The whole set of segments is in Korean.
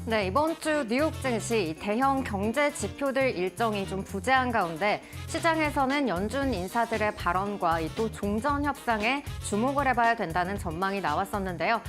네, 이번 주 뉴욕 증시 대형 경제 지표들 일정이 좀 부재한 가운데 시장에서는 연준 인사들의 발언과 또 종전 협상에 주목을 해봐야 된다는 전망이 나왔었는데요.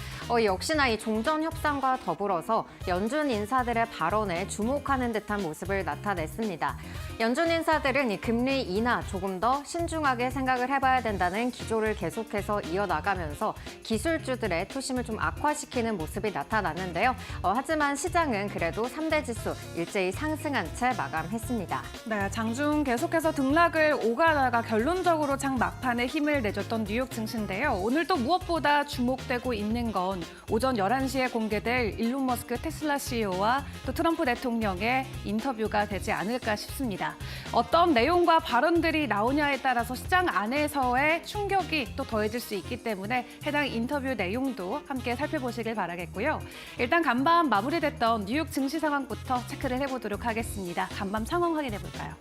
역시나 이 종전 협상과 더불어서 연준 인사들의 발언에 주목하는 듯한 모습을 나타냈습니다. 연준 인사들은 이 금리 인하 조금 더 신중하게 생각을 해봐야 된다는 기조를 계속해서 이어나가면서 기술주들의 투심을 좀 악화시키는 모습이 나타났는데요. 하지만 시장은 그래도 3대 지수 일제히 상승한 채 마감했습니다. 네, 장중 계속해서 등락을 오가다가 결론적으로 장 막판에 힘을 내줬던 뉴욕 증시인데요. 오늘 또 무엇보다 주목되고 있는 건 오전 11시에 공개될 일론 머스크 테슬라 CEO와 또 트럼프 대통령의 인터뷰가 되지 않을까 싶습니다. 어떤 내용과 발언들이 나오냐에 따라서 시장 안에서의 충격이 또 더해질 수 있기 때문에 해당 인터뷰 내용도 함께 살펴보시길 바라겠고요. 일단 간밤 마무리됐던 뉴욕 증시 상황부터 체크를 해보도록 하겠습니다. 간밤 상황 확인해 볼까요?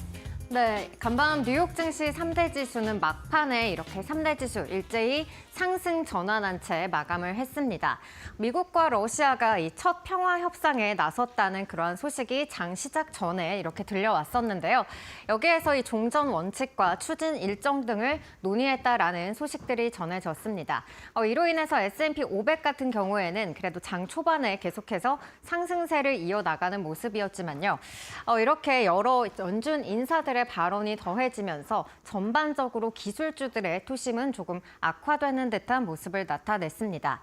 네, 간밤 뉴욕 증시 3대 지수는 막판에 이렇게 3대 지수 일제히 상승 전환한 채 마감을 했습니다. 미국과 러시아가 이 첫 평화 협상에 나섰다는 그러한 소식이 장 시작 전에 이렇게 들려왔었는데요. 여기에서 이 종전 원칙과 추진 일정 등을 논의했다라는 소식들이 전해졌습니다. 이로 인해서 S&P 500 같은 경우에는 그래도 장 초반에 계속해서 상승세를 이어나가는 모습이었지만요. 이렇게 여러 연준 인사들의 발언이 더해지면서 전반적으로 기술주들의 투심은 조금 악화되는 듯한 모습을 나타냈습니다.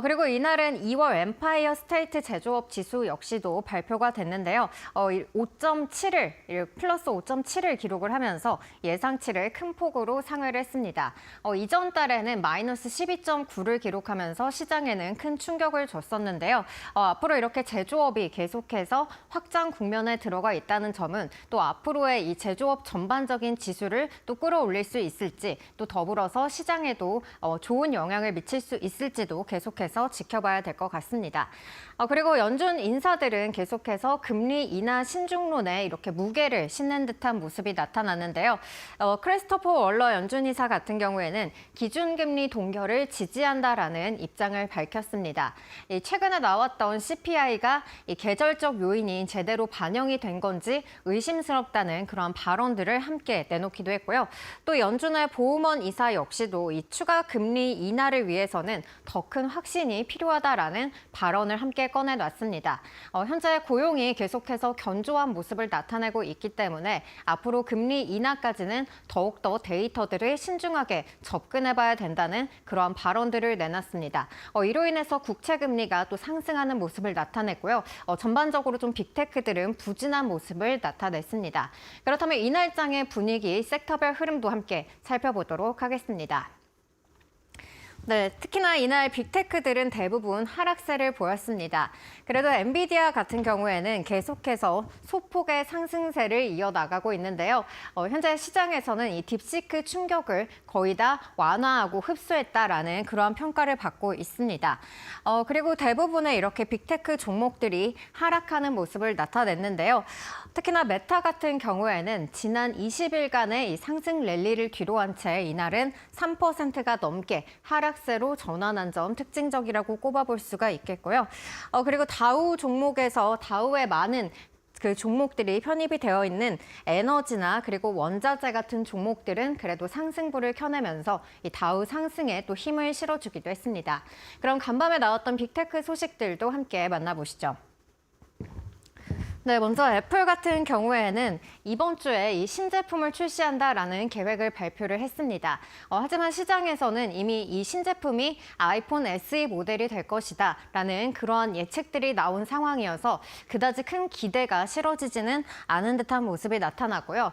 그리고 이날은 2월 엠파이어 스테이트 제조업 지수 역시도 발표가 됐는데요. 5.7을 플러스 5.7을 기록을 하면서 예상치를 큰 폭으로 상회를 했습니다. 이전 달에는 마이너스 12.9를 기록하면서 시장에는 큰 충격을 줬었는데요. 앞으로 이렇게 제조업이 계속해서 확장 국면에 들어가 있다는 점은 또 앞으로의 이 제조업 전반적인 지수를 또 끌어올릴 수 있을지 또 더불어서 시장에도 좋은 영향을 미칠 수 있을지도 계속해서 지켜봐야 될 것 같습니다. 그리고 연준 인사들은 계속해서 금리 인하 신중론에 이렇게 무게를 싣는 듯한 모습이 나타났는데요. 크리스토퍼 월러 연준 이사 같은 경우에는 기준금리 동결을 지지한다라는 입장을 밝혔습니다. 최근에 나왔던 CPI가 계절적 요인이 제대로 반영이 된 건지 의심스럽다는 그런 발언들을 함께 내놓기도 했고요. 또 연준의 보우먼 이사 역시도 이 추가 금리 인하를 위해서는 더 큰 확신이 필요하다라는 발언을 함께 꺼내놨습니다. 현재 고용이 계속해서 견조한 모습을 나타내고 있기 때문에 앞으로 금리 인하까지는 더욱더 데이터들을 신중하게 접근해봐야 된다는 그러한 발언들을 내놨습니다. 이로 인해서 국채 금리가 또 상승하는 모습을 나타냈고요. 전반적으로 좀 빅테크들은 부진한 모습을 나타냈습니다. 그렇다면 이날장의 분위기, 섹터별 흐름도 함께 살펴보도록 하겠습니다. 네, 특히나 이날 빅테크들은 대부분 하락세를 보였습니다. 그래도 엔비디아 같은 경우에는 계속해서 소폭의 상승세를 이어나가고 있는데요. 현재 시장에서는 이 딥시크 충격을 거의 다 완화하고 흡수했다라는 그러한 평가를 받고 있습니다. 그리고 대부분의 이렇게 빅테크 종목들이 하락하는 모습을 나타냈는데요. 특히나 메타 같은 경우에는 지난 20일간의 이 상승 랠리를 뒤로한 채 이날은 3%가 넘게 하락세로 전환한 점 특징적이라고 꼽아볼 수가 있겠고요. 그리고 다우 종목에서 다우의 많은 그 종목들이 편입이 되어 있는 에너지나 그리고 원자재 같은 종목들은 그래도 상승부를 켜내면서 이 다우 상승에 또 힘을 실어주기도 했습니다. 그럼 간밤에 나왔던 빅테크 소식들도 함께 만나보시죠. 네, 먼저 애플 같은 경우에는 이번 주에 이 신제품을 출시한다라는 계획을 발표를 했습니다. 하지만 시장에서는 이미 이 신제품이 아이폰 SE 모델이 될 것이다라는 그러한 예측들이 나온 상황이어서 그다지 큰 기대가 실어지지는 않은 듯한 모습이 나타나고요.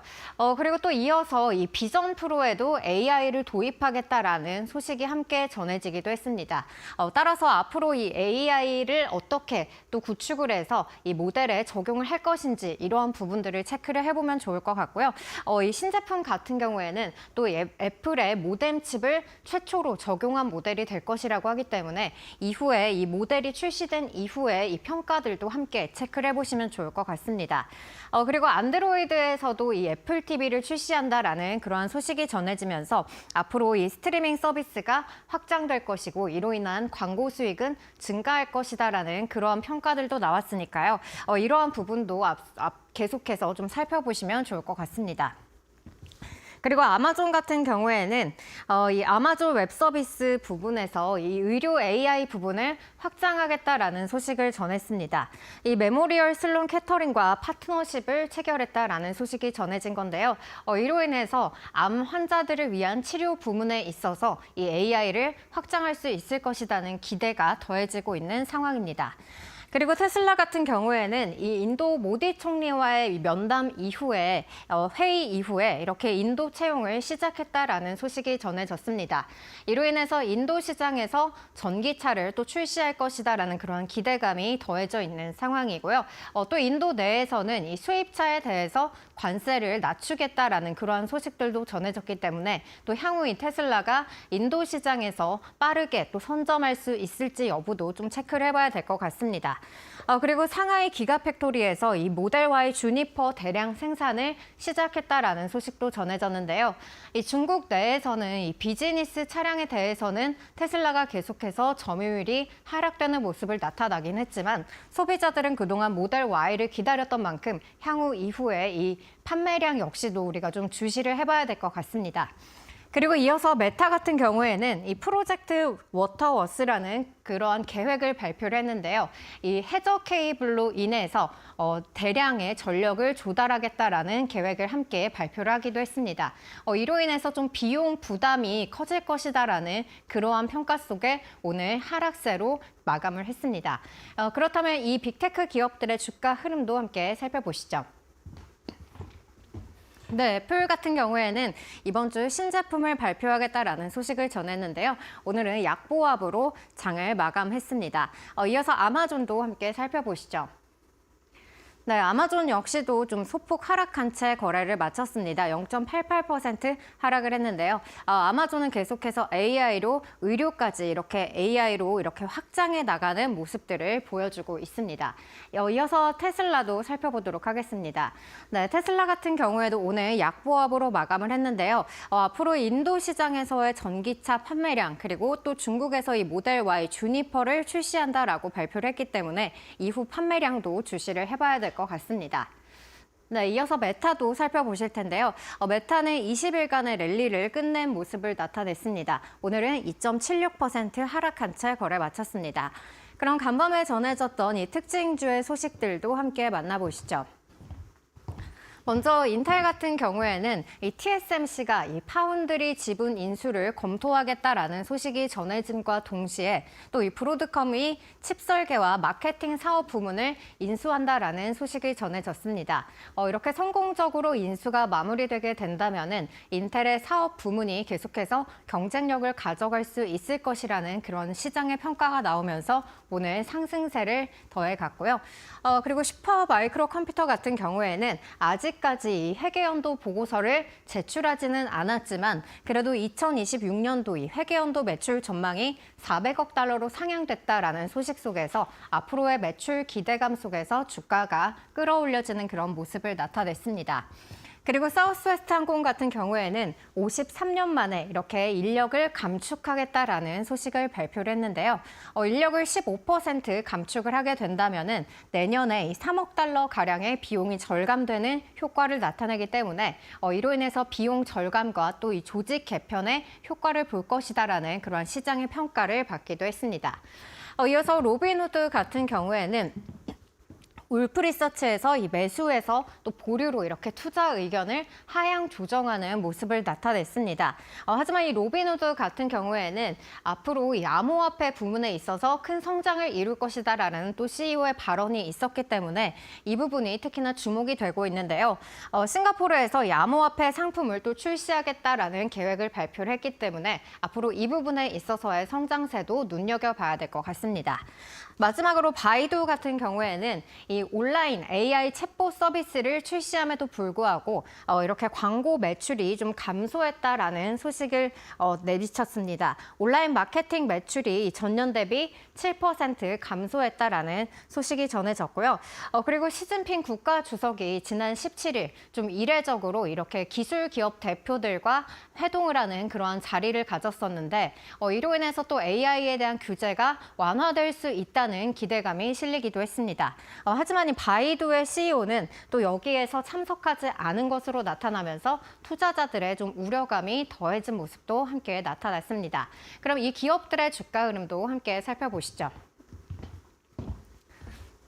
그리고 또 이어서 이 비전 프로에도 AI를 도입하겠다라는 소식이 함께 전해지기도 했습니다. 따라서 앞으로 이 AI를 어떻게 또 구축을 해서 이 모델에 적용을 적용을 할 것인지 이러한 부분들을 체크를 해보면 좋을 것 같고요. 이 신제품 같은 경우에는 또 애플의 모뎀 칩을 최초로 적용한 모델이 될 것이라고 하기 때문에 이후에 이 모델이 출시된 이후에 이 평가들도 함께 체크를 해보시면 좋을 것 같습니다. 그리고 안드로이드에서도 이 애플 TV를 출시한다라는 그러한 소식이 전해지면서 앞으로 이 스트리밍 서비스가 확장될 것이고 이로 인한 광고 수익은 증가할 것이다라는 그러한 평가들도 나왔으니까요. 이러한 부분도 계속해서 좀 살펴보시면 좋을 것 같습니다. 그리고 아마존 같은 경우에는 이 아마존 웹 서비스 부분에서 이 의료 AI 부분을 확장하겠다라는 소식을 전했습니다. 이 메모리얼 슬론 캐터링과 파트너십을 체결했다라는 소식이 전해진 건데요. 이로 인해서 암 환자들을 위한 치료 부문에 있어서 이 AI를 확장할 수 있을 것이라는 기대가 더해지고 있는 상황입니다. 그리고 테슬라 같은 경우에는 이 인도 모디 총리와의 면담 이후에 회의 이후에 이렇게 인도 채용을 시작했다라는 소식이 전해졌습니다. 이로 인해서 인도 시장에서 전기차를 또 출시할 것이다라는 그런 기대감이 더해져 있는 상황이고요. 또 인도 내에서는 이 수입차에 대해서 관세를 낮추겠다라는 그러한 소식들도 전해졌기 때문에 또 향후 이 테슬라가 인도 시장에서 빠르게 또 선점할 수 있을지 여부도 좀 체크를 해봐야 될 것 같습니다. 그리고 상하이 기가팩토리에서 이 모델 Y 주니퍼 대량 생산을 시작했다라는 소식도 전해졌는데요. 이 중국 내에서는 이 비즈니스 차량에 대해서는 테슬라가 계속해서 점유율이 하락되는 모습을 나타나긴 했지만 소비자들은 그동안 모델 Y를 기다렸던 만큼 향후 이후에 이 판매량 역시도 우리가 좀 주시를 해봐야 될 것 같습니다. 그리고 이어서 메타 같은 경우에는 이 프로젝트 워터워스라는 그러한 계획을 발표를 했는데요. 이 해저 케이블로 인해서 대량의 전력을 조달하겠다라는 계획을 함께 발표를 하기도 했습니다. 이로 인해서 좀 비용 부담이 커질 것이다라는 그러한 평가 속에 오늘 하락세로 마감을 했습니다. 그렇다면 이 빅테크 기업들의 주가 흐름도 함께 살펴보시죠. 네, 애플 같은 경우에는 이번 주 신제품을 발표하겠다라는 소식을 전했는데요. 오늘은 약보합으로 장을 마감했습니다. 이어서 아마존도 함께 살펴보시죠. 네, 아마존 역시도 좀 소폭 하락한 채 거래를 마쳤습니다. 0.88% 하락을 했는데요. 아마존은 계속해서 AI로 의료까지 이렇게 AI로 이렇게 확장해 나가는 모습들을 보여주고 있습니다. 이어서 테슬라도 살펴보도록 하겠습니다. 네, 테슬라 같은 경우에도 오늘 약보합으로 마감을 했는데요. 앞으로 인도 시장에서의 전기차 판매량 그리고 또 중국에서 이 모델 Y 주니퍼를 출시한다라고 발표를 했기 때문에 이후 판매량도 주시를 해봐야 될 것 같습니다. 네, 이어서 메타도 살펴보실 텐데요. 메타는 20일간의 랠리를 끝낸 모습을 나타냈습니다. 오늘은 2.76% 하락한 채 거래 마쳤습니다. 그럼 간밤에 전해졌던 이 특징주의 소식들도 함께 만나보시죠. 먼저 인텔 같은 경우에는 이 TSMC가 이 파운드리 지분 인수를 검토하겠다라는 소식이 전해짐과 동시에 또 이 브로드컴이 칩 설계와 마케팅 사업 부문을 인수한다라는 소식이 전해졌습니다. 이렇게 성공적으로 인수가 마무리되게 된다면은 인텔의 사업 부문이 계속해서 경쟁력을 가져갈 수 있을 것이라는 그런 시장의 평가가 나오면서 오늘 상승세를 더해갔고요. 그리고 슈퍼 마이크로 컴퓨터 같은 경우에는 아직까지 이 회계연도 보고서를 제출하지는 않았지만 그래도 2026년도 이 회계연도 매출 전망이 400억 달러로 상향됐다라는 소식 속에서 앞으로의 매출 기대감 속에서 주가가 끌어올려지는 그런 모습을 나타냈습니다. 그리고 사우스웨스트 항공 같은 경우에는 53년 만에 이렇게 인력을 감축하겠다라는 소식을 발표를 했는데요. 인력을 15% 감축을 하게 된다면은 내년에 3억 달러 가량의 비용이 절감되는 효과를 나타내기 때문에 이로 인해서 비용 절감과 또 이 조직 개편에 효과를 볼 것이다라는 그러한 시장의 평가를 받기도 했습니다. 이어서 로빈후드 같은 경우에는 울프리서치에서 이 매수에서 또 보류로 이렇게 투자 의견을 하향 조정하는 모습을 나타냈습니다. 하지만 이 로빈후드 같은 경우에는 앞으로 이 암호화폐 부문에 있어서 큰 성장을 이룰 것이다라는 또 CEO의 발언이 있었기 때문에 이 부분이 특히나 주목이 되고 있는데요. 싱가포르에서 이 암호화폐 상품을 또 출시하겠다라는 계획을 발표를 했기 때문에 앞으로 이 부분에 있어서의 성장세도 눈여겨봐야 될 것 같습니다. 마지막으로 바이두 같은 경우에는 이 이 온라인 AI 챗봇 서비스를 출시함에도 불구하고 이렇게 광고 매출이 좀 감소했다라는 소식을 내비쳤습니다. 온라인 마케팅 매출이 전년 대비 7% 감소했다라는 소식이 전해졌고요. 그리고 시진핑 국가주석이 지난 17일 좀 이례적으로 이렇게 기술 기업 대표들과 회동을 하는 그러한 자리를 가졌었는데 이로 인해서 또 AI에 대한 규제가 완화될 수 있다는 기대감이 실리기도 했습니다. 하지만 이 바이두의 CEO는 또 여기에서 참석하지 않은 것으로 나타나면서 투자자들의 좀 우려감이 더해진 모습도 함께 나타났습니다. 그럼 이 기업들의 주가 흐름도 함께 살펴보시죠.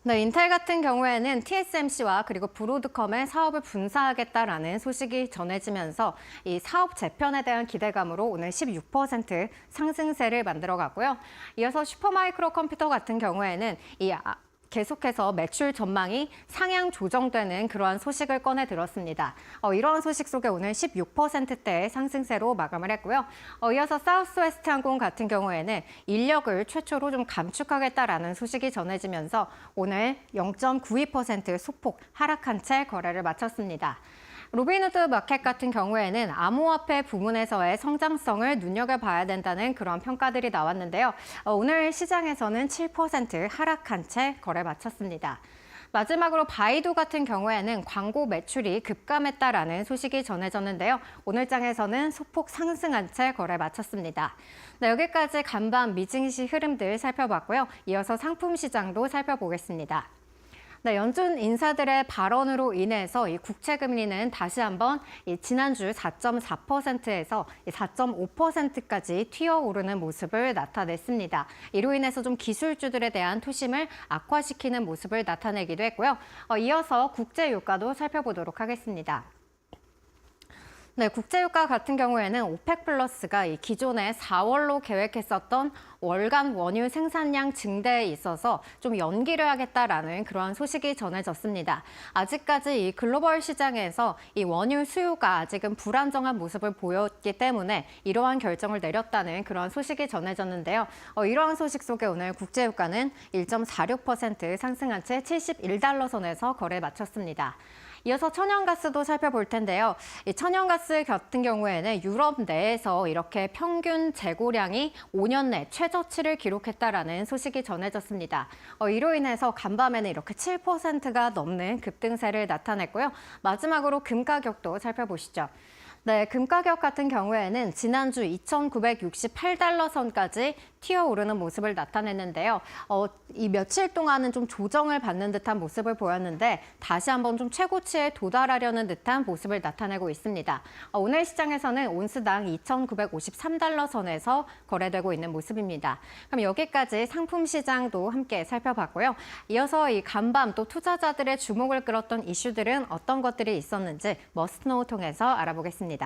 네, 인텔 같은 경우에는 TSMC와 그리고 브로드컴의 사업을 분사하겠다라는 소식이 전해지면서 이 사업 재편에 대한 기대감으로 오늘 16% 상승세를 만들어갔고요. 이어서 슈퍼마이크로 컴퓨터 같은 경우에는 계속해서 매출 전망이 상향 조정되는 그러한 소식을 꺼내 들었습니다. 이러한 소식 속에 오늘 16%대의 상승세로 마감을 했고요. 이어서 사우스웨스트 항공 같은 경우에는 인력을 최초로 좀 감축하겠다라는 소식이 전해지면서 오늘 0.92% 소폭 하락한 채 거래를 마쳤습니다. 로빈후드 마켓 같은 경우에는 암호화폐 부문에서의 성장성을 눈여겨봐야 된다는 그런 평가들이 나왔는데요. 오늘 시장에서는 7% 하락한 채 거래 마쳤습니다. 마지막으로 바이두 같은 경우에는 광고 매출이 급감했다라는 소식이 전해졌는데요. 오늘 장에서는 소폭 상승한 채 거래 마쳤습니다. 네, 여기까지 간밤 미증시 흐름들 살펴봤고요. 이어서 상품 시장도 살펴보겠습니다. 네, 연준 인사들의 발언으로 인해서 이 국채금리는 다시 한번 지난주 4.4%에서 4.5%까지 튀어오르는 모습을 나타냈습니다. 이로 인해서 좀 기술주들에 대한 투심을 악화시키는 모습을 나타내기도 했고요. 이어서 국제유가도 살펴보도록 하겠습니다. 네, 국제유가 같은 경우에는 오펙 플러스가 기존에 4월로 계획했었던 월간 원유 생산량 증대에 있어서 좀 연기를 하겠다라는 그러한 소식이 전해졌습니다. 아직까지 이 글로벌 시장에서 이 원유 수요가 아직은 불안정한 모습을 보였기 때문에 이러한 결정을 내렸다는 그런 소식이 전해졌는데요. 이러한 소식 속에 오늘 국제유가는 1.46% 상승한 채 71달러 선에서 거래 마쳤습니다. 이어서 천연가스도 살펴볼 텐데요. 이 천연가스 같은 경우에는 유럽 내에서 이렇게 평균 재고량이 5년 내 최저치를 기록했다라는 소식이 전해졌습니다. 이로 인해서 간밤에는 이렇게 7%가 넘는 급등세를 나타냈고요. 마지막으로 금 가격도 살펴보시죠. 네, 금 가격 같은 경우에는 지난주 2,968달러 선까지 튀어오르는 모습을 나타냈는데요. 이 며칠 동안은 좀 조정을 받는 듯한 모습을 보였는데 다시 한번 좀 최고치에 도달하려는 듯한 모습을 나타내고 있습니다. 오늘 시장에서는 온스당 2,953달러 선에서 거래되고 있는 모습입니다. 그럼 여기까지 상품 시장도 함께 살펴봤고요. 이어서 이 간밤 또 투자자들의 주목을 끌었던 이슈들은 어떤 것들이 있었는지 머스트노우 통해서 알아보겠습니다.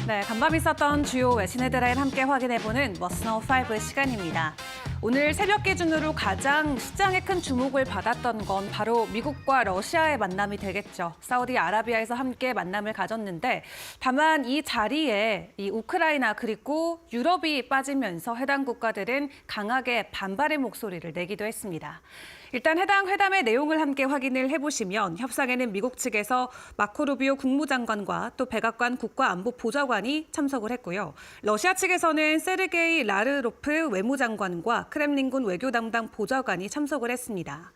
네, 간밤 있었던 주요 외신 헤드라인 함께 확인해보는 머스너우 5 시간입니다. 오늘 새벽 기준으로 가장 시장에 큰 주목을 받았던 건 바로 미국과 러시아의 만남이 되겠죠. 사우디아라비아에서 함께 만남을 가졌는데 다만 이 자리에 이 우크라이나 그리고 유럽이 빠지면서 해당 국가들은 강하게 반발의 목소리를 내기도 했습니다. 일단 해당 회담의 내용을 함께 확인을 해보시면 협상에는 미국 측에서 마코 루비오 국무장관과 또 백악관 국가안보보좌관이 참석을 했고요. 러시아 측에서는 세르게이 라르로프 외무장관과 크렘린군 외교 담당 보좌관이 참석을 했습니다.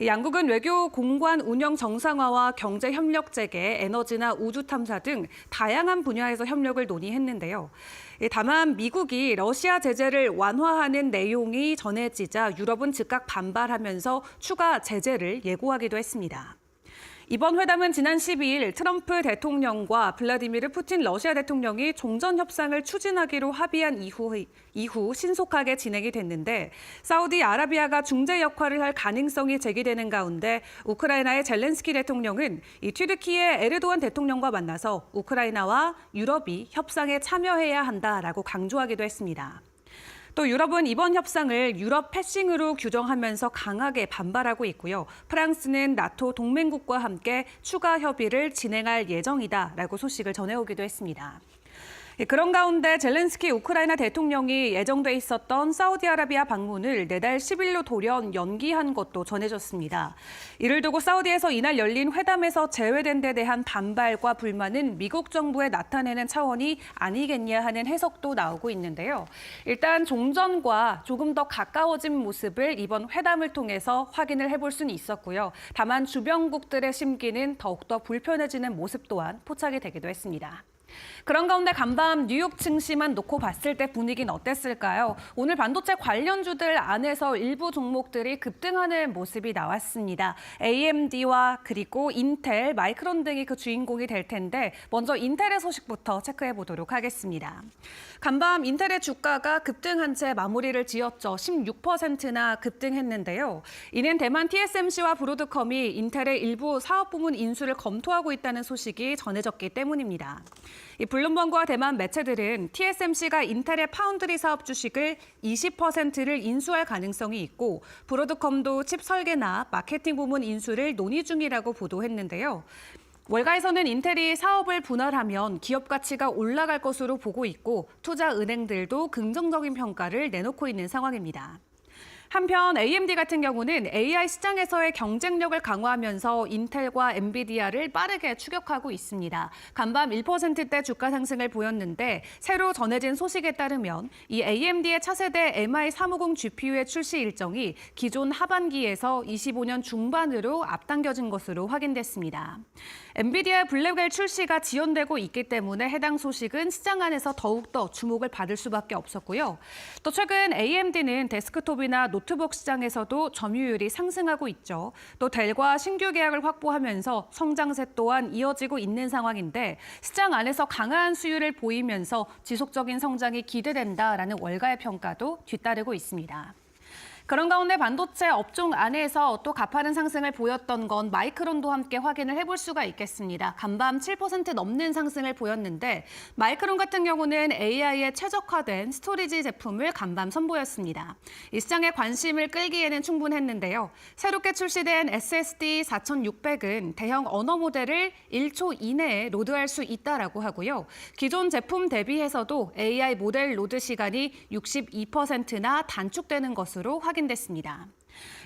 양국은 외교 공관 운영 정상화와 경제 협력 재개, 에너지나 우주 탐사 등 다양한 분야에서 협력을 논의했는데요. 다만 미국이 러시아 제재를 완화하는 내용이 전해지자 유럽은 즉각 반발하면서 추가 제재를 예고하기도 했습니다. 이번 회담은 지난 12일 트럼프 대통령과 블라디미르 푸틴 러시아 대통령이 종전 협상을 추진하기로 합의한 이후 신속하게 진행이 됐는데 사우디아라비아가 중재 역할을 할 가능성이 제기되는 가운데 우크라이나의 젤렌스키 대통령은 이 튀르키예 에르도안 대통령과 만나서 우크라이나와 유럽이 협상에 참여해야 한다라고 강조하기도 했습니다. 또 유럽은 이번 협상을 유럽 패싱으로 규정하면서 강하게 반발하고 있고요. 프랑스는 나토 동맹국과 함께 추가 협의를 진행할 예정이다라고 소식을 전해오기도 했습니다. 그런 가운데 젤렌스키 우크라이나 대통령이 예정돼 있었던 사우디아라비아 방문을 내달 10일로 돌연 연기한 것도 전해졌습니다. 이를 두고 사우디에서 이날 열린 회담에서 제외된 데 대한 반발과 불만은 미국 정부에 나타내는 차원이 아니겠냐 하는 해석도 나오고 있는데요. 일단 종전과 조금 더 가까워진 모습을 이번 회담을 통해서 확인을 해볼 수는 있었고요. 다만 주변국들의 심기는 더욱더 불편해지는 모습 또한 포착이 되기도 했습니다. 그런 가운데 간밤 뉴욕 증시만 놓고 봤을 때 분위기는 어땠을까요? 오늘 반도체 관련주들 안에서 일부 종목들이 급등하는 모습이 나왔습니다. AMD와 그리고 인텔, 마이크론 등이 그 주인공이 될 텐데 먼저 인텔의 소식부터 체크해 보도록 하겠습니다. 간밤 인텔의 주가가 급등한 채 마무리를 지었죠. 16%나 급등했는데요. 이는 대만 TSMC와 브로드컴이 인텔의 일부 사업 부문 인수를 검토하고 있다는 소식이 전해졌기 때문입니다. 이 블룸버그와 대만 매체들은 TSMC가 인텔의 파운드리 사업 주식을 20%를 인수할 가능성이 있고 브로드컴도 칩 설계나 마케팅 부문 인수를 논의 중이라고 보도했는데요. 월가에서는 인텔이 사업을 분할하면 기업 가치가 올라갈 것으로 보고 있고 투자 은행들도 긍정적인 평가를 내놓고 있는 상황입니다. 한편 AMD 같은 경우는 AI 시장에서의 경쟁력을 강화하면서 인텔과 엔비디아를 빠르게 추격하고 있습니다. 간밤 1%대 주가 상승을 보였는데 새로 전해진 소식에 따르면 이 AMD의 차세대 MI350 GPU의 출시 일정이 기존 하반기에서 25년 중반으로 앞당겨진 것으로 확인됐습니다. 엔비디아의 블랙웰 출시가 지연되고 있기 때문에 해당 소식은 시장 안에서 더욱더 주목을 받을 수밖에 없었고요. 또 최근 AMD는 데스크톱이나 노트북 시장에서도 점유율이 상승하고 있죠. 또 델과 신규 계약을 확보하면서 성장세 또한 이어지고 있는 상황인데 시장 안에서 강한 수율을 보이면서 지속적인 성장이 기대된다라는 월가의 평가도 뒤따르고 있습니다. 그런 가운데 반도체 업종 안에서 또 가파른 상승을 보였던 건 마이크론도 함께 확인을 해볼 수가 있겠습니다. 간밤 7% 넘는 상승을 보였는데 마이크론 같은 경우는 AI에 최적화된 스토리지 제품을 간밤 선보였습니다. 이 시장의 관심을 끌기에는 충분했는데요. 새롭게 출시된 SSD 4600은 대형 언어 모델을 1초 이내에 로드할 수 있다라고 하고요. 기존 제품 대비해서도 AI 모델 로드 시간이 62%나 단축되는 것으로 확인됐습니다.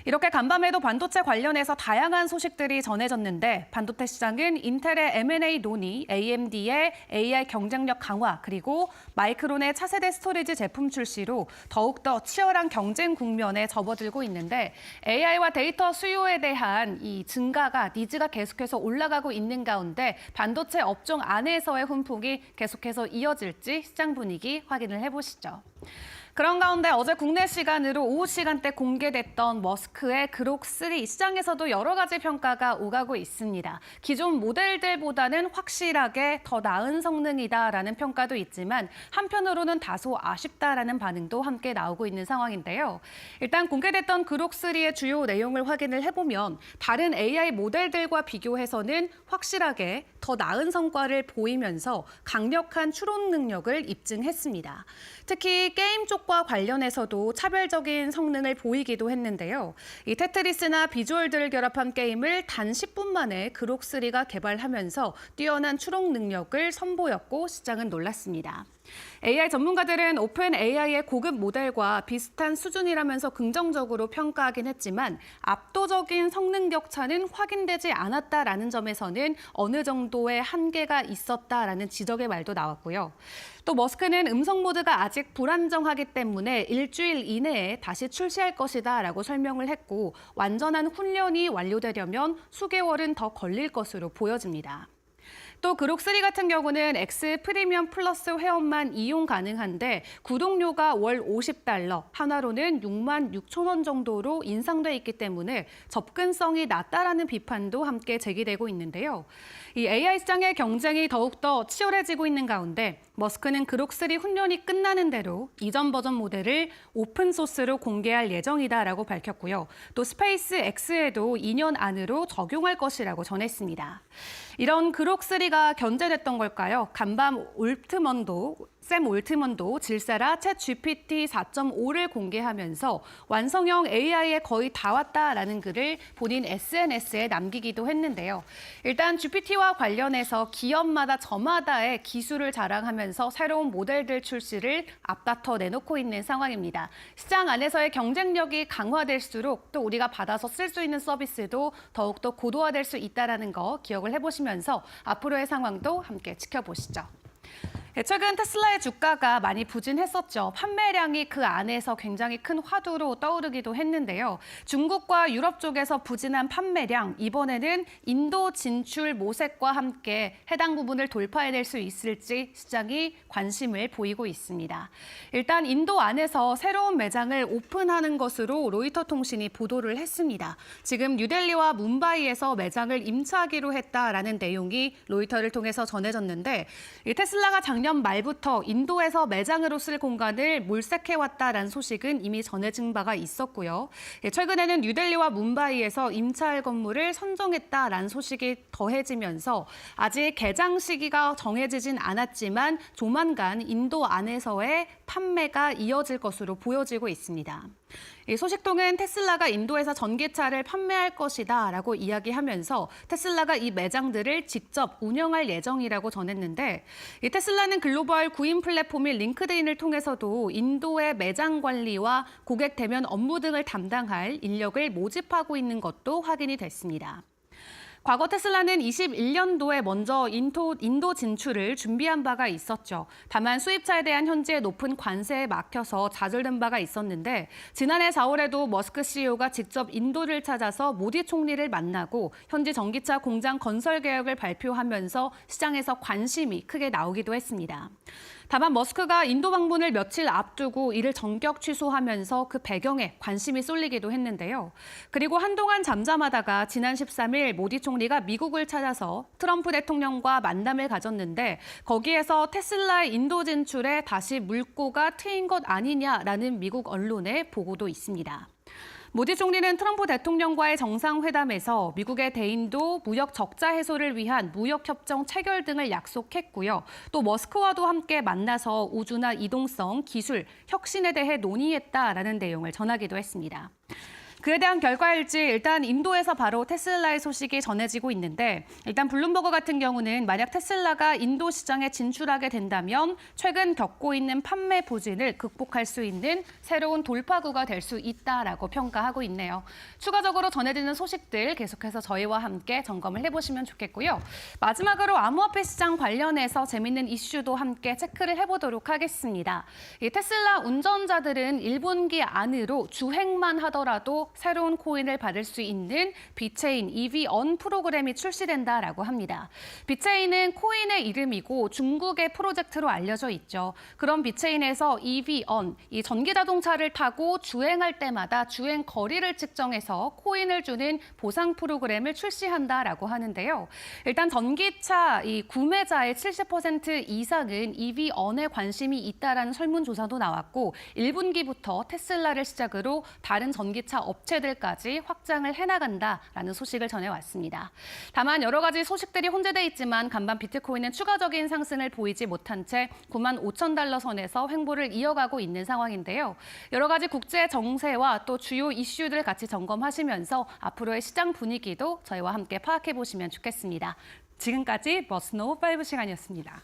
이렇게 간밤에도 반도체 관련해서 다양한 소식들이 전해졌는데 반도체 시장은 인텔의 M&A 논의, AMD의 AI 경쟁력 강화, 그리고 마이크론의 차세대 스토리지 제품 출시로 더욱더 치열한 경쟁 국면에 접어들고 있는데 AI와 데이터 수요에 대한 이 증가가, 니즈가 계속해서 올라가고 있는 가운데 반도체 업종 안에서의 훈풍이 계속해서 이어질지 시장 분위기 확인을 해보시죠. 그런 가운데 어제 국내 시간으로 오후 시간대 공개됐던 머스크의 그록3 시장에서도 여러 가지 평가가 오가고 있습니다. 기존 모델들보다는 확실하게 더 나은 성능이다라는 평가도 있지만 한편으로는 다소 아쉽다라는 반응도 함께 나오고 있는 상황인데요. 일단 공개됐던 그록3의 주요 내용을 확인을 해보면 다른 AI 모델들과 비교해서는 확실하게 더 나은 성과를 보이면서 강력한 추론 능력을 입증했습니다. 특히 게임 쪽 가격과 관련해서도 차별적인 성능을 보이기도 했는데요. 이 테트리스나 비주얼들을 결합한 게임을 단 10분 만에 그록3가 개발하면서 뛰어난 추론 능력을 선보였고 시장은 놀랐습니다. AI 전문가들은 오픈 AI의 고급 모델과 비슷한 수준이라면서 긍정적으로 평가하긴 했지만 압도적인 성능 격차는 확인되지 않았다라는 점에서는 어느 정도의 한계가 있었다라는 지적의 말도 나왔고요. 또 머스크는 음성 모드가 아직 불안정하기 때문에 일주일 이내에 다시 출시할 것이다라고 설명을 했고 완전한 훈련이 완료되려면 수개월은 더 걸릴 것으로 보여집니다. 또 그록3 같은 경우는 X 프리미엄 플러스 회원만 이용 가능한데 구독료가 월 $50, 하나로는 6만 6천 원 정도로 인상돼 있기 때문에 접근성이 낮다라는 비판도 함께 제기되고 있는데요. 이 AI 시장의 경쟁이 더욱더 치열해지고 있는 가운데 머스크는 그록3 훈련이 끝나는 대로 이전 버전 모델을 오픈소스로 공개할 예정이다라고 밝혔고요. 또 스페이스 X에도 2년 안으로 적용할 것이라고 전했습니다. 이런 그록3가 견제됐던 걸까요? 간밤 샘 올트먼도 질사라 챗 GPT 4.5를 공개하면서 완성형 AI에 거의 다 왔다라는 글을 본인 SNS에 남기기도 했는데요. 일단 GPT와 관련해서 기업마다 저마다의 기술을 자랑하면서 새로운 모델들 출시를 앞다퉈 내놓고 있는 상황입니다. 시장 안에서의 경쟁력이 강화될수록 또 우리가 받아서 쓸 수 있는 서비스도 더욱더 고도화될 수 있다는 거 기억을 해보시면서 앞으로의 상황도 함께 지켜보시죠. 최근 테슬라의 주가가 많이 부진했었죠. 판매량이 그 안에서 굉장히 큰 화두로 떠오르기도 했는데요. 중국과 유럽 쪽에서 부진한 판매량, 이번에는 인도 진출 모색과 함께 해당 부분을 돌파해낼 수 있을지 시장이 관심을 보이고 있습니다. 일단 인도 안에서 새로운 매장을 오픈하는 것으로 로이터 통신이 보도를 했습니다. 지금 뉴델리와 뭄바이에서 매장을 임차하기로 했다라는 내용이 로이터를 통해서 전해졌는데 이 테슬라가 작년 말부터 인도에서 매장으로 쓸 공간을 몰색해왔다라는 소식은 이미 전해진 바가 있었고요. 최근에는 뉴델리와 뭄바이에서 임차할 건물을 선정했다라는 소식이 더해지면서 아직 개장 시기가 정해지진 않았지만 조만간 인도 안에서의 판매가 이어질 것으로 보여지고 있습니다. 이 소식통은 테슬라가 인도에서 전기차를 판매할 것이다라고 이야기하면서 테슬라가 이 매장들을 직접 운영할 예정이라고 전했는데 이 테슬라는 글로벌 구인 플랫폼인 링크드인을 통해서도 인도의 매장 관리와 고객 대면 업무 등을 담당할 인력을 모집하고 있는 것도 확인이 됐습니다. 과거 테슬라는 21년도에 먼저 인도 진출을 준비한 바가 있었죠. 다만 수입차에 대한 현재의 높은 관세에 막혀서 좌절된 바가 있었는데 지난해 4월에도 머스크 CEO가 직접 인도를 찾아서 모디 총리를 만나고 현지 전기차 공장 건설 계획을 발표하면서 시장에서 관심이 크게 나오기도 했습니다. 다만 머스크가 인도 방문을 며칠 앞두고 이를 전격 취소하면서 그 배경에 관심이 쏠리기도 했는데요. 그리고 한동안 잠잠하다가 지난 13일 모디 총리가 미국을 찾아서 트럼프 대통령과 만남을 가졌는데 거기에서 테슬라의 인도 진출에 다시 물꼬가 트인 것 아니냐라는 미국 언론의 보고도 있습니다. 모디 총리는 트럼프 대통령과의 정상회담에서 미국의 대인도 무역 적자 해소를 위한 무역협정 체결 등을 약속했고요. 또 머스크와도 함께 만나서 우주나 이동성, 기술, 혁신에 대해 논의했다라는 내용을 전하기도 했습니다. 그에 대한 결과일지 일단 인도에서 바로 테슬라의 소식이 전해지고 있는데 일단 블룸버그 같은 경우는 만약 테슬라가 인도 시장에 진출하게 된다면 최근 겪고 있는 판매 부진을 극복할 수 있는 새로운 돌파구가 될 수 있다라고 평가하고 있네요. 추가적으로 전해지는 소식들 계속해서 저희와 함께 점검을 해보시면 좋겠고요. 마지막으로 암호화폐 시장 관련해서 재밌는 이슈도 함께 체크를 해보도록 하겠습니다. 이 테슬라 운전자들은 1분기 안으로 주행만 하더라도 새로운 코인을 받을 수 있는 비체인 EV-ON 프로그램이 출시된다라고 합니다. 비체인은 코인의 이름이고 중국의 프로젝트로 알려져 있죠. 그럼 비체인에서 EV-ON, 이 전기자동차를 타고 주행할 때마다 주행 거리를 측정해서 코인을 주는 보상 프로그램을 출시한다라고 하는데요. 일단 전기차 이 구매자의 70% 이상은 EV-ON에 관심이 있다라는 설문조사도 나왔고 1분기부터 테슬라를 시작으로 다른 전기차 업체들까지 확장을 해나간다라는 소식을 전해왔습니다. 다만 여러 가지 소식들이 혼재돼 있지만 간밤 비트코인은 추가적인 상승을 보이지 못한 채 95,000달러 선에서 횡보를 이어가고 있는 상황인데요. 여러 가지 국제 정세와 또 주요 이슈들 같이 점검하시면서 앞으로의 시장 분위기도 저희와 함께 파악해 보시면 좋겠습니다. 지금까지 머스노우 5 시간이었습니다.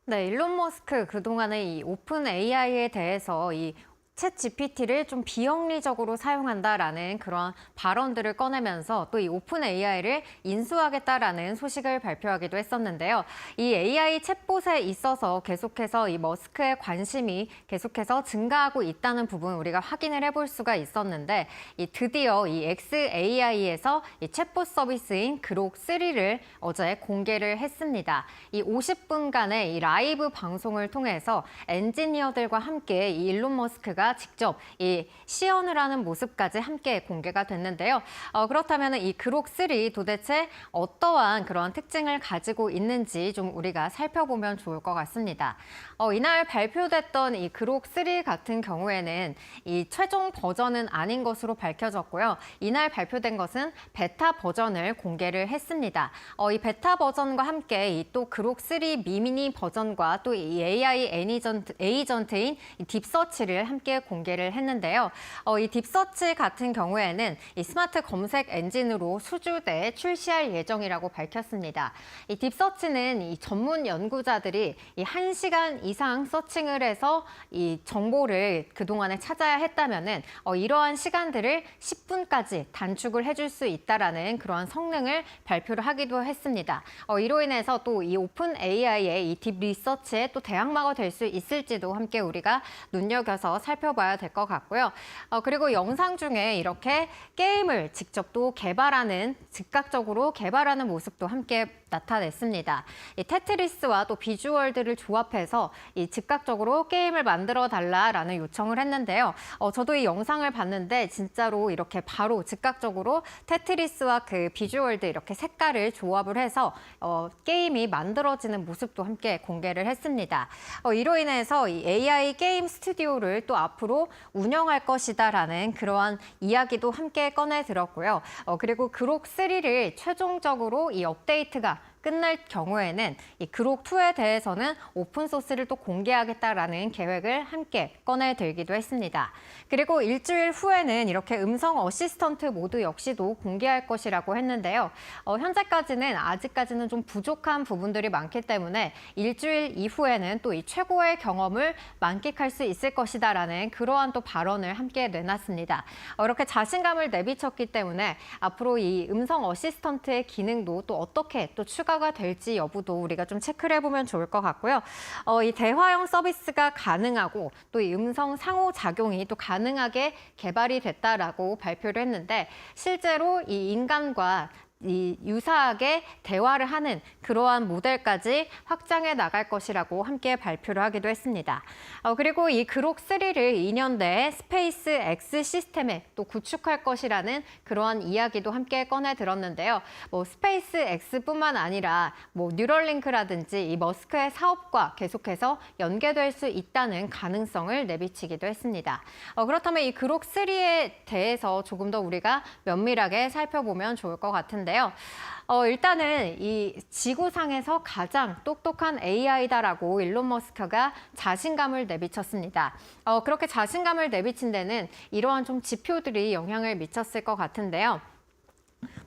네, 일론 머스크 그동안에 이 오픈 AI에 대해서 이 챗 GPT를 좀 비영리적으로 사용한다라는 그런 발언들을 꺼내면서 또 이 오픈 AI를 인수하겠다라는 소식을 발표하기도 했었는데요. 이 AI 챗봇에 있어서 계속해서 이 머스크의 관심이 계속해서 증가하고 있다는 부분 우리가 확인을 해볼 수가 있었는데 드디어 이 xAI에서 이 챗봇 서비스인 그록 3를 어제 공개를 했습니다. 이 50분간의 이 라이브 방송을 통해서 엔지니어들과 함께 이 일론 머스크가 직접 이 시연을 하는 모습까지 함께 공개가 됐는데요. 그렇다면 이 그록 3 도대체 어떠한 그런 특징을 가지고 있는지 좀 우리가 살펴보면 좋을 것 같습니다. 이날 발표됐던 이 그록 3 같은 경우에는 이 최종 버전은 아닌 것으로 밝혀졌고요. 이날 발표된 것은 베타 버전을 공개를 했습니다. 이 베타 버전과 함께 이 또 그록 3 미니 버전과 또 이 AI 에이전트인 이 딥서치를 함께 공개를 했는데요. 이 딥서치 같은 경우에는 이 스마트 검색 엔진으로 수주돼 출시할 예정이라고 밝혔습니다. 이 딥서치는 이 전문 연구자들이 이 1시간 이상 서칭을 해서 이 정보를 그동안에 찾아야 했다면은 이러한 시간들을 10분까지 단축을 해줄 수 있다라는 그러한 성능을 발표를 하기도 했습니다. 이로 인해서 또 이 오픈 AI의 이 딥 리서치에 또 대항마가 될 수 있을지도 함께 우리가 눈여겨서 살펴봐야 될 것 같고요. 그리고 영상 중에 이렇게 게임을 직접 또 즉각적으로 개발하는 모습도 함께 나타냈습니다. 이 테트리스와 또 비주얼들을 조합해서 이 즉각적으로 게임을 만들어 달라라는 요청을 했는데요. 저도 이 영상을 봤는데 진짜로 이렇게 바로 즉각적으로 테트리스와 그 비주얼들 이렇게 색깔을 조합을 해서 게임이 만들어지는 모습도 함께 공개를 했습니다. 이로 인해서 이 AI 게임 스튜디오를 또 앞으로 운영할 것이다라는 그러한 이야기도 함께 꺼내 들었고요. 그리고 그록 3를 최종적으로 이 업데이트가 끝날 경우에는 이 그록 2에 대해서는 오픈 소스를 또 공개하겠다라는 계획을 함께 꺼내들기도 했습니다. 그리고 일주일 후에는 이렇게 음성 어시스턴트 모드 역시도 공개할 것이라고 했는데요. 현재까지는 아직까지는 좀 부족한 부분들이 많기 때문에 일주일 이후에는 또 이 최고의 경험을 만끽할 수 있을 것이다라는 그러한 또 발언을 함께 내놨습니다. 이렇게 자신감을 내비쳤기 때문에 앞으로 이 음성 어시스턴트의 기능도 또 어떻게 또 추가가 될지 여부도 우리가 좀 체크를 해보면 좋을 것 같고요. 이 대화형 서비스가 가능하고 또 이 음성 상호작용이 또 가능하게 개발이 됐다라고 발표를 했는데 실제로 이 인간과 이 유사하게 대화를 하는 그러한 모델까지 확장해 나갈 것이라고 함께 발표를 하기도 했습니다. 그리고 이 그록 3를 2년 내에 스페이스 X 시스템에 또 구축할 것이라는 그러한 이야기도 함께 꺼내 들었는데요. 스페이스 X뿐만 아니라 뉴럴링크라든지 이 머스크의 사업과 계속해서 연계될 수 있다는 가능성을 내비치기도 했습니다. 그렇다면 이 그록 3에 대해서 조금 더 우리가 면밀하게 살펴보면 좋을 것 같은데요. 일단은 이 지구상에서 가장 똑똑한 AI다라고 일론 머스크가 자신감을 내비쳤습니다. 그렇게 자신감을 내비친 데는 이러한 좀 지표들이 영향을 미쳤을 것 같은데요.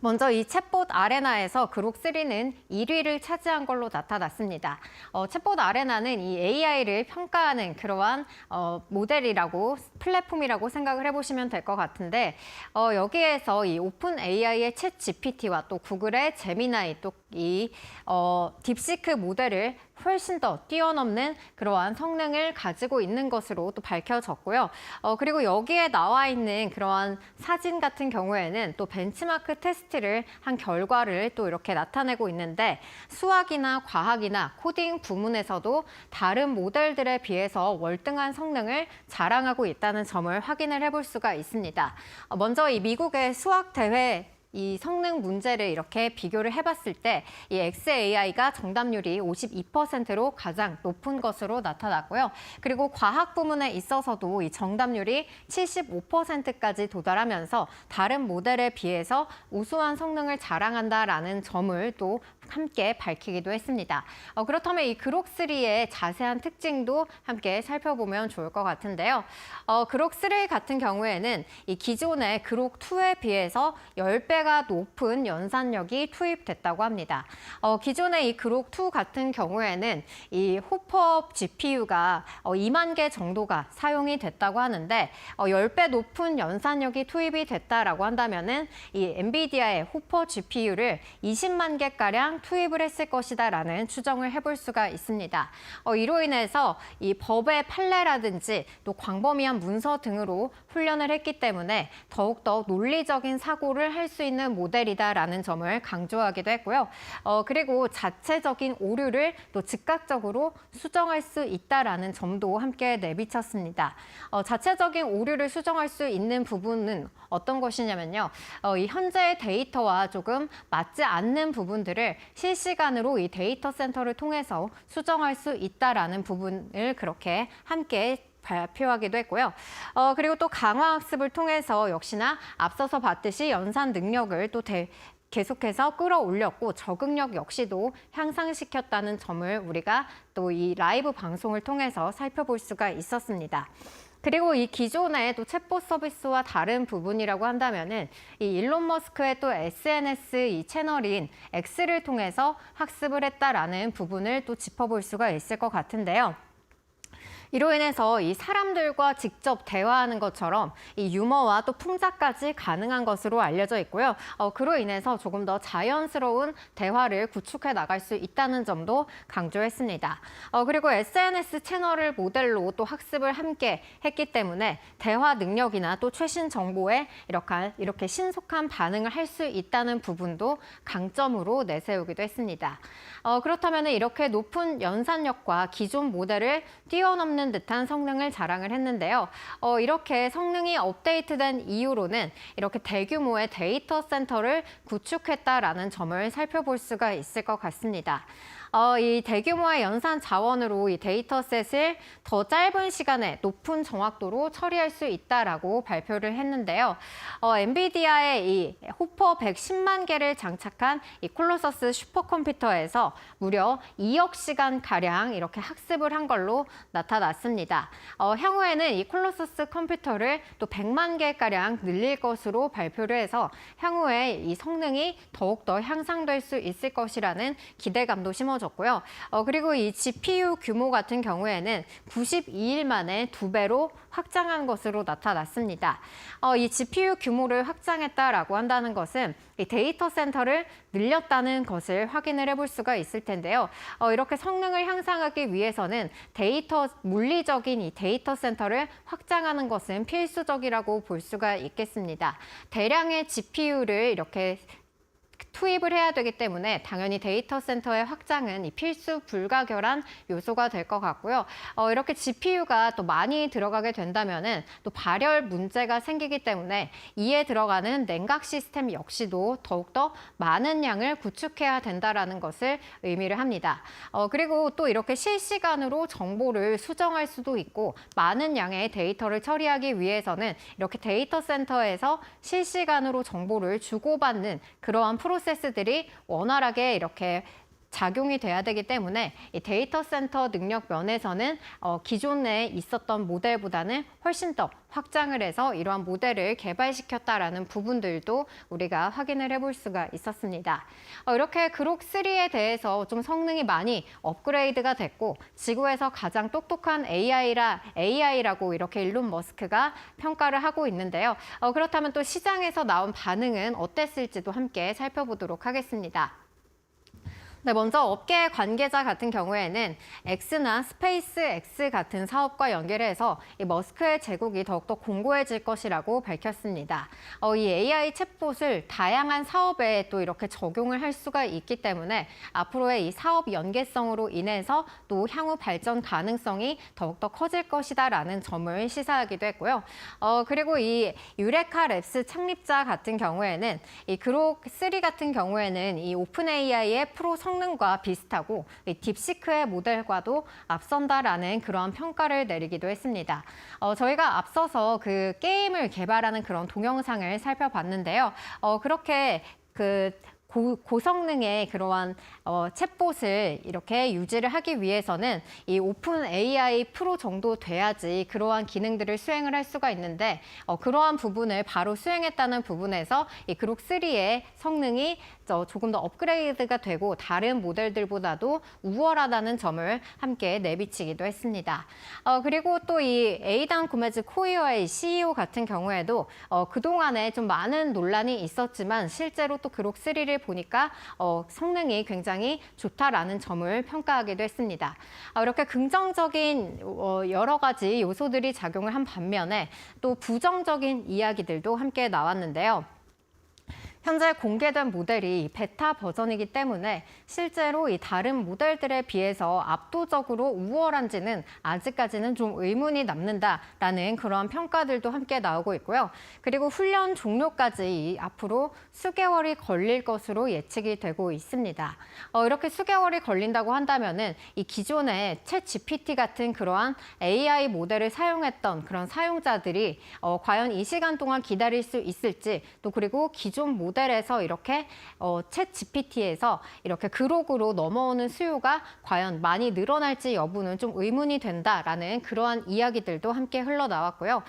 먼저 이 챗봇 아레나에서 그록3는 1위를 차지한 걸로 나타났습니다. 챗봇 아레나는 이 AI를 평가하는 그러한 모델이라고 플랫폼이라고 생각을 해보시면 될 것 같은데 여기에서 이 오픈 AI의 챗 GPT와 또 구글의 제미나이 또 이 딥시크 모델을 훨씬 더 뛰어넘는 그러한 성능을 가지고 있는 것으로 또 밝혀졌고요. 그리고 여기에 나와 있는 그러한 사진 같은 경우에는 또 벤치마크 테스트를 한 결과를 또 이렇게 나타내고 있는데 수학이나 과학이나 코딩 부문에서도 다른 모델들에 비해서 월등한 성능을 자랑하고 있다는 점을 확인을 해볼 수가 있습니다. 먼저 이 미국의 수학 대회 이 성능 문제를 이렇게 비교를 해봤을 때 이 XAI가 정답률이 52%로 가장 높은 것으로 나타났고요. 그리고 과학 부문에 있어서도 이 정답률이 75%까지 도달하면서 다른 모델에 비해서 우수한 성능을 자랑한다라는 점을 또 함께 밝히기도 했습니다. 그렇다면 이 그록3의 자세한 특징도 함께 살펴보면 좋을 것 같은데요. 그록3 같은 경우에는 이 기존의 그록2에 비해서 10배가 높은 연산력이 투입됐다고 합니다. 기존의 이 그록2 같은 경우에는 이 호퍼 GPU가 2만 개 정도가 사용이 됐다고 하는데 10배 높은 연산력이 투입이 됐다라고 한다면은 이 엔비디아의 호퍼 GPU를 20만 개가량 투입을 했을 것이다라는 추정을 해볼 수가 있습니다. 이로 인해서 이 법의 판례라든지 또 광범위한 문서 등으로 훈련을 했기 때문에 더욱더 논리적인 사고를 할 수 있는 모델이다라는 점을 강조하기도 했고요. 그리고 자체적인 오류를 또 즉각적으로 수정할 수 있다라는 점도 함께 내비쳤습니다. 자체적인 오류를 수정할 수 있는 부분은 어떤 것이냐면요. 이 현재의 데이터와 조금 맞지 않는 부분들을 실시간으로 이 데이터 센터를 통해서 수정할 수 있다라는 부분을 그렇게 함께 발표하기도 했고요. 그리고 또 강화학습을 통해서 역시나 앞서서 봤듯이 연산 능력을 또 계속해서 끌어올렸고 적응력 역시도 향상시켰다는 점을 우리가 또 이 라이브 방송을 통해서 살펴볼 수가 있었습니다. 그리고 이 기존의 또 챗봇 서비스와 다른 부분이라고 한다면은 이 일론 머스크의 또 SNS 이 채널인 X를 통해서 학습을 했다라는 부분을 또 짚어볼 수가 있을 것 같은데요. 이로 인해서 이 사람들과 직접 대화하는 것처럼 이 유머와 또 풍자까지 가능한 것으로 알려져 있고요. 그로 인해서 조금 더 자연스러운 대화를 구축해 나갈 수 있다는 점도 강조했습니다. 그리고 SNS 채널을 모델로 또 학습을 함께 했기 때문에 대화 능력이나 또 최신 정보에 이렇게 신속한 반응을 할 수 있다는 부분도 강점으로 내세우기도 했습니다. 그렇다면 이렇게 높은 연산력과 기존 모델을 뛰어넘는 듯한 성능을 자랑을 했는데요. 이렇게 성능이 업데이트된 이유로는 이렇게 대규모의 데이터 센터를 구축했다라는 점을 살펴볼 수가 있을 것 같습니다. 이 대규모의 연산 자원으로 이 데이터셋을 더 짧은 시간에 높은 정확도로 처리할 수 있다라고 발표를 했는데요. 엔비디아의 이 호퍼 110만 개를 장착한 이 콜로서스 슈퍼컴퓨터에서 무려 2억 시간 가량 이렇게 학습을 한 걸로 나타났습니다. 향후에는 이 콜로서스 컴퓨터를 또 100만 개 가량 늘릴 것으로 발표를 해서 향후에 이 성능이 더욱더 향상될 수 있을 것이라는 기대감도 심어졌습니다. 졌고요. 그리고 이 GPU 규모 같은 경우에는 92일 만에 2배로 확장한 것으로 나타났습니다. 이 GPU 규모를 확장했다라고 한다는 것은 이 데이터 센터를 늘렸다는 것을 확인을 해볼 수가 있을 텐데요. 이렇게 성능을 향상하기 위해서는 물리적인 이 데이터 센터를 확장하는 것은 필수적이라고 볼 수가 있겠습니다. 대량의 GPU를 이렇게 투입을 해야 되기 때문에 당연히 데이터 센터의 확장은 이 필수 불가결한 요소가 될 것 같고요. 이렇게 GPU가 또 많이 들어가게 된다면은 또 발열 문제가 생기기 때문에 이에 들어가는 냉각 시스템 역시도 더욱더 많은 양을 구축해야 된다라는 것을 의미를 합니다. 그리고 또 이렇게 실시간으로 정보를 수정할 수도 있고 많은 양의 데이터를 처리하기 위해서는 이렇게 데이터 센터에서 실시간으로 정보를 주고받는 그러한 프로세스들이 원활하게 이렇게 작용이 돼야 되기 때문에 이 데이터 센터 능력 면에서는 기존에 있었던 모델보다는 훨씬 더 확장을 해서 이러한 모델을 개발시켰다라는 부분들도 우리가 확인을 해볼 수가 있었습니다. 이렇게 그록 3에 대해서 좀 성능이 많이 업그레이드가 됐고 지구에서 가장 똑똑한 AI라고 이렇게 일론 머스크가 평가를 하고 있는데요. 그렇다면 또 시장에서 나온 반응은 어땠을지도 함께 살펴보도록 하겠습니다. 네, 먼저 업계 관계자 같은 경우에는 X나 스페이스 X 같은 사업과 연결해서 이 머스크의 제국이 더욱더 공고해질 것이라고 밝혔습니다. 이 AI 챗봇을 다양한 사업에 또 이렇게 적용을 할 수가 있기 때문에 앞으로의 이 사업 연계성으로 인해서 또 향후 발전 가능성이 더욱더 커질 것이다라는 점을 시사하기도 했고요. 그리고 이 유레카 랩스 창립자 같은 경우에는 이 그록 3 같은 경우에는 이 오픈 AI의 프로 성능과 비슷하고 딥시크의 모델과도 앞선다라는 그런 평가를 내리기도 했습니다. 저희가 앞서서 그 게임을 개발하는 그런 동영상을 살펴봤는데요. 그렇게 고성능의 그러한 챗봇을 이렇게 유지를 하기 위해서는 이 오픈 AI 프로 정도 돼야지 그러한 기능들을 수행을 할 수가 있는데 그러한 부분을 바로 수행했다는 부분에서 이 그록 3의 성능이 조금 더 업그레이드가 되고 다른 모델들보다도 우월하다는 점을 함께 내비치기도 했습니다. 그리고 또 이 에이단 고메즈 코이어의 CEO 같은 경우에도 그동안에 좀 많은 논란이 있었지만 실제로 또 그록 3를 보니까 성능이 굉장히 좋다라는 점을 평가하기도 했습니다. 이렇게 긍정적인 여러 가지 요소들이 작용을 한 반면에 또 부정적인 이야기들도 함께 나왔는데요. 현재 공개된 모델이 베타 버전이기 때문에 실제로 이 다른 모델들에 비해서 압도적으로 우월한지는 아직까지는 좀 의문이 남는다라는 그런 평가들도 함께 나오고 있고요. 그리고 훈련 종료까지 앞으로 수개월이 걸릴 것으로 예측이 되고 있습니다. 이렇게 수개월이 걸린다고 한다면은 이 기존의 챗 GPT 같은 그러한 AI 모델을 사용했던 그런 사용자들이 과연 이 시간 동안 기다릴 수 있을지 또 그리고 기존 모델에서 이렇게 챗 GPT에서 이렇게 그록으로 넘어오는 수요가 과연 많이 늘어날지 여부는 좀 의문이 된다라는 그러한 이야기들도 함께 흘러나왔고요.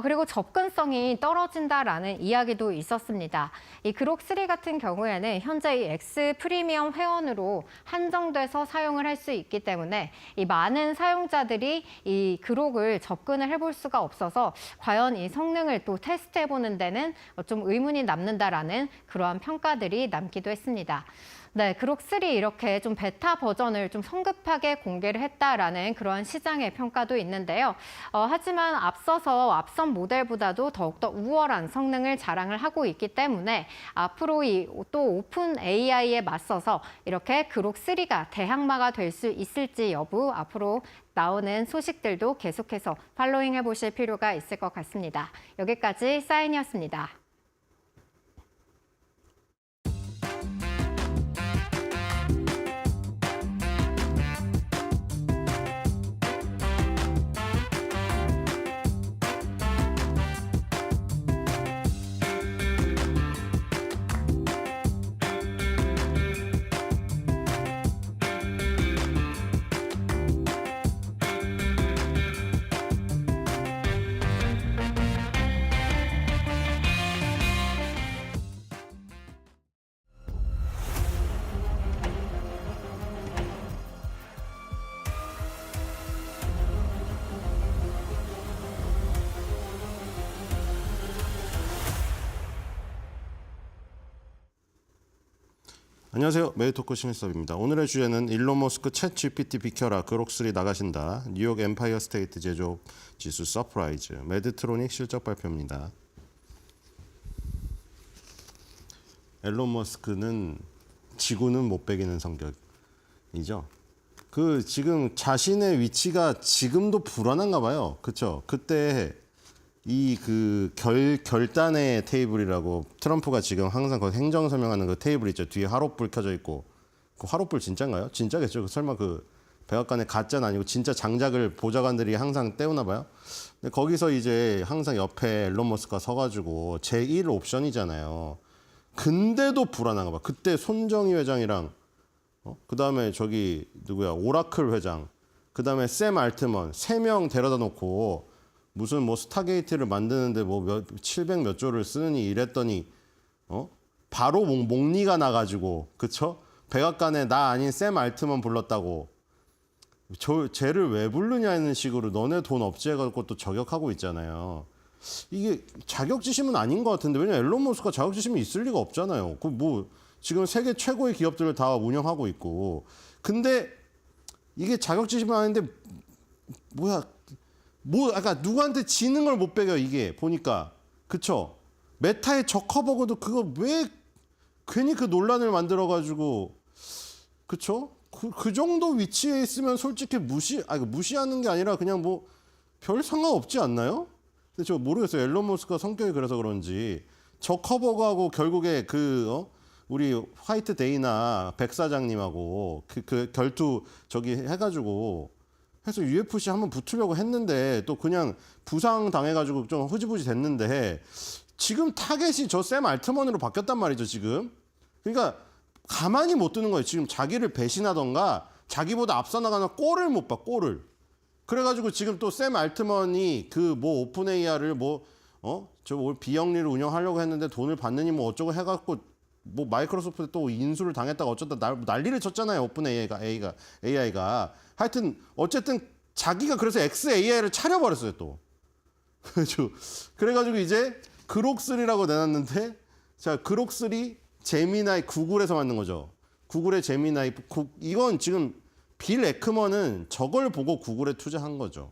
그리고 접근성이 떨어진다라는 이야기도 있었습니다. 이 그록 3 같은 경우에는 현재 이 X 프리미엄 회원으로 한정돼서 사용을 할 수 있기 때문에 이 많은 사용자들이 이 그록을 접근을 해볼 수가 없어서 과연 이 성능을 또 테스트해보는 데는 좀 의문이 남는다라는 그러한 평가들이 남기도 했습니다. 네, 그록 3 이렇게 좀 베타 버전을 좀 성급하게 공개를 했다라는 그러한 시장의 평가도 있는데요. 하지만 앞선 모델보다도 더욱더 우월한 성능을 자랑을 하고 있기 때문에 앞으로 또 오픈 AI에 맞서서 이렇게 그록 3가 대항마가 될 수 있을지 여부 앞으로 나오는 소식들도 계속해서 팔로잉 해보실 필요가 있을 것 같습니다. 여기까지 사인이었습니다. 안녕하세요. 메디토크 신일섭입니다. 오늘의 주제는 일론 머스크 챗 GPT 비켜라 그록 3 나가신다. 뉴욕 엠파이어 스테이트 제조업 지수 서프라이즈 메드트로닉 실적 발표입니다. 일론 머스크는 지구는 못 베기는 성격이죠. 지금 자신의 위치가 지금도 불안한가 봐요. 그렇죠? 그때 결단의 테이블이라고 트럼프가 지금 항상 그 행정 설명하는 그 테이블 있죠. 뒤에 화롯불 켜져 있고. 그 화롯불 진짜인가요? 진짜겠죠. 설마 그 백악관의 가짜는 아니고 진짜 장작을 보좌관들이 항상 떼우나 봐요. 근데 거기서 이제 항상 옆에 일론 머스크가 서가지고 제1 옵션이잖아요. 근데도 불안한가 봐. 그때 손정희 회장이랑 그다음에 저기 누구야 오라클 회장, 그다음에 샘 알트먼 3명 데려다 놓고 무슨 뭐 스타게이트를 만드는데 뭐 700 몇 조를 쓰느니 이랬더니 바로 목리가 나가지고 그쵸? 백악관에 나 아닌 샘 알트먼 불렀다고 쟤를 왜 부르냐는 식으로 너네 돈 없지 해갖고 또 저격하고 있잖아요. 이게 자격지심은 아닌 것 같은데 왜냐면 앨런 머스크가 자격지심이 있을 리가 없잖아요. 그 뭐 지금 세계 최고의 기업들을 다 운영하고 있고 근데 이게 자격지심은 아닌데 뭐야 뭐 아까 누구한테 지는 걸 못 배겨 이게 보니까 그쵸? 메타의 저커버거도 그거 왜 괜히 그 논란을 만들어 가지고 그쵸? 그 정도 위치에 있으면 솔직히 무시하는 게 아니라 그냥 뭐 별 상관없지 않나요? 근데 저 모르겠어요. 앨런 머스크가 성격이 그래서 그런지 저커버거하고 결국에 우리 화이트 데이나 백 사장님하고 그 결투 저기 해가지고 해서 UFC 한번 붙으려고 했는데 또 그냥 부상 당해가지고 좀 흐지부지 됐는데 지금 타겟이 저 샘 알트먼으로 바뀌었단 말이죠 지금. 그러니까 가만히 못 두는 거예요. 지금 자기를 배신하던가 자기보다 앞서 나가는 꼴을 못 봐 꼴을. 그래가지고 지금 또 샘 알트먼이 그 뭐 오픈 AI를 저 비영리를 운영하려고 했는데 돈을 받느니 뭐 어쩌고 해갖고 뭐 마이크로소프트에 또 인수를 당했다가 어쩌다 난리를 쳤잖아요. 오픈 AI가. 하여튼 어쨌든 자기가 그래서 XAI를 차려버렸어요 또. 그래가지고 이제 그록3라고 내놨는데 자 그록3 제미나이 구글에서 만든 거죠. 구글의 제미나이 이건 지금 빌 에크먼은 저걸 보고 구글에 투자한 거죠.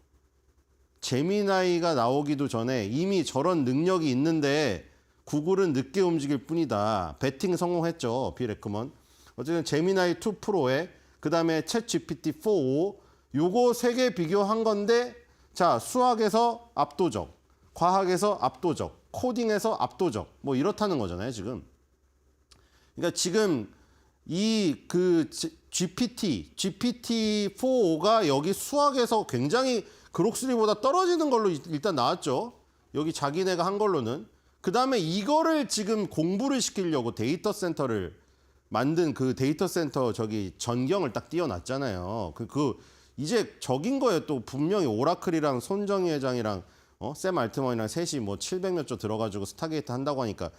제미나이가 나오기도 전에 이미 저런 능력이 있는데 구글은 늦게 움직일 뿐이다. 배팅 성공했죠. 빌 에크먼. 어쨌든 제미나이 2 프로에 그다음에 챗 GPT-4 요거 3개 비교한 건데 자 수학에서 압도적, 과학에서 압도적, 코딩에서 압도적 뭐 이렇다는 거잖아요 지금. 그러니까 지금 이 그 GPT-4가 여기 수학에서 굉장히 그록3보다 떨어지는 걸로 일단 나왔죠. 여기 자기네가 한 걸로는. 그 다음에 이거를 지금 공부를 시키려고 데이터 센터를 만든 그 데이터 센터 저기 전경을 딱 띄워놨잖아요. 이제 적인 거예요. 또 분명히 오라클이랑 손정희 회장이랑 샘 알트먼이랑 셋이 뭐 700 몇 조 들어가지고 스타게이트 한다고 하니까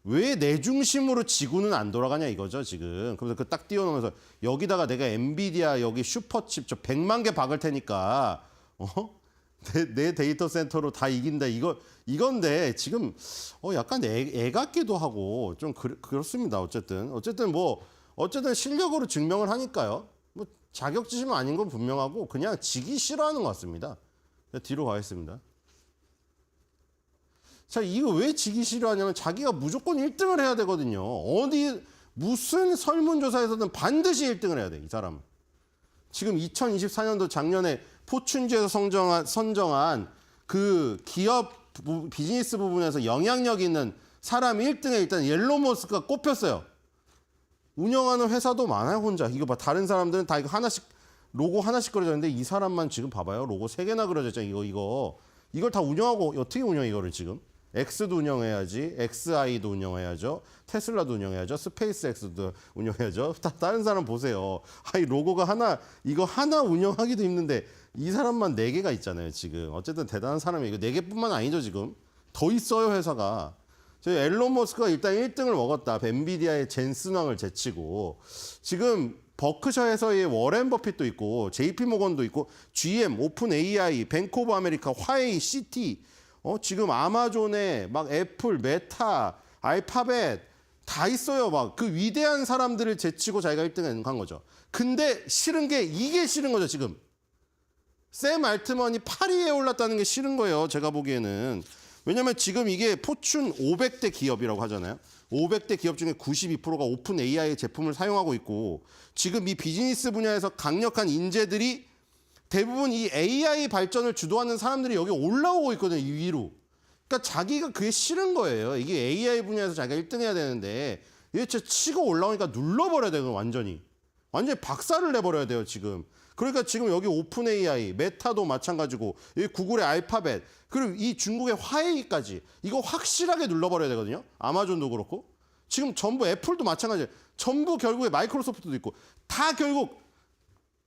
왜 내 중심으로 지구는 안 돌아가냐 이거죠 지금. 그래서 그 딱 띄워놓으면서 여기다가 내가 엔비디아 여기 슈퍼칩 저 100만 개 박을 테니까 내 데이터 센터로 다 이긴다 이건데 지금 약간 애 같기도 하고 좀 그렇습니다. 어쨌든 실력으로 증명을 하니까요. 뭐 자격지심 아닌 건 분명하고 그냥 지기 싫어하는 것 같습니다. 뒤로 가겠습니다. 자, 이거 왜 지기 싫어하냐면 자기가 무조건 1등을 해야 되거든요. 무슨 설문조사에서든 반드시 1등을 해야 돼, 이 사람은. 지금 2024년도 작년에 포춘지에서 선정한 그 기업 비즈니스 부분에서 영향력 있는 사람 1등에 일단 앨런 머스크가 꼽혔어요. 운영하는 회사도 많아요, 혼자. 이거 봐, 다른 사람들은 다 이거 하나씩, 로고 하나씩 그려져 있는데 이 사람만 지금 봐봐요. 로고 3개나 그려져 있잖아요, 이걸 다 운영하고 어떻게 운영 이거를 지금? X도 운영해야지, XI도 운영해야죠, 테슬라도 운영해야죠, 스페이스X도 운영해야죠. 다른 사람 보세요. 이 로고가 이거 하나 운영하기도 힘든데 이 사람만 4개가 있잖아요, 지금. 어쨌든 대단한 사람이에요. 이거 4개뿐만 아니죠, 지금. 더 있어요, 회사가. 저희 앨런 머스크가 일단 1등을 먹었다. 엔비디아의 젠슨 왕을 제치고. 지금 버크셔에서의 워렌 버핏도 있고, JP 모건도 있고, GM, 오픈 AI, 뱅크 오브 아메리카, 화웨이, 시티, 지금 아마존에 막 애플, 메타, 알파벳 다 있어요. 막 그 위대한 사람들을 제치고 자기가 1등 한 거죠. 근데 싫은 게 이게 싫은 거죠, 지금. 샘 알트먼이 8위에 올랐다는 게 싫은 거예요, 제가 보기에는. 왜냐면 지금 이게 포춘 500대 기업이라고 하잖아요. 500대 기업 중에 92%가 오픈 AI 제품을 사용하고 있고 지금 이 비즈니스 분야에서 강력한 인재들이 대부분 이 AI 발전을 주도하는 사람들이 여기 올라오고 있거든요, 이 위로. 그러니까 자기가 그게 싫은 거예요. 이게 AI 분야에서 자기가 1등 해야 되는데 이게 진짜 치고 올라오니까 눌러버려야 돼요, 완전히. 완전히 박살을 내버려야 돼요, 지금. 그러니까 지금 여기 오픈 AI, 메타도 마찬가지고 여기 구글의 알파벳, 그리고 이 중국의 화웨이까지 이거 확실하게 눌러버려야 되거든요. 아마존도 그렇고. 지금 전부 애플도 마찬가지예요. 전부 결국에 마이크로소프트도 있고 다 결국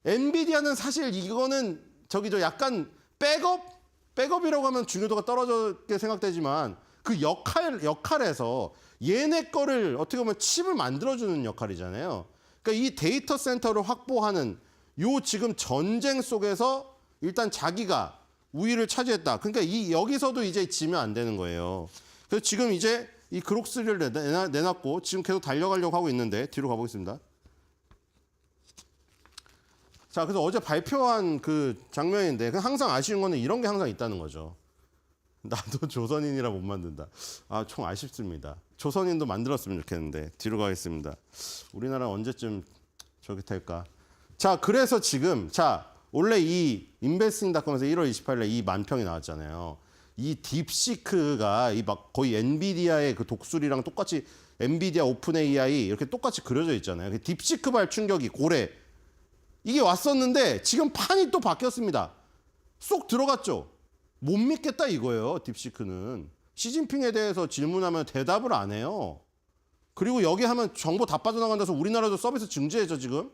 엔비디아는 사실 이거는 약간 백업이라고 하면 중요도가 떨어졌게 생각되지만 그 역할에서 얘네 거를 어떻게 보면 칩을 만들어주는 역할이잖아요. 그러니까 이 데이터 센터를 확보하는 요 지금 전쟁 속에서 일단 자기가 우위를 차지했다. 그러니까 여기서도 이제 지면 안 되는 거예요. 그래서 지금 이제 이 그록3를 내놨고 지금 계속 달려가려고 하고 있는데 뒤로 가보겠습니다. 자, 그래서 어제 발표한 그 장면인데 항상 아쉬운 거는 이런 게 항상 있다는 거죠. 나도 조선인이라 못 만든다. 좀 아쉽습니다. 조선인도 만들었으면 좋겠는데 뒤로 가겠습니다. 우리나라 언제쯤 저기 될까? 자, 그래서 지금 원래 이 인베스팅닷컴에서 1월 28일에 이 만평이 나왔잖아요. 이 딥시크가 거의 엔비디아의 그 독수리랑 똑같이 엔비디아 오픈 AI 이렇게 똑같이 그려져 있잖아요. 그 딥시크발 충격이 고래 이게 왔었는데 지금 판이 또 바뀌었습니다. 쏙 들어갔죠. 못 믿겠다 이거예요. 딥시크는 시진핑에 대해서 질문하면 대답을 안 해요. 그리고 여기 하면 정보 다 빠져나간다서 우리나라도 서비스 중지해죠 지금.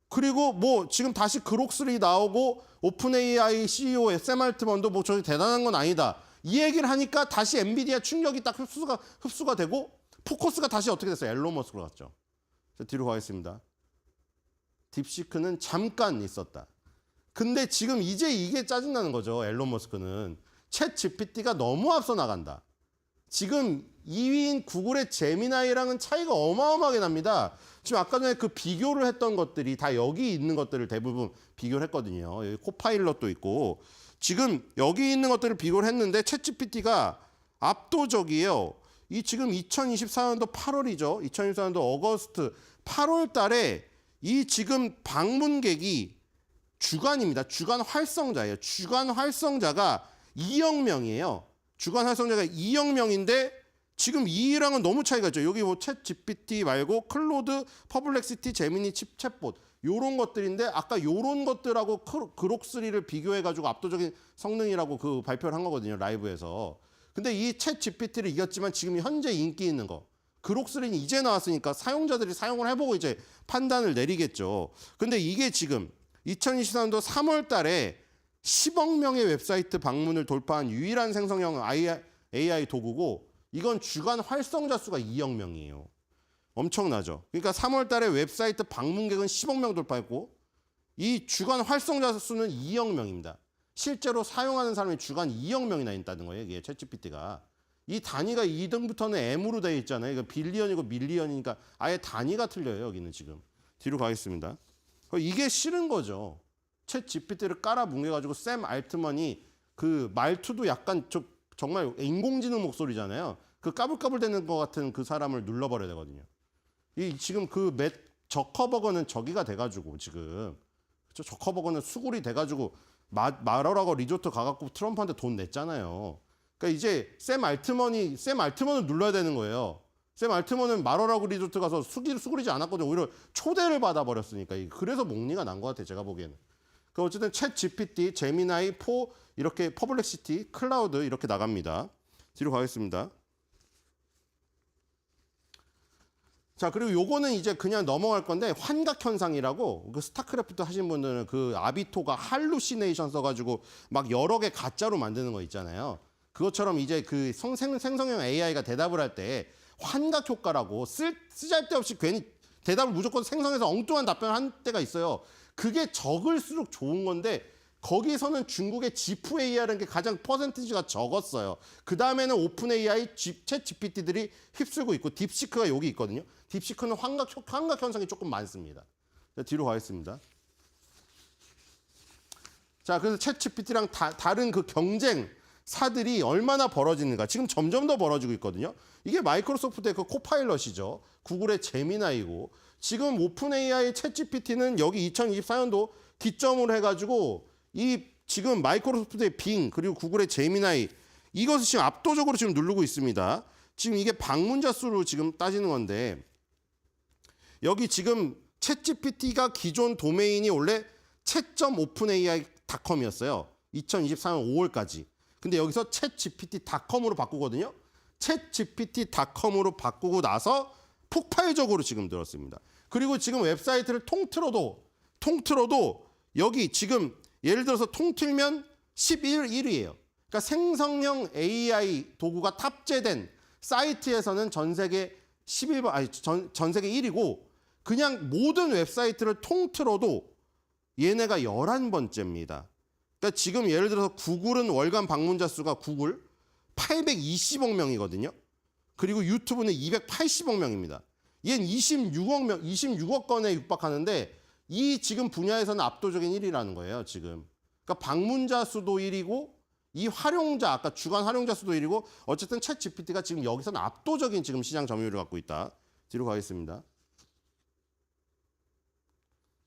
그리고 지금 다시 그록3 나오고 오픈 AI CEO 샘 알트먼도 저기 대단한 건 아니다. 이 얘기를 하니까 다시 엔비디아 충격이 딱 흡수가 되고 포커스가 다시 어떻게 됐어요? 앨런 머스크로 갔죠. 자, 뒤로 가겠습니다. 딥시크는 잠깐 있었다. 근데 지금 이제 이게 짜증나는 거죠. 앨런 머스크는. 챗 GPT가 너무 앞서 나간다. 지금 2위인 구글의 제미나이랑은 차이가 어마어마하게 납니다. 지금 아까 전에 그 비교를 했던 것들이 다 여기 있는 것들을 대부분 비교를 했거든요. 여기 코파일럿도 있고. 지금 여기 있는 것들을 비교를 했는데 챗 GPT가 압도적이에요. 이 지금 2024년도 8월이죠. 2024년도 어거스트 8월 달에 이 지금 방문객이 주간입니다. 주간 활성자예요. 주간 활성자가 2억 명이에요. 주간 활성자가 2억 명인데 지금 2위랑은 너무 차이가 있죠. 여기 챗 GPT 말고 클로드, 퍼블렉시티, 제미니, 챗봇 요런 것들인데 아까 요런 것들하고 그록3를 비교해가지고 압도적인 성능이라고 그 발표를 한 거거든요. 라이브에서. 근데 이 챗 GPT를 이겼지만 지금 현재 인기 있는 거 그록3는 이제 나왔으니까 사용자들이 사용을 해보고 이제 판단을 내리겠죠. 근데 이게 지금 2024년도 3월 달에 10억 명의 웹사이트 방문을 돌파한 유일한 생성형 AI 도구고 이건 주간 활성자 수가 2억 명이에요. 엄청나죠. 그러니까 3월 달에 웹사이트 방문객은 10억 명 돌파했고 이 주간 활성자 수는 2억 명입니다. 실제로 사용하는 사람이 주간 2억 명이나 있다는 거예요. 이게 챗GPT가. 이 단위가 2등부터는 M으로 되어 있잖아요. 이거 빌리언이고 밀리언이니까 아예 단위가 틀려요. 여기는 지금. 뒤로 가겠습니다. 이게 싫은 거죠. 챗 GPT를 깔아 뭉개가지고 샘 알트먼이 그 말투도 약간 정말 인공지능 목소리잖아요. 그 까불까불대는 것 같은 그 사람을 눌러버려야 되거든요. 지금 저커버거는 저기가 돼가지고 지금 그렇죠? 저커버거는 수굴이 돼가지고 마러라고 리조트 가갖고 트럼프한테 돈 냈잖아요. 그러니까 이제 샘 알트먼을 눌러야 되는 거예요. 샘 알트먼은 마러라고 리조트 가서 수그리지 않았거든요. 오히려 초대를 받아버렸으니까. 그래서 목리가 난 것 같아요. 제가 보기에는. 그 어쨌든 챗 GPT, 제미나이, 이렇게 퍼블렉시티, 클라우드 이렇게 나갑니다. 뒤로 가겠습니다. 자, 그리고 요거는 이제 그냥 넘어갈 건데 환각 현상이라고 그 스타크래프트 하신 분들은 그 아비토가 할루시네이션 써가지고 막 여러 개 가짜로 만드는 거 있잖아요. 그것처럼 이제 그 생성형 AI가 대답을 할 때 환각 효과라고 쓰잘데없이 괜히 대답을 무조건 생성해서 엉뚱한 답변을 한 때가 있어요. 그게 적을수록 좋은 건데 거기서는 중국의 지프 AI라는 게 가장 퍼센티지가 적었어요. 그 다음에는 오픈 AI, 챗 GPT들이 휩쓸고 있고 딥시크가 여기 있거든요. 딥시크는 환각 현상이 조금 많습니다. 자, 뒤로 가겠습니다. 자, 그래서 챗 GPT랑 다른 그 경쟁사들이 얼마나 벌어지는가. 지금 점점 더 벌어지고 있거든요. 이게 마이크로소프트의 그 코파일럿이죠. 구글의 제미나이고 지금 오픈 AI 챗 GPT는 여기 2024년도 기점으로 해가지고 이 지금 마이크로소프트의 빙 그리고 구글의 제미나이 이것을 지금 압도적으로 지금 누르고 있습니다. 지금 이게 방문자 수로 지금 따지는 건데 여기 지금 챗 GPT가 기존 도메인이 원래 chat.openai.com이었어요. 2024년 5월까지. 근데 여기서 chatgpt.com으로 바꾸거든요. chatgpt.com으로 바꾸고 나서 폭발적으로 지금 늘었습니다. 그리고 지금 웹사이트를 통틀어도 여기 지금 예를 들어서 통틀면 11위예요. 그러니까 생성형 AI 도구가 탑재된 사이트에서는 전 세계 11번 아니 전 세계 1위고 그냥 모든 웹사이트를 통틀어도 얘네가 11번째입니다. 그러니까 지금 예를 들어서 구글은 월간 방문자 수가 구글 820억 명이거든요. 그리고 유튜브는 280억 명입니다. 얘는 26억 건에 육박하는데 이 지금 분야에서는 압도적인 1위라는 거예요, 지금. 그러니까 방문자 수도 1위고 이 활용자, 아까 주간 활용자 수도 1위고 어쨌든 챗 GPT가 지금 여기서는 압도적인 지금 시장 점유율을 갖고 있다. 뒤로 가겠습니다.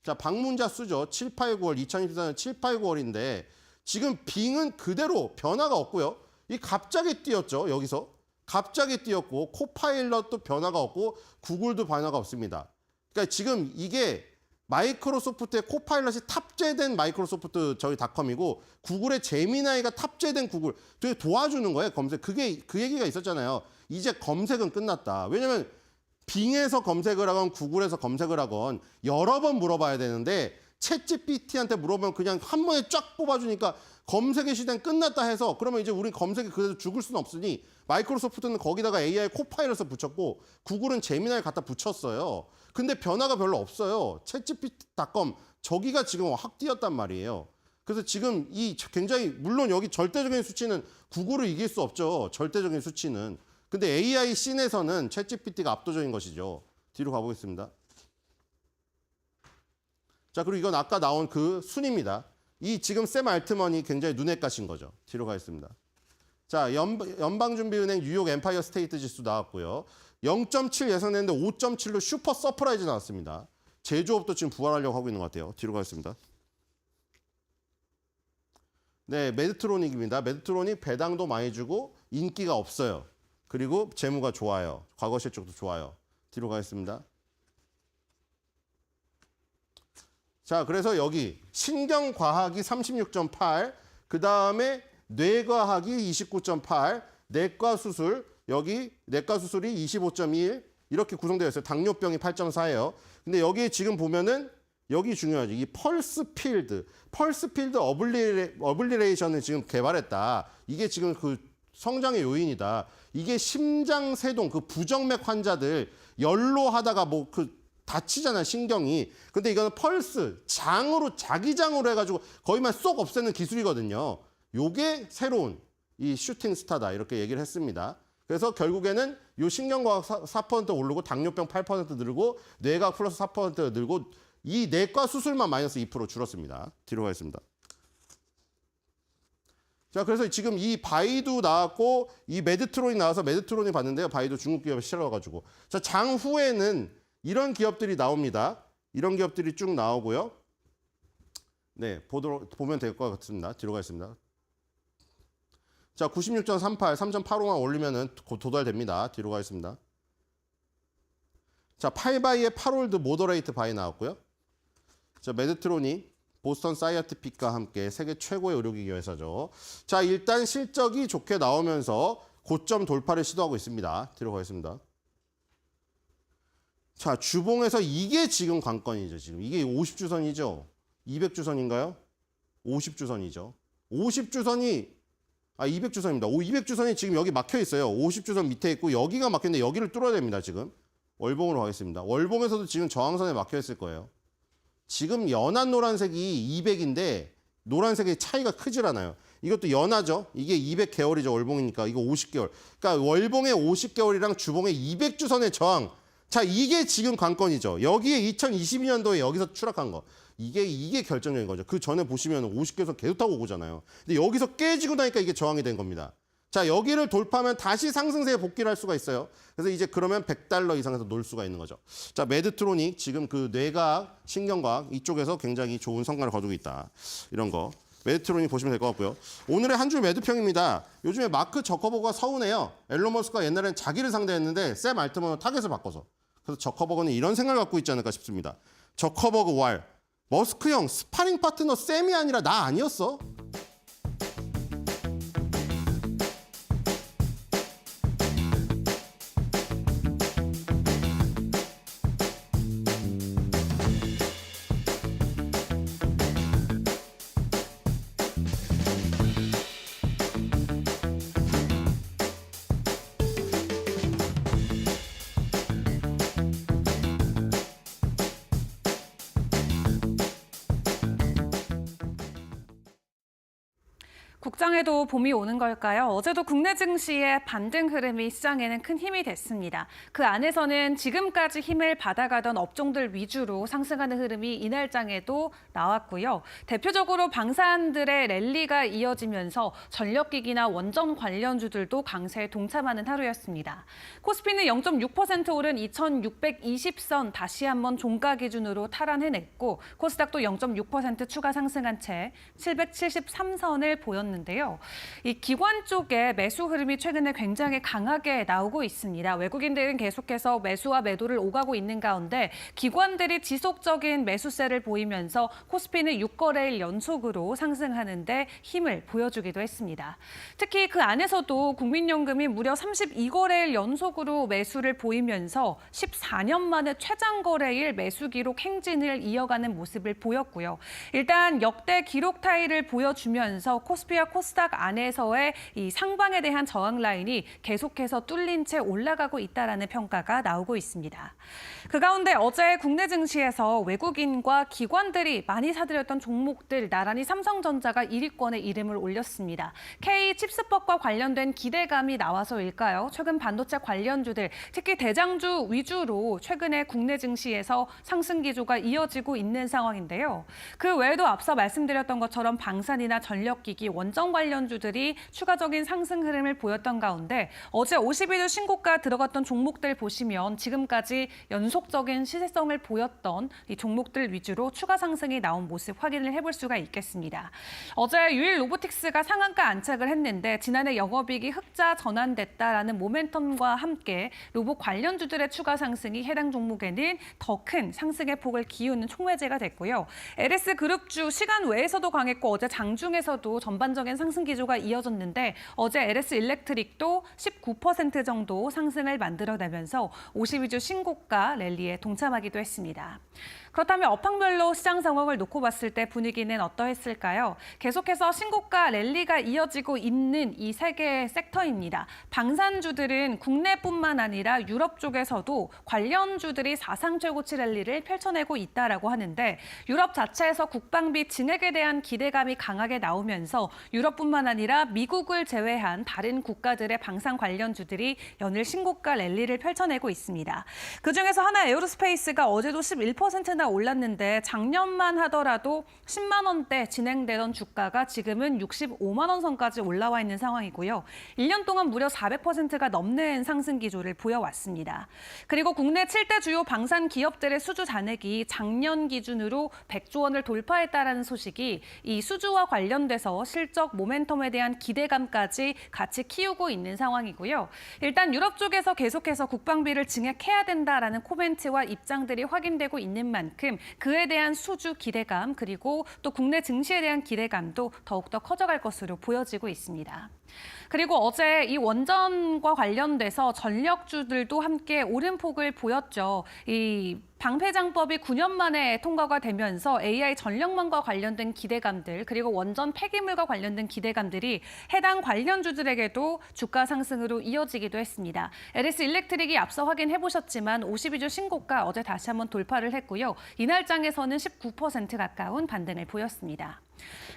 자, 방문자 수죠. 7, 8, 9월, 2024년 7, 8, 9월인데 지금 빙은 그대로 변화가 없고요. 이 갑자기 뛰었죠, 여기서. 갑자기 뛰었고 코파일럿도 변화가 없고 구글도 변화가 없습니다. 그러니까 지금 이게 마이크로소프트의 코파일럿이 탑재된 마이크로소프트 저희 닷컴이고 구글의 제미나이가 탑재된 구글 되게 도와주는 거예요, 검색. 그게 그 얘기가 있었잖아요. 이제 검색은 끝났다. 왜냐면 빙에서 검색을 하건 구글에서 검색을 하건 여러 번 물어봐야 되는데 챗GPT한테 물어보면 그냥 한 번에 쫙 뽑아주니까 검색의 시대는 끝났다 해서 그러면 이제 우리 검색이 그래도 죽을 수는 없으니 마이크로소프트는 거기다가 AI 코파일럿을 붙였고 구글은 제미나이를 갖다 붙였어요. 근데 변화가 별로 없어요. 챗GPT.com 저기가 지금 확 뛰었단 말이에요. 그래서 지금 이 굉장히 물론 여기 절대적인 수치는 구글을 이길 수 없죠. 절대적인 수치는. 근데 AI 씬에서는 챗GPT가 압도적인 것이죠. 뒤로 가보겠습니다. 자, 그리고 이건 아까 나온 그 순입니다. 이 지금 샘 알트먼이 굉장히 눈에 까신 거죠. 뒤로 가겠습니다. 자, 연방준비은행 뉴욕 엠파이어 스테이트 지수 나왔고요. 0.7 예상했는데 5.7로 슈퍼 서프라이즈 나왔습니다. 제조업도 지금 부활하려고 하고 있는 것 같아요. 뒤로 가겠습니다. 네, 메드트로닉입니다. 메드트로닉 배당도 많이 주고 인기가 없어요. 그리고 재무가 좋아요. 과거 실적도 좋아요. 뒤로 가겠습니다. 자, 그래서 여기 신경과학이 36.8, 그 다음에 뇌과학이 29.8, 내과수술, 여기 내과수술이 25.1 이렇게 구성되어 있어요. 당뇨병이 8.4예요. 근데 여기 지금 보면은 여기 중요하죠. 이 펄스 필드 어블리레이션을 지금 개발했다. 이게 지금 그 성장의 요인이다. 이게 심장세동, 그 부정맥 환자들 연로하다가 뭐 그 다치잖아요, 신경이. 근데 이거는 펄스, 자기장으로 해가지고 거의만 쏙 없애는 기술이거든요. 요게 새로운 이 슈팅 스타다. 이렇게 얘기를 했습니다. 그래서 결국에는 요 신경과학 4% 오르고 당뇨병 8% 늘고 뇌과학 플러스 4% 늘고 이 내과 수술만 마이너스 2% 줄었습니다. 뒤로 가겠습니다. 자, 그래서 지금 이 바이두 나왔고 이 메드트론이 나와서 메드트론이 봤는데요. 바이두 중국 기업에 실어가지고. 자, 장후에는 이런 기업들이 나옵니다. 이런 기업들이 쭉 나오고요. 네, 보면 될 것 같습니다. 뒤로 가겠습니다. 자, 96.38, 3.85만 올리면은 도달됩니다. 뒤로 가겠습니다. 자, 8바이의 8홀드 모더레이트 바이 나왔고요. 자, 메드트로니, 보스턴 사이언티픽과 함께 세계 최고의 의료기기 회사죠. 자, 일단 실적이 좋게 나오면서 고점 돌파를 시도하고 있습니다. 뒤로 가겠습니다. 자, 주봉에서 이게 지금 관건이죠. 지금 이게 50주선이죠. 200주선인가요? 50주선이죠. 50주선이 200주선입니다. 200주선이 지금 여기 막혀 있어요. 50주선 밑에 있고 여기가 막혔는데 여기를 뚫어야 됩니다. 지금 월봉으로 가겠습니다. 월봉에서도 지금 저항선에 막혀 있을 거예요. 지금 연한 노란색이 200인데 노란색의 차이가 크질 않아요. 이것도 연하죠. 이게 200개월이죠. 월봉이니까 이거 50개월. 그러니까 월봉의 50개월이랑 주봉의 200주선의 저항. 자, 이게 지금 관건이죠. 여기에 2022년도에 여기서 추락한 거. 이게 결정적인 거죠. 그 전에 보시면 50개에서 계속 타고 오잖아요. 근데 여기서 깨지고 나니까 이게 저항이 된 겁니다. 자, 여기를 돌파하면 다시 상승세에 복귀를 할 수가 있어요. 그래서 이제 그러면 $100 이상에서 놀 수가 있는 거죠. 자, 메드트로닉 지금 그 뇌과학, 신경과학 이쪽에서 굉장히 좋은 성과를 거두고 있다. 이런 거. 메드트로닉 보시면 될 것 같고요. 오늘의 한 줄 매도평입니다. 요즘에 마크 저커버그가 서운해요. 앨런 머스크가 옛날엔 자기를 상대했는데 샘 알트먼은 타겟을 바꿔서. 그래서 저커버그는 이런 생각을 갖고 있지 않을까 싶습니다. 저커버그 왈. 머스크 형 스파링 파트너 샘이 아니라 나 아니었어? 국장에도 봄이 오는 걸까요? 어제도 국내 증시의 반등 흐름이 시장에는 큰 힘이 됐습니다. 그 안에서는 지금까지 힘을 받아가던 업종들 위주로 상승하는 흐름이 이날장에도 나왔고요. 대표적으로 방산들의 랠리가 이어지면서 전력기기나 원전 관련주들도 강세에 동참하는 하루였습니다. 코스피는 0.6% 오른 2620선 다시 한번 종가 기준으로 탈환해냈고 코스닥도 0.6% 추가 상승한 채 773선을 보였는데요. 이 기관 쪽에 매수 흐름이 최근에 굉장히 강하게 나오고 있습니다. 외국인들은 계속해서 매수와 매도를 오가고 있는 가운데 기관들이 지속적인 매수세를 보이면서 코스피는 6거래일 연속으로 상승하는 데 힘을 보여주기도 했습니다. 특히 그 안에서도 국민연금이 무려 32거래일 연속으로 매수를 보이면서 14년 만에 최장 거래일 매수 기록 행진을 이어가는 모습을 보였고요. 일단 역대 기록 타이를 보여주면서 코스피와 코스닥 안에서의 이 상방에 대한 저항 라인이 계속해서 뚫린 채 올라가고 있다라는 평가가 나오고 있습니다. 그 가운데 어제 국내 증시에서 외국인과 기관들이 많이 사들였던 종목들 나란히 삼성전자가 1위권에 이름을 올렸습니다. K 칩스법과 관련된 기대감이 나와서일까요? 최근 반도체 관련주들, 특히 대장주 위주로 최근에 국내 증시에서 상승 기조가 이어지고 있는 상황인데요. 그 외에도 앞서 말씀드렸던 것처럼 방산이나 전력기기, 원전 관련주들이 추가적인 상승 흐름을 보였던 가운데 어제 52주 신고가 들어갔던 종목들 보시면 지금까지 연속적인 시세성을 보였던 이 종목들 위주로 추가 상승이 나온 모습 확인을 해볼 수가 있겠습니다. 어제 유일 로보틱스가 상한가 안착을 했는데 지난해 영업이익이 흑자 전환됐다라는 모멘텀과 함께 로봇 관련주들의 추가 상승이 해당 종목에는 더 큰 상승의 폭을 기우는 촉매제가 됐고요. LS 그룹주 시간 외에서도 강했고 어제 장중에서도 전반적인 상승 기조가 이어졌는데 어제 LS 일렉트릭도 19% 정도 상승을 만들어내면서 52주 신고가 랠리에 동참하기도 했습니다. 그렇다면 업황별로 시장 상황을 놓고 봤을 때 분위기는 어떠했을까요? 계속해서 신고가 랠리가 이어지고 있는 이 세 개의 섹터입니다. 방산주들은 국내뿐만 아니라 유럽 쪽에서도 관련주들이 사상 최고치 랠리를 펼쳐내고 있다라고 하는데 유럽 자체에서 국방비 증액에 대한 기대감이 강하게 나오면서 유럽뿐만 아니라 미국을 제외한 다른 국가들의 방산 관련주들이 연일 신고가 랠리를 펼쳐내고 있습니다. 그중에서 하나 에어로스페이스가 어제도 11%나 올랐는데 작년만 하더라도 10만 원대 진행되던 주가가 지금은 65만 원 선까지 올라와 있는 상황이고요. 1년 동안 무려 400%가 넘는 상승 기조를 보여왔습니다. 그리고 국내 7대 주요 방산 기업들의 수주 잔액이 작년 기준으로 100조 원을 돌파했다라는 소식이 이 수주와 관련돼서 실적 모멘텀에 대한 기대감까지 같이 키우고 있는 상황이고요. 일단 유럽 쪽에서 계속해서 국방비를 증액해야 된다라는 코멘트와 입장들이 확인되고 있는 만큼 그에 대한 수주 기대감 그리고 또 국내 증시에 대한 기대감도 더욱더 커져갈 것으로 보여지고 있습니다. 그리고 어제 이 원전과 관련돼서 전력주들도 함께 오름폭을 보였죠. 이 방패장법이 9년 만에 통과가 되면서 AI 전력망과 관련된 기대감들 그리고 원전 폐기물과 관련된 기대감들이 해당 관련주들에게도 주가 상승으로 이어지기도 했습니다. LS 일렉트릭이 앞서 확인해 보셨지만 52주 신고가 어제 다시 한번 돌파를 했고요. 이날장에서는 19% 가까운 반등을 보였습니다.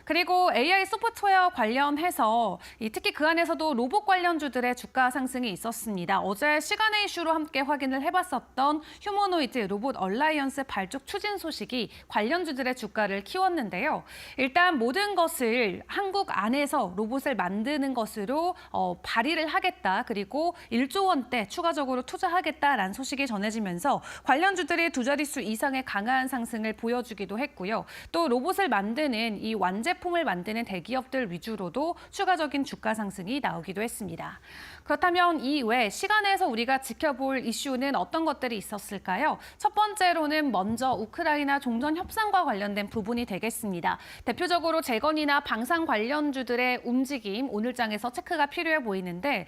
그리고 AI 소프트웨어 관련해서 특히 그 안에서도 로봇 관련주들의 주가 상승이 있었습니다. 어제 시간의 이슈로 함께 확인을 해봤었던 휴머노이드 로봇 얼라이언스 발족 추진 소식이 관련주들의 주가를 키웠는데요. 일단 모든 것을 한국 안에서 로봇을 만드는 것으로 발의를 하겠다. 그리고 1조 원대 추가적으로 투자하겠다라는 소식이 전해지면서 관련주들이 두 자릿수 이상의 강한 상승을 보여주기도 했고요. 또 로봇을 만드는 이 완제품을 만드는 대기업들 위주로도 추가적인 주가 상승이 나오기도 했습니다. 그렇다면 이 외 시간에서 우리가 지켜볼 이슈는 어떤 것들이 있었을까요? 첫 번째로는 먼저 우크라이나 종전 협상과 관련된 부분이 되겠습니다. 대표적으로 재건이나 방산 관련주들의 움직임 오늘장에서 체크가 필요해 보이는데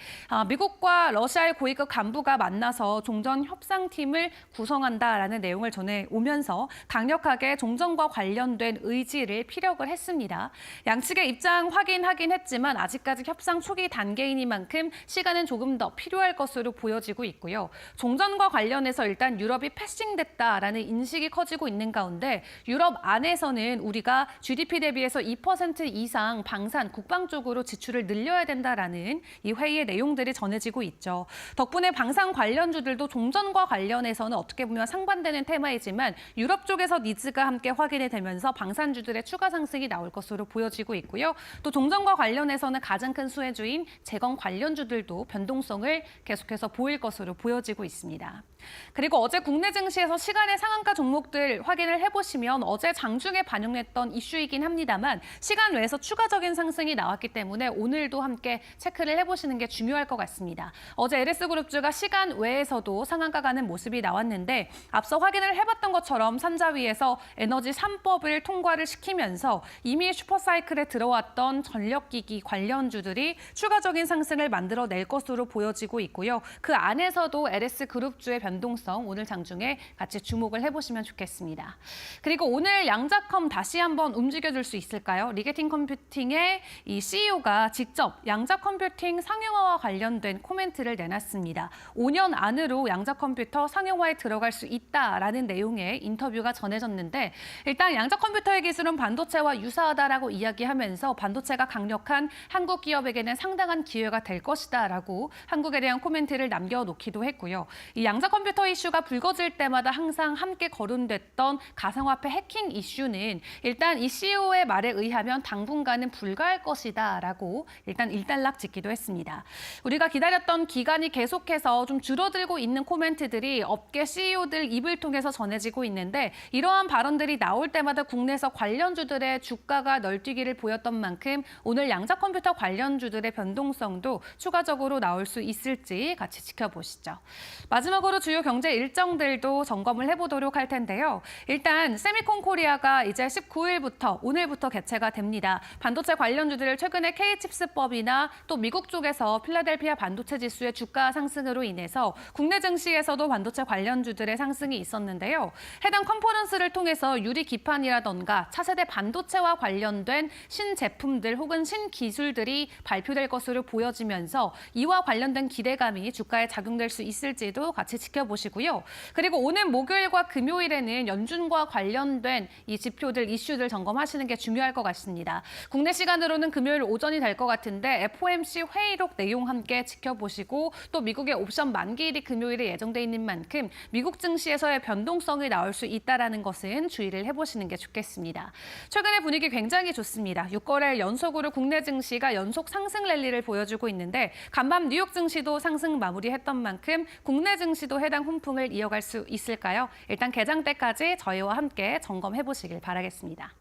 미국과 러시아의 고위급 간부가 만나서 종전 협상팀을 구성한다라는 내용을 전해오면서 강력하게 종전과 관련된 의지를 피력을 했습니다. 했습니다. 양측의 입장 확인하긴 했지만 아직까지 협상 초기 단계이니만큼 시간은 조금 더 필요할 것으로 보여지고 있고요. 종전과 관련해서 일단 유럽이 패싱됐다라는 인식이 커지고 있는 가운데 유럽 안에서는 우리가 GDP 대비해서 2% 이상 방산, 국방 쪽으로 지출을 늘려야 된다라는 이 회의의 내용들이 전해지고 있죠. 덕분에 방산 관련주들도 종전과 관련해서는 어떻게 보면 상반되는 테마이지만 유럽 쪽에서 니즈가 함께 확인이 되면서 방산주들의 추가 상승이 나올 것으로 보여지고 있고요. 또 종전과 관련해서는 가장 큰 수혜주인 재건 관련주들도 변동성을 계속해서 보일 것으로 보여지고 있습니다. 그리고 어제 국내 증시에서 시간의 상한가 종목들 확인을 해보시면 어제 장중에 반영됐던 이슈이긴 합니다만 시간 외에서 추가적인 상승이 나왔기 때문에 오늘도 함께 체크를 해보시는 게 중요할 것 같습니다. 어제 LS그룹주가 시간 외에서도 상한가 가는 모습이 나왔는데 앞서 확인을 해봤던 것처럼 산자위에서 에너지 3법을 통과를 시키면서 이미 슈퍼사이클에 들어왔던 전력기기 관련주들이 추가적인 상승을 만들어낼 것으로 보여지고 있고요. 그 안에서도 LS그룹주의 변동성 오늘 장중에 같이 주목을 해보시면 좋겠습니다. 그리고 오늘 양자컴 다시 한번 움직여줄 수 있을까요? 리게팅 컴퓨팅의 이 CEO가 직접 양자컴퓨팅 상용화와 관련된 코멘트를 내놨습니다. 5년 안으로 양자컴퓨터 상용화에 들어갈 수 있다라는 내용의 인터뷰가 전해졌는데 일단 양자컴퓨터의 기술은 반도체와 유사하다라고 이야기하면서 반도체가 강력한 한국 기업에게는 상당한 기회가 될 것이다라고 한국에 대한 코멘트를 남겨놓기도 했고요. 이 양자컴퓨터 이슈가 불거질 때마다 항상 함께 거론됐던 가상화폐 해킹 이슈는 일단 이 CEO의 말에 의하면 당분간은 불가할 것이다라고 일단 일단락 짓기도 했습니다. 우리가 기다렸던 기간이 계속해서 좀 줄어들고 있는 코멘트들이 업계 CEO들 입을 통해서 전해지고 있는데 이러한 발언들이 나올 때마다 국내에서 관련주들의 주가가 널뛰기를 보였던 만큼 오늘 양자컴퓨터 관련주들의 변동성도 추가적으로 나올 수 있을지 같이 지켜보시죠. 마지막으로 주요 경제 일정들도 점검을 해보도록 할 텐데요. 일단 세미콘 코리아가 이제 19일부터 오늘부터 개최가 됩니다. 반도체 관련주들 최근에 K칩스법이나 또 미국 쪽에서 필라델피아 반도체 지수의 주가 상승으로 인해서 국내 증시에서도 반도체 관련주들의 상승이 있었는데요. 해당 컨퍼런스를 통해서 유리 기판이라던가 차세대 반도체와 관련된 신제품들 혹은 신기술들이 발표될 것으로 보여지면서 이와 관련된 기대감이 주가에 작용될 수 있을지도 같이 지켜보시고요. 그리고 오늘 목요일과 금요일에는 연준과 관련된 이 지표들, 이슈들 점검하시는 게 중요할 것 같습니다. 국내 시간으로는 금요일 오전이 될 것 같은데 FOMC 회의록 내용 함께 지켜보시고 또 미국의 옵션 만기일이 금요일에 예정돼 있는 만큼 미국 증시에서의 변동성이 나올 수 있다는 것은 주의를 해보시는 게 좋겠습니다. 최근에 분위기 굉장히 좋습니다. 6거래일 연속으로 국내 증시가 연속 상승 랠리를 보여주고 있는데 간밤 뉴욕 증시도 상승 마무리했던 만큼 국내 증시도 해당 훈풍을 이어갈 수 있을까요? 일단 개장 때까지 저희와 함께 점검해 보시길 바라겠습니다.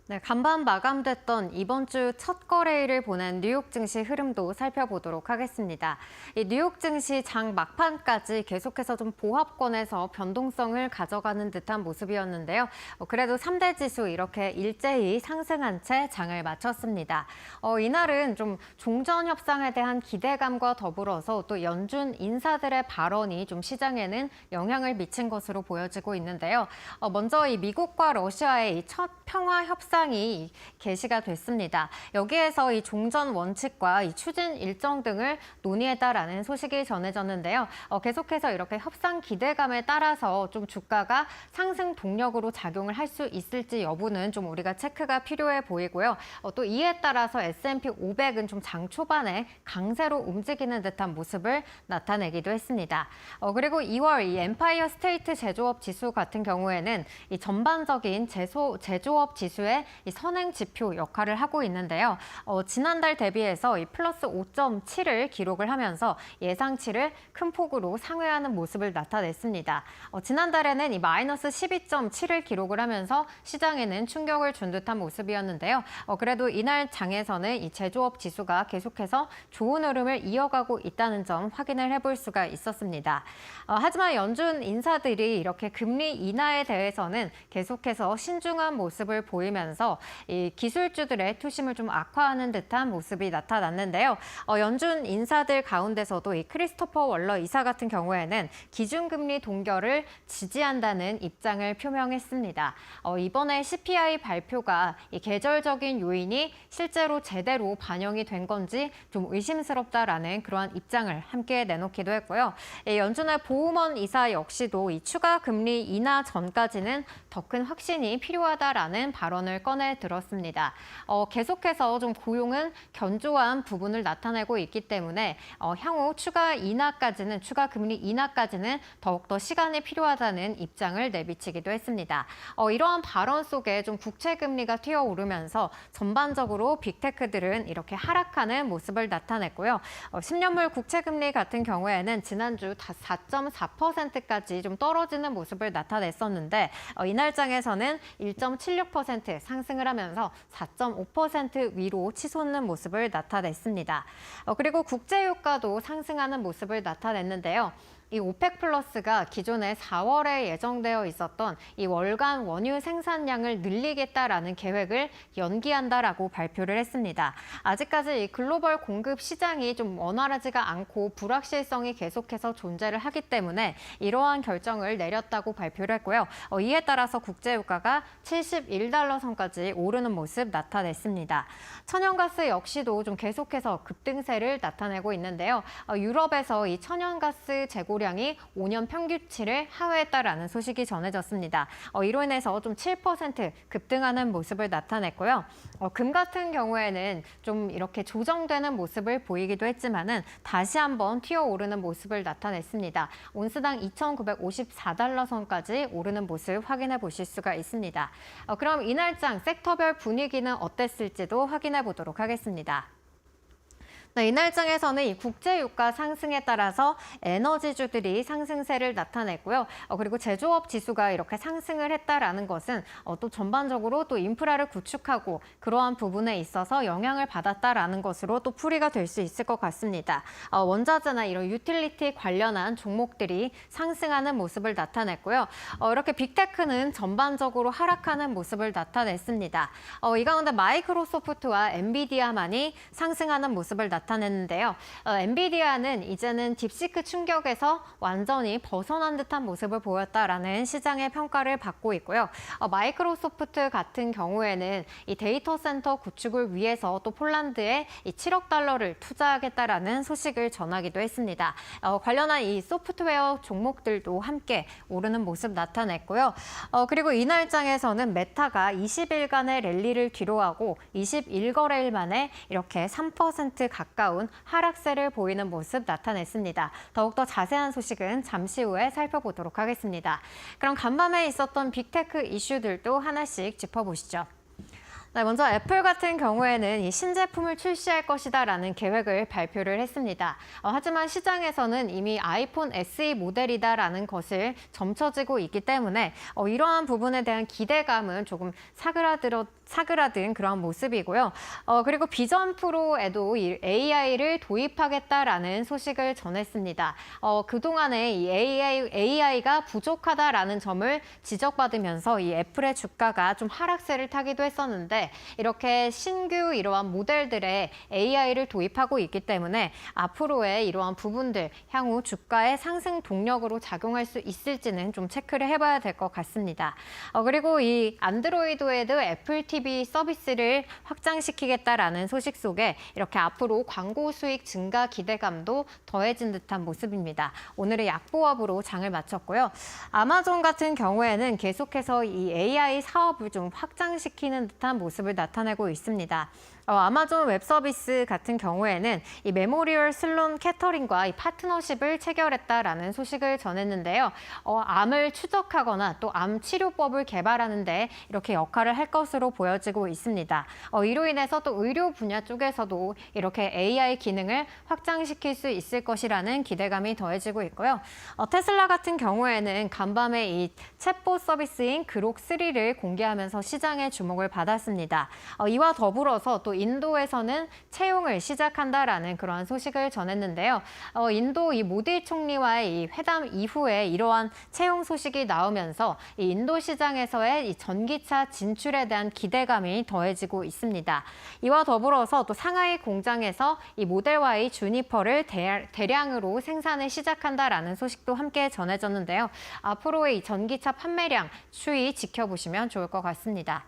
네, 간밤 마감됐던 이번 주 첫 거래일을 보낸 뉴욕 증시 흐름도 살펴보도록 하겠습니다. 이 뉴욕 증시 장 막판까지 계속해서 좀 보합권에서 변동성을 가져가는 듯한 모습이었는데요. 그래도 3대 지수 이렇게 일제히 상승한 채 장을 마쳤습니다. 이날은 좀 종전 협상에 대한 기대감과 더불어서 또 연준 인사들의 발언이 좀 시장에는 영향을 미친 것으로 보여지고 있는데요. 먼저 이 미국과 러시아의 이 첫 평화 협상이 개시가 됐습니다. 여기에서 이 종전 원칙과 이 추진 일정 등을 논의했다라는 소식이 전해졌는데요. 계속해서 이렇게 협상 기대감에 따라서 좀 주가가 상승 동력으로 작용을 할 수 있을지 여부는 좀 우리가 체크가 필요해 보이고요. 또 이에 따라서 S&P 500은 좀 장 초반에 강세로 움직이는 듯한 모습을 나타내기도 했습니다. 그리고 2월 이 엠파이어 스테이트 제조업 지수 같은 경우에는 이 전반적인 제조업 지수의 이 선행 지표 역할을 하고 있는데요. 지난달 대비해서 이 플러스 5.7을 기록을 하면서 예상치를 큰 폭으로 상회하는 모습을 나타냈습니다. 지난달에는 이 마이너스 12.7을 기록을 하면서 시장에는 충격을 준 듯한 모습이었는데요. 그래도 이날 장에서는 이 제조업 지수가 계속해서 좋은 흐름을 이어가고 있다는 점 확인을 해볼 수가 있었습니다. 하지만 연준 인사들이 이렇게 금리 인하에 대해서는 계속해서 신중한 모습을 보이면서 이 기술주들의 투심을 좀 악화하는 듯한 모습이 나타났는데요. 연준 인사들 가운데서도 이 크리스토퍼 월러 이사 같은 경우에는 기준금리 동결을 지지한다는 입장을 표명했습니다. 이번에 CPI 발표가 이 계절적인 요인이 실제로 제대로 반영이 된 건지 좀 의심스럽다라는 그러한 입장을 함께 내놓기도 했고요. 연준의 보우먼 이사 역시도 이 추가 금리 인하 전까지는 더 큰 확신이 필요하다라는 발언을 꺼내 들었습니다. 계속해서 좀 고용은 견조한 부분을 나타내고 있기 때문에 향후 추가 금리 인하까지는 더욱더 시간이 필요하다는 입장을 내비치기도 했습니다. 이러한 발언 속에 좀 국채 금리가 튀어오르면서 전반적으로 빅테크들은 이렇게 하락하는 모습을 나타냈고요. 10년물 국채 금리 같은 경우에는 지난주 4.4%까지 좀 떨어지는 모습을 나타냈었는데 이날 장에서는 1.76% 상승을 하면서 4.5% 위로 치솟는 모습을 나타냈습니다. 그리고 국제유가도 상승하는 모습을 나타냈는데요. 이 오펙 플러스가 기존에 4월에 예정되어 있었던 이 월간 원유 생산량을 늘리겠다라는 계획을 연기한다라고 발표를 했습니다. 아직까지 이 글로벌 공급 시장이 좀 원활하지가 않고 불확실성이 계속해서 존재를 하기 때문에 이러한 결정을 내렸다고 발표를 했고요. 이에 따라서 국제유가가 71달러 선까지 오르는 모습 나타냈습니다. 천연가스 역시도 좀 계속해서 급등세를 나타내고 있는데요. 유럽에서 이 천연가스 재고량이 5년 평균치를 하회했다라는 소식이 전해졌습니다. 이로 인해서 좀 7% 급등하는 모습을 나타냈고요. 금 같은 경우에는 좀 이렇게 조정되는 모습을 보이기도 했지만은 다시 한번 튀어오르는 모습을 나타냈습니다. 온스당 2,954달러 선까지 오르는 모습 확인해 보실 수가 있습니다. 그럼 이날장 섹터별 분위기는 어땠을지도 확인해 보도록 하겠습니다. 네, 이날장에서는 이 국제유가 상승에 따라서 에너지주들이 상승세를 나타냈고요. 그리고 제조업 지수가 이렇게 상승을 했다라는 것은 또 전반적으로 또 인프라를 구축하고 그러한 부분에 있어서 영향을 받았다라는 것으로 또 풀이가 될 수 있을 것 같습니다. 원자재나 이런 유틸리티 관련한 종목들이 상승하는 모습을 나타냈고요. 이렇게 빅테크는 전반적으로 하락하는 모습을 나타냈습니다. 이 가운데 마이크로소프트와 엔비디아만이 상승하는 모습을 나타냈는데요. 엔비디아는 이제는 딥시크 충격에서 완전히 벗어난 듯한 모습을 보였다라는 시장의 평가를 받고 있고요. 마이크로소프트 같은 경우에는 이 데이터 센터 구축을 위해서 또 폴란드에 이 7억 달러를 투자하겠다라는 소식을 전하기도 했습니다. 관련한 이 소프트웨어 종목들도 함께 오르는 모습 나타냈고요. 그리고 이날장에서는 메타가 20일간의 랠리를 뒤로하고 21거래일 만에 이렇게 3% 가까운 하락세를 보이는 모습 나타냈습니다. 더욱더 자세한 소식은 잠시 후에 살펴보도록 하겠습니다. 그럼 간밤에 있었던 빅테크 이슈들도 하나씩 짚어보시죠. 네, 먼저 애플 같은 경우에는 이 신제품을 출시할 것이다라는 계획을 발표를 했습니다. 하지만 시장에서는 이미 아이폰 SE 모델이다라는 것을 점쳐지고 있기 때문에 이러한 부분에 대한 기대감은 조금 사그라든 그런 모습이고요. 그리고 비전 프로에도 이 AI를 도입하겠다라는 소식을 전했습니다. 그동안에 이 AI가 부족하다라는 점을 지적받으면서 이 애플의 주가가 좀 하락세를 타기도 했었는데 이렇게 신규 이러한 모델들의 AI를 도입하고 있기 때문에 앞으로의 이러한 부분들 향후 주가의 상승 동력으로 작용할 수 있을지는 좀 체크를 해봐야 될 것 같습니다. 그리고 이 안드로이드에도 애플 TV 서비스를 확장시키겠다라는 소식 속에 이렇게 앞으로 광고 수익 증가 기대감도 더해진 듯한 모습입니다. 오늘의 약보합으로 장을 마쳤고요. 아마존 같은 경우에는 계속해서 이 AI 사업을 좀 확장시키는 듯한 모습을 나타내고 있습니다. 아마존 웹 서비스 같은 경우에는 이 메모리얼 슬론 캐터링과 이 파트너십을 체결했다라는 소식을 전했는데요. 암을 추적하거나 또 암 치료법을 개발하는 데 이렇게 역할을 할 것으로 보여지고 있습니다. 이로 인해서 또 의료 분야 쪽에서도 이렇게 AI 기능을 확장시킬 수 있을 것이라는 기대감이 더해지고 있고요. 테슬라 같은 경우에는 간밤에 이 챗봇 서비스인 그록3를 공개하면서 시장의 주목을 받았습니다. 이와 더불어서 또 인도에서는 채용을 시작한다라는 그러한 소식을 전했는데요. 인도 이 모디 총리와의 이 회담 이후에 이러한 채용 소식이 나오면서 이 인도 시장에서의 이 전기차 진출에 대한 기대감이 더해지고 있습니다. 이와 더불어서 또 상하이 공장에서 이 모델 Y 주니퍼를 대량으로 생산을 시작한다라는 소식도 함께 전해졌는데요. 앞으로의 이 전기차 판매량 추이 지켜보시면 좋을 것 같습니다.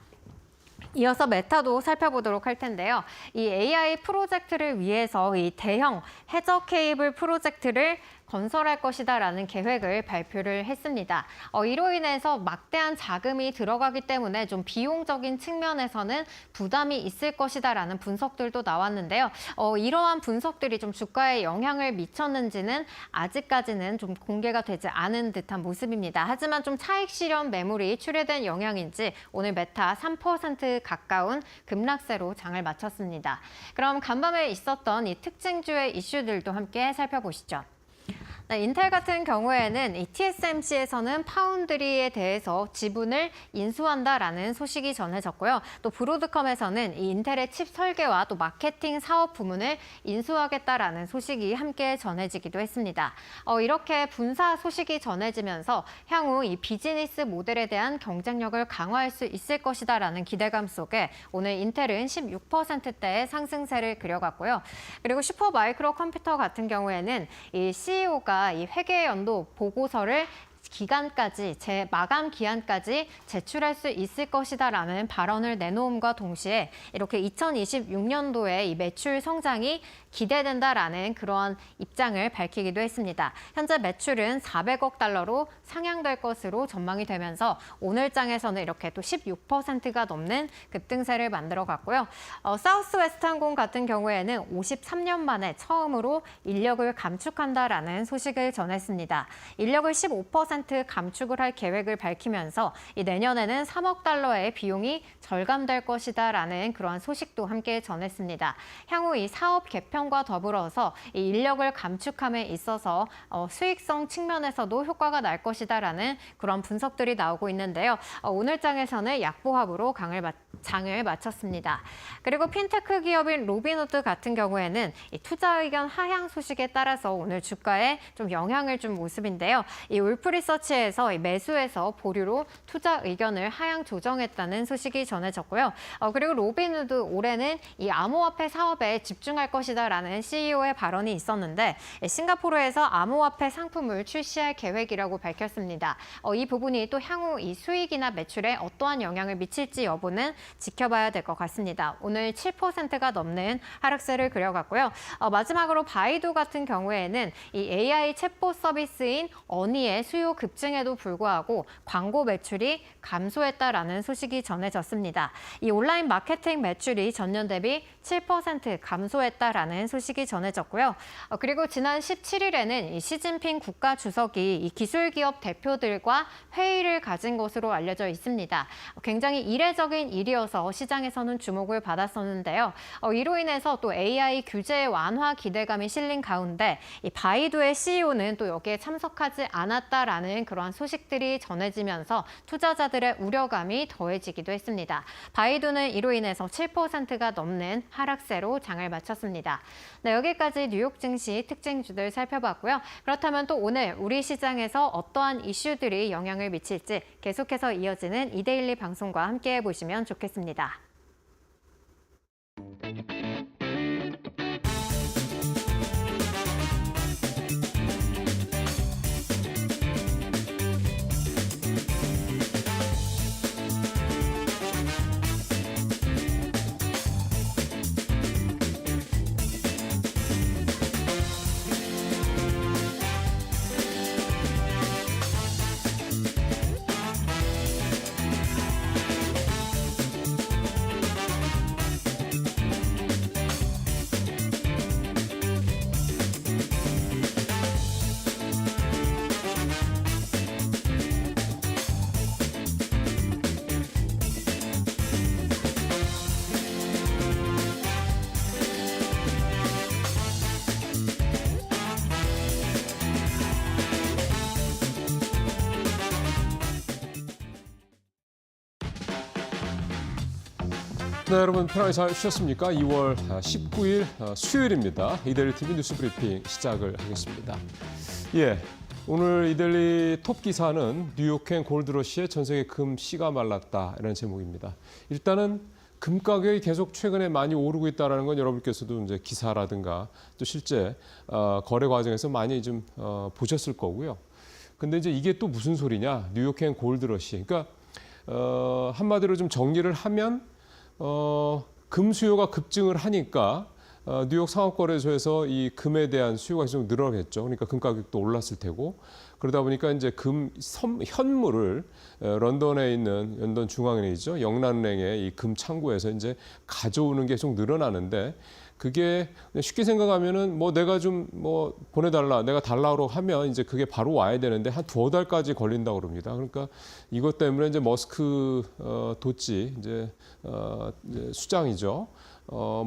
이어서 메타도 살펴보도록 할 텐데요. 이 AI 프로젝트를 위해서 이 대형 해저 케이블 프로젝트를 건설할 것이다라는 계획을 발표를 했습니다. 이로 인해서 막대한 자금이 들어가기 때문에 좀 비용적인 측면에서는 부담이 있을 것이다라는 분석들도 나왔는데요. 이러한 분석들이 좀 주가에 영향을 미쳤는지는 아직까지는 좀 공개가 되지 않은 듯한 모습입니다. 하지만 좀 차익 실현 매물이 출회된 영향인지 오늘 메타 3% 가까운 급락세로 장을 마쳤습니다. 그럼 간밤에 있었던 이 특징주의 이슈들도 함께 살펴보시죠. 네, 인텔 같은 경우에는 이 TSMC에서는 파운드리에 대해서 지분을 인수한다라는 소식이 전해졌고요. 또 브로드컴에서는 이 인텔의 칩 설계와 또 마케팅 사업 부문을 인수하겠다라는 소식이 함께 전해지기도 했습니다. 이렇게 분사 소식이 전해지면서 향후 이 비즈니스 모델에 대한 경쟁력을 강화할 수 있을 것이다라는 기대감 속에 오늘 인텔은 16%대의 상승세를 그려갔고요. 그리고 슈퍼마이크로 컴퓨터 같은 경우에는 이 CEO가 이 회계 연도 보고서를 마감 기한까지 제출할 수 있을 것이다라는 발언을 내놓음과 동시에 이렇게 2026년도에 이 매출 성장이 기대된다라는 그러한 입장을 밝히기도 했습니다. 현재 매출은 400억 달러로 상향될 것으로 전망이 되면서 오늘장에서는 이렇게 또 16%가 넘는 급등세를 만들어갔고요. 사우스웨스트항공 같은 경우에는 53년 만에 처음으로 인력을 감축한다라는 소식을 전했습니다. 인력을 15% 감축을 할 계획을 밝히면서 이 내년에는 3억 달러의 비용이 절감될 것이다라는 그러한 소식도 함께 전했습니다. 향후 이 사업 개편과 더불어서 이 인력을 감축함에 있어서 수익성 측면에서도 효과가 날 것이다라는 그런 분석들이 나오고 있는데요. 오늘장에서는 약보합으로 장을 마쳤습니다. 그리고 핀테크 기업인 로빈후드 같은 경우에는 이 투자 의견 하향 소식에 따라서 오늘 주가에 좀 영향을 준 모습인데요. 이 울프리서치에서 매수에서 보류로 투자 의견을 하향 조정했다는 소식이 전해졌고요. 그리고 로빈후드 올해는 이 암호화폐 사업에 집중할 것이다라는 CEO의 발언이 있었는데 싱가포르에서 암호화폐 상품을 출시할 계획이라고 밝혔습니다. 이 부분이 또 향후 이 수익이나 매출에 어떠한 영향을 미칠지 여부는 지켜봐야 될 것 같습니다. 오늘 7%가 넘는 하락세를 그려갔고요. 마지막으로 바이두 같은 경우에는 이 AI 챗봇 서비스인 어니의 수요 급증에도 불구하고 광고 매출이 감소했다라는 소식이 전해졌습니다. 이 온라인 마케팅 매출이 전년 대비 7% 감소했다라는 소식이 전해졌고요. 그리고 지난 17일에는 이 시진핑 국가 주석이 이 기술기업 대표들과 회의를 가진 것으로 알려져 있습니다. 굉장히 이례적인 일이어서 시장에서는 주목을 받았었는데요. 이로 인해서 또 AI 규제 완화 기대감이 실린 가운데 이 바이두의 CEO는 또 여기에 참석하지 않았다라는 그러한 소식들이 전해지면서 투자자들의 우려감이 더해지기도 했습니다. 바이두는 이로 인해서 7%가 넘는 하락세로 장을 마쳤습니다. 네, 여기까지 뉴욕 증시 특징주들 살펴봤고요. 그렇다면 또 오늘 우리 시장에서 어떠한 이슈들이 영향을 미칠지 계속해서 이어지는 이데일리 방송과 함께 보시면 좋겠습니다. 네, 여러분 편하게 잘 쉬셨습니까? 2월 19일 수요일입니다. 이데일리 TV 뉴스 브리핑 시작을 하겠습니다. 예, 오늘 이데일리 톱 기사는 뉴욕행 골드러시에 전 세계 금 씨가 말랐다 이런 제목입니다. 일단은 금 가격이 계속 최근에 많이 오르고 있다는 건 여러분께서도 이제 기사라든가 또 실제 거래 과정에서 많이 좀 보셨을 거고요. 근데 이제 이게 또 무슨 소리냐? 뉴욕행 골드러시. 그러니까 한마디로 좀 정리를 하면 금 수요가 급증을 하니까 뉴욕 상업거래소에서 이 금에 대한 수요가 계속 늘어나겠죠. 그러니까 금 가격도 올랐을 테고 그러다 보니까 이제 현물을 런던에 있는 런던 중앙은행이죠. 영란은행의 이 금 창구에서 이제 가져오는 게 계속 늘어나는데 그게 쉽게 생각하면은 뭐 내가 좀 뭐 보내달라, 내가 달라고 하면 이제 그게 바로 와야 되는데 한 2달까지 걸린다고 그럽니다. 그러니까 이것 때문에 이제 머스크 도치 이제 수장이죠.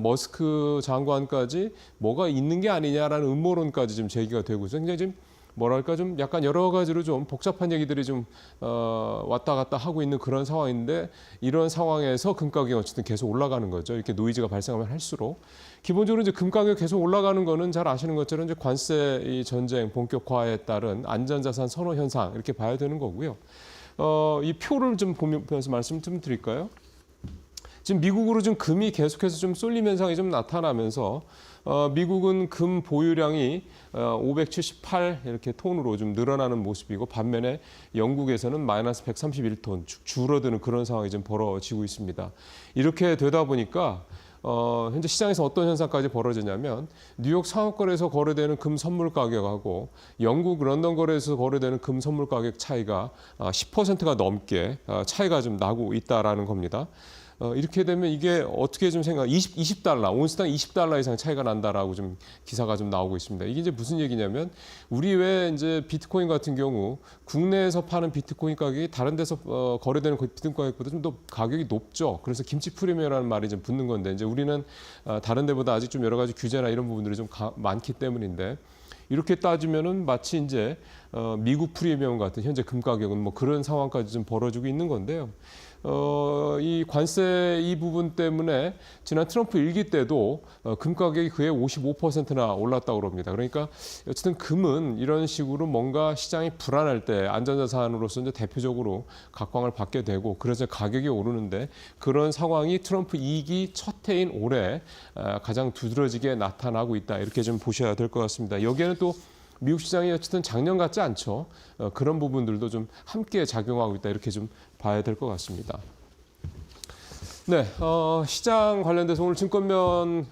머스크 장관까지 뭐가 있는 게 아니냐라는 음모론까지 좀 제기가 되고 있어요. 굉장히 좀 뭐랄까 좀 약간 여러 가지로 좀 복잡한 얘기들이 좀 왔다 갔다 하고 있는 그런 상황인데 이런 상황에서 금 가격이 어쨌든 계속 올라가는 거죠. 이렇게 노이즈가 발생하면 할수록 기본적으로 이제 금 가격 계속 올라가는 거는 잘 아시는 것처럼 이제 관세 이 전쟁 본격화에 따른 안전자산 선호 현상 이렇게 봐야 되는 거고요. 이 표를 좀 보면서 말씀 좀 드릴까요? 지금 미국으로 좀 금이 계속해서 좀 쏠림 현상이 좀 나타나면서 미국은 금 보유량이 578 이렇게 톤으로 좀 늘어나는 모습이고 반면에 영국에서는 마이너스 131톤 줄어드는 그런 상황이 좀 벌어지고 있습니다. 이렇게 되다 보니까 현재 시장에서 어떤 현상까지 벌어지냐면 뉴욕 상업거래에서 거래되는 금 선물 가격하고 영국 런던 거래에서 거래되는 금 선물 가격 차이가 10%가 넘게 차이가 좀 나고 있다라는 겁니다. 이렇게 되면 이게 어떻게 좀 $20, 온스당 $20 이상 차이가 난다라고 좀 기사가 좀 나오고 있습니다. 이게 이제 무슨 얘기냐면 우리 왜 이제 비트코인 같은 경우 국내에서 파는 비트코인 가격이 다른 데서 거래되는 비트코인 가격보다 좀 더 가격이 높죠. 그래서 김치 프리미엄이라는 말이 좀 붙는 건데 이제 우리는 다른 데보다 아직 좀 여러 가지 규제나 이런 부분들이 좀 많기 때문인데 이렇게 따지면은 마치 이제 미국 프리미엄 같은 현재 금 가격은 뭐 그런 상황까지 좀 벌어지고 있는 건데요. 이 관세 이 부분 때문에 지난 트럼프 일기 때도 금 가격이 그의 55%나 올랐다고 그럽니다. 그러니까 어쨌든 금은 이런 식으로 뭔가 시장이 불안할 때 안전자산으로서 이제 대표적으로 각광을 받게 되고 그래서 가격이 오르는데 그런 상황이 트럼프 2기 첫 해인 올해 가장 두드러지게 나타나고 있다. 이렇게 좀 보셔야 될 것 같습니다. 여기에는 또 미국 시장이 어쨌든 작년 같지 않죠. 그런 부분들도 좀 함께 작용하고 있다. 이렇게 좀 봐야 될 것 같습니다. 네, 시장 관련돼서 오늘 증권면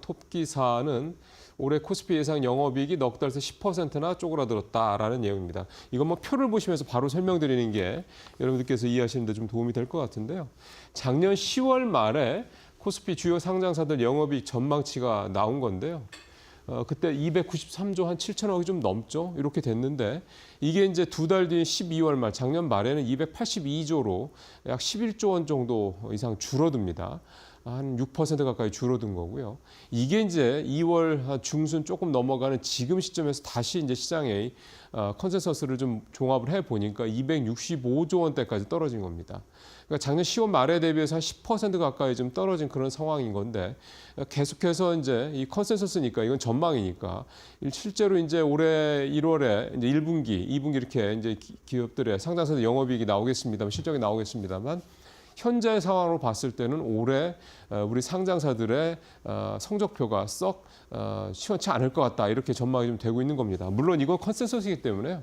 톱 기사는 올해 코스피 예상 영업이익이 넉 달 새 10%나 쪼그라들었다라는 내용입니다. 이건 뭐 표를 보시면서 바로 설명드리는 게 여러분들께서 이해하시는 데 좀 도움이 될 것 같은데요. 작년 10월 말에 코스피 주요 상장사들 영업이익 전망치가 나온 건데요. 그때 293조 한 7천억이 좀 넘죠. 이렇게 됐는데 이게 이제 2달 뒤인 12월 말 작년 말에는 282조로 약 11조 원 정도 이상 줄어듭니다. 한 6% 가까이 줄어든 거고요. 이게 이제 2월 중순 조금 넘어가는 지금 시점에서 다시 이제 시장의 컨센서스를 좀 종합을 해 보니까 265조 원대까지 떨어진 겁니다. 그러니까 작년 10월 말에 대비해서 한 10% 가까이 좀 떨어진 그런 상황인 건데 계속해서 이제 이 컨센서스니까 이건 전망이니까 실제로 이제 올해 1월에 이제 1분기, 2분기 이렇게 이제 기업들의 상장사들 영업이익이 나오겠습니다만 실적이 나오겠습니다만 현재 상황으로 봤을 때는 올해 우리 상장사들의 성적표가 썩 시원치 않을 것 같다 이렇게 전망이 좀 되고 있는 겁니다. 물론 이건 컨센서스이기 때문에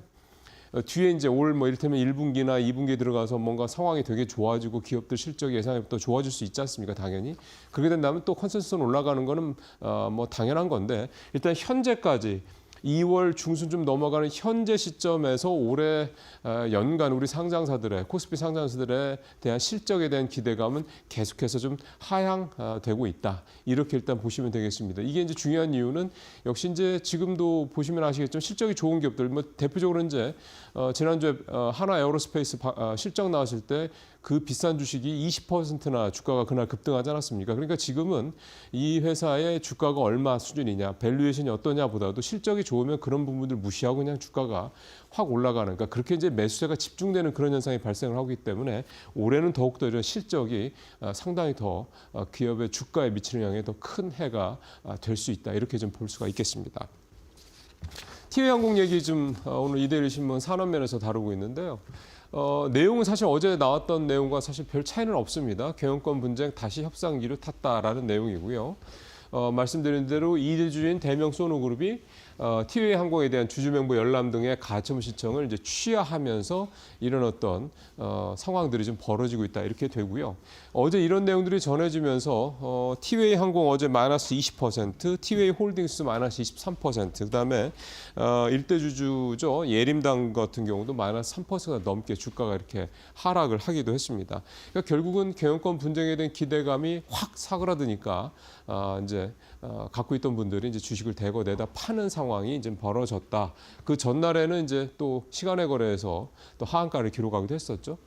뒤에 이제 올 뭐 이를테면 1분기나 2분기에 들어가서 뭔가 상황이 되게 좋아지고 기업들 실적 예상이 또 좋아질 수 있지 않습니까? 당연히. 그렇게 된다면 또 컨센서스는 올라가는 거는 뭐 당연한 건데 일단 현재까지 2월 중순 좀 넘어가는 현재 시점에서 올해 연간 우리 상장사들의 코스피 상장사들에 대한 실적에 대한 기대감은 계속해서 좀 하향되고 있다. 이렇게 일단 보시면 되겠습니다. 이게 이제 중요한 이유는 역시 이제 지금도 보시면 아시겠지만 실적이 좋은 기업들, 뭐 대표적으로 이제 지난주에 하나 에어로스페이스 실적 나왔을 때 그 비싼 주식이 20%나 주가가 그날 급등하지 않았습니까? 그러니까 지금은 이 회사의 주가가 얼마 수준이냐, 밸류에이션이 어떠냐보다도 실적이 좋으면 그런 부분들 무시하고 그냥 주가가 확 올라가는, 그러니까 그렇게 이제 매수세가 집중되는 그런 현상이 발생을 하기 때문에 올해는 더욱더 이런 실적이 상당히 더 기업의 주가에 미치는 영향이 더 큰 해가 될 수 있다, 이렇게 좀 볼 수가 있겠습니다. 티웨이항공 얘기 좀 오늘 이데일리 신문 산업면에서 다루고 있는데요. 내용은 사실 어제 나왔던 내용과 사실 별 차이는 없습니다. 경영권 분쟁 다시 협상기로 탔다라는 내용이고요. 말씀드린 대로 이대주주인 대명 소노그룹이 티웨이 항공에 대한 주주명부 열람 등의 가처분 신청을 이제 취하하면서 이런 어떤 상황들이 좀 벌어지고 있다, 이렇게 되고요. 어제 이런 내용들이 전해지면서 티웨이 항공 어제 마이너스 20%, 티웨이 홀딩스 마이너스 23%, 그다음에 일대 주주죠, 예림당 같은 경우도 마이너스 3%가 넘게 주가가 이렇게 하락을 하기도 했습니다. 그러니까 결국은 경영권 분쟁에 대한 기대감이 확 사그라드니까 이제 갖고 있던 분들이 이제 주식을 대거 내다 파는 상황이 이제 벌어졌다. 그 전날에는 이제 또 시간의 거래에서 또 하한가를 기록하기도 했었죠.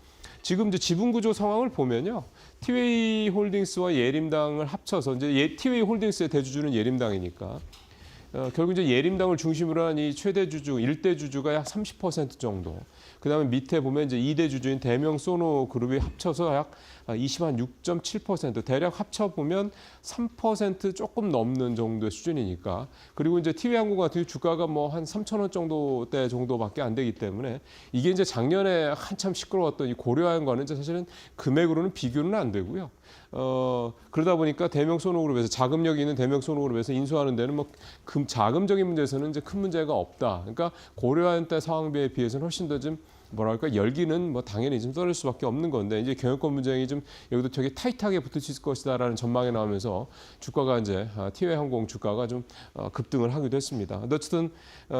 지금 이제 지분 구조 상황을 보면요, 티웨이 홀딩스와 예림당을 합쳐서 이제 티웨이 홀딩스의 대주주는 예림당이니까. 결국 이제 예림당을 중심으로 한 이 최대 주주, 일대 주주가 약 30% 정도. 그다음에 밑에 보면 이제 2대 주주인 대명 소노 그룹이 합쳐서 약 26.7%, 대략 합쳐 보면 3% 조금 넘는 정도의 수준이니까. 그리고 이제 티웨이 항공 같은 경우 주가가 뭐 한 3,000원 정도대 정도밖에 안 되기 때문에 이게 이제 작년에 한참 시끄러웠던 이 고려아연과는 이제 사실은 금액으로는 비교는 안 되고요. 그러다 보니까 대명 소노그룹에서 자금력이 있는 대명 소노그룹에서 인수하는 데는 뭐 자금적인 문제에서는 이제 큰 문제가 없다. 그러니까 고려아연 때 상황비에 비해서는 훨씬 더 좀 뭐랄까 열기는 뭐 당연히 좀 떨어질 수밖에 없는 건데, 이제 경영권 분쟁이 좀 여기도 되게 타이트하게 붙을 수 있을 것이다라는 전망이 나오면서 주가가 이제 티웨이 항공 주가가 좀 급등을 하기도 했습니다. 어쨌든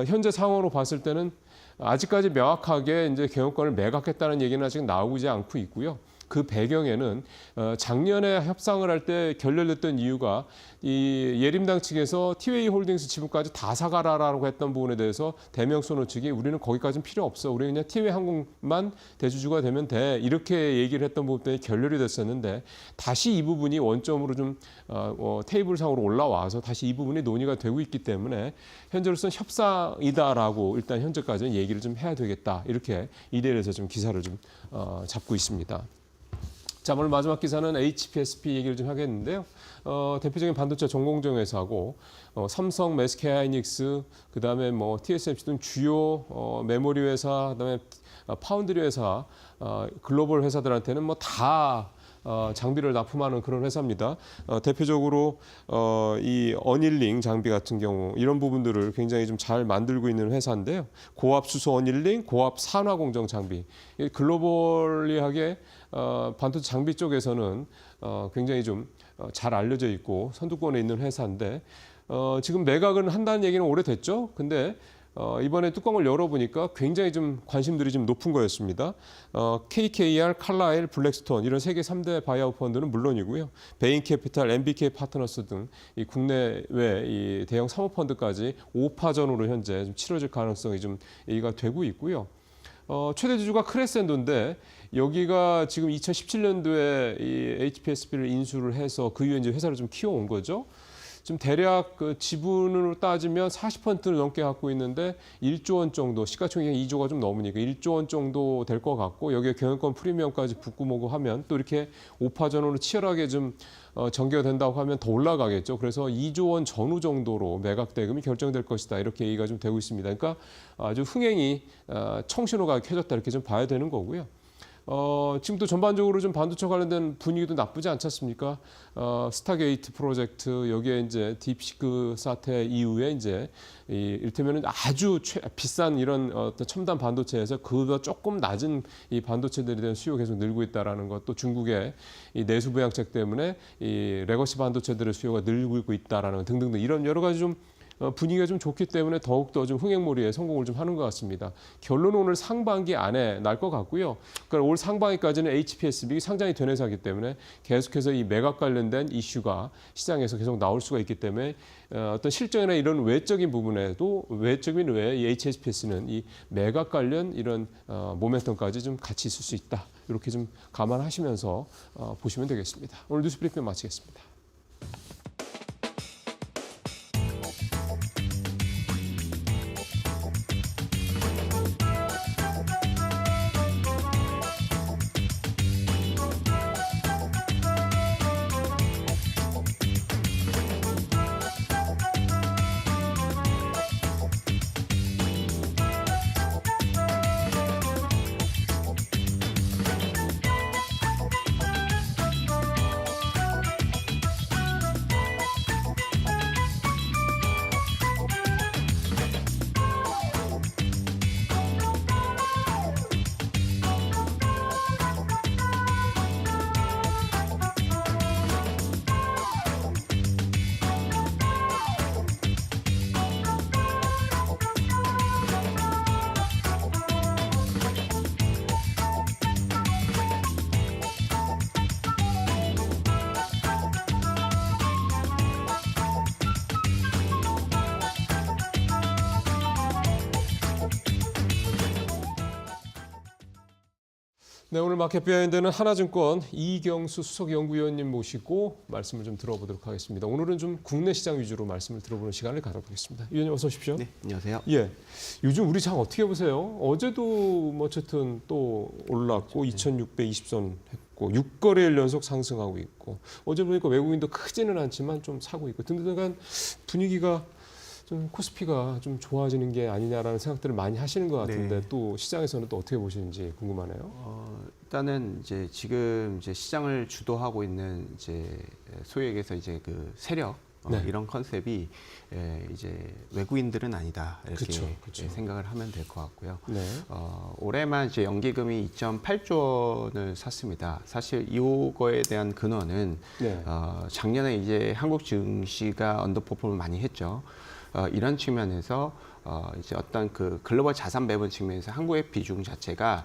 현재 상황으로 봤을 때는 아직까지 명확하게 이제 경영권을 매각했다는 얘기는 아직 나오지 않고 있고요. 그 배경에는 작년에 협상을 할 때 결렬됐던 이유가 이 예림당 측에서 티웨이 홀딩스 지분까지 다 사가라라고 했던 부분에 대해서 대명 소노 측이 우리는 거기까지는 필요 없어, 우리는 그냥 티웨이 항공만 대주주가 되면 돼, 이렇게 얘기를 했던 부분 때문에 결렬이 됐었는데, 다시 이 부분이 원점으로 좀 테이블상으로 올라와서 다시 이 부분이 논의가 되고 있기 때문에 현재로서는 협상이다라고 일단 현재까지는 얘기를 좀 해야 되겠다, 이렇게 이데일에서 좀 기사를 좀 잡고 있습니다. 자, 오늘 마지막 기사는 HPSP 얘기를 좀 하겠는데요. 대표적인 반도체 전공정 회사고, 삼성, SK 하이닉스, 그다음에 뭐 TSMC 등 주요 메모리 회사, 그다음에 파운드리 회사, 글로벌 회사들한테는 뭐 다 장비를 납품하는 그런 회사입니다. 대표적으로 이 어닐링 장비 같은 경우 이런 부분들을 굉장히 좀 잘 만들고 있는 회사인데요. 고압 수소 어닐링, 고압 산화 공정 장비. 글로벌리하게 반도체 장비 쪽에서는 굉장히 좀 잘 알려져 있고 선두권에 있는 회사인데, 지금 매각은 한다는 얘기는 오래됐죠. 근데 이번에 뚜껑을 열어보니까 굉장히 좀 관심들이 좀 높은 거였습니다. KKR, 칼라일, 블랙스톤 이런 세계 3대 바이아웃 펀드는 물론이고요. 베인캐피탈, MBK 파트너스 등 이 국내외 이 대형 사모펀드까지 5파전으로 현재 좀 치러질 가능성이 좀 얘기가 되고 있고요. 최대 주주가 크레센도인데, 여기가 지금 2017년도에 이 HPSP를 인수를 해서 그 이후에 이제 회사를 좀 키워온 거죠. 지금 대략 그 지분으로 따지면 40%를 넘게 갖고 있는데 1조 원 정도, 시가총액이 2조가 좀 넘으니까 1조 원 정도 될 것 같고, 여기에 경영권 프리미엄까지 붙고 뭐고 하면 또 이렇게 5파전으로 치열하게 좀 전개가 된다고 하면 더 올라가겠죠. 그래서 2조 원 전후 정도로 매각 대금이 결정될 것이다, 이렇게 얘기가 좀 되고 있습니다. 그러니까 아주 흥행이 청신호가 켜졌다, 이렇게 좀 봐야 되는 거고요. 지금 또 전반적으로 좀 반도체 관련된 분위기도 나쁘지 않지 않습니까? 스타게이트 프로젝트, 여기에 이제 딥시크 사태 이후에 이제 이를테면 아주 비싼 이런 어떤 첨단 반도체에서 그보다 조금 낮은 이 반도체들에 대한 수요가 계속 늘고 있다라는 것, 또 중국의 이 내수 부양책 때문에 이 레거시 반도체들의 수요가 늘고 있다라는 것 등등등, 이런 여러 가지 좀 분위기가 좀 좋기 때문에 더욱더 좀 흥행몰이에 성공을 좀 하는 것 같습니다. 결론은 오늘 상반기 안에 날 것 같고요. 그러니까 올 상반기까지는 HPS 미국 상장이 된 회사이기 때문에 계속해서 이 매각 관련된 이슈가 시장에서 계속 나올 수가 있기 때문에 어떤 실적이나 이런 외적인 부분에도 외적인 외에 이 HSPS는 이 매각 관련 이런 모멘텀까지 좀 같이 있을 수 있다. 이렇게 좀 감안하시면서 보시면 되겠습니다. 오늘 뉴스 브리핑 마치겠습니다. 네, 오늘 마켓 비하인드는 하나증권 이경수 수석연구위원님 모시고 말씀을 좀 들어보도록 하겠습니다. 오늘은 좀 국내 시장 위주로 말씀을 들어보는 시간을 가져보겠습니다. 위원님 어서 오십시오. 네, 안녕하세요. 예, 요즘 우리 장 어떻게 보세요? 어제도 뭐 어쨌든 또 올랐고 2,620선 했고 6거래일 연속 상승하고 있고 어제 보니까 외국인도 크지는 않지만 좀 사고 있고 든든한 분위기가 좀 코스피가 좀 좋아지는 게 아니냐라는 생각들을 많이 하시는 것 같은데 네. 또 시장에서는 또 어떻게 보시는지 궁금하네요. 일단은 이제 지금 이제 시장을 주도하고 있는 이제 소위 얘기해서 이제 그 세력 네. 이런 컨셉이 이제 외국인들은 아니다 이렇게 그쵸, 그쵸. 생각을 하면 될 것 같고요. 네. 올해만 이제 연기금이 2.8조 원을 샀습니다. 사실 이거에 대한 근원은 네. 작년에 이제 한국 증시가 언더퍼폼을 많이 했죠. 이런 측면에서 이제 어떤 그 글로벌 자산 배분 측면에서 한국의 비중 자체가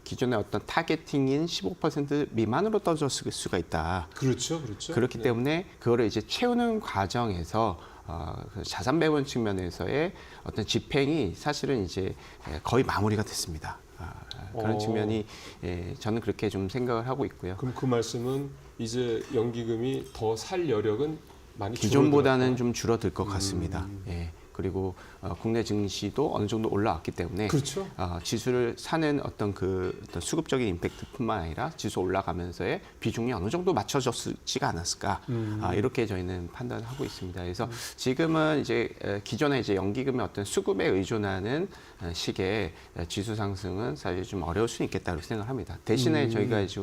기존의 어떤 타겟팅인 15% 미만으로 떨어졌을 수가 있다. 그렇죠, 그렇죠. 그렇기 네. 때문에 그거를 이제 채우는 과정에서 그 자산 배분 측면에서의 어떤 집행이 사실은 이제 거의 마무리가 됐습니다. 그런 측면이 저는 그렇게 좀 생각을 하고 있고요. 그럼 그 말씀은 이제 연기금이 더 살 여력은 많이 기존보다는 줄어들었다. 좀 줄어들 것 같습니다. 예. 그리고 국내 증시도 어느 정도 올라왔기 때문에 그렇죠. 지수를 사는 어떤 어떤 수급적인 임팩트뿐만 아니라 지수 올라가면서의 비중이 어느 정도 맞춰졌지가 않았을까 이렇게 저희는 판단을 하고 있습니다. 그래서 지금은 이제 기존에 이제 연기금의 어떤 수급에 의존하는 식의 지수 상승은 사실 좀 어려울 수는 있겠다 이렇게 생각합니다. 대신에 저희가 이제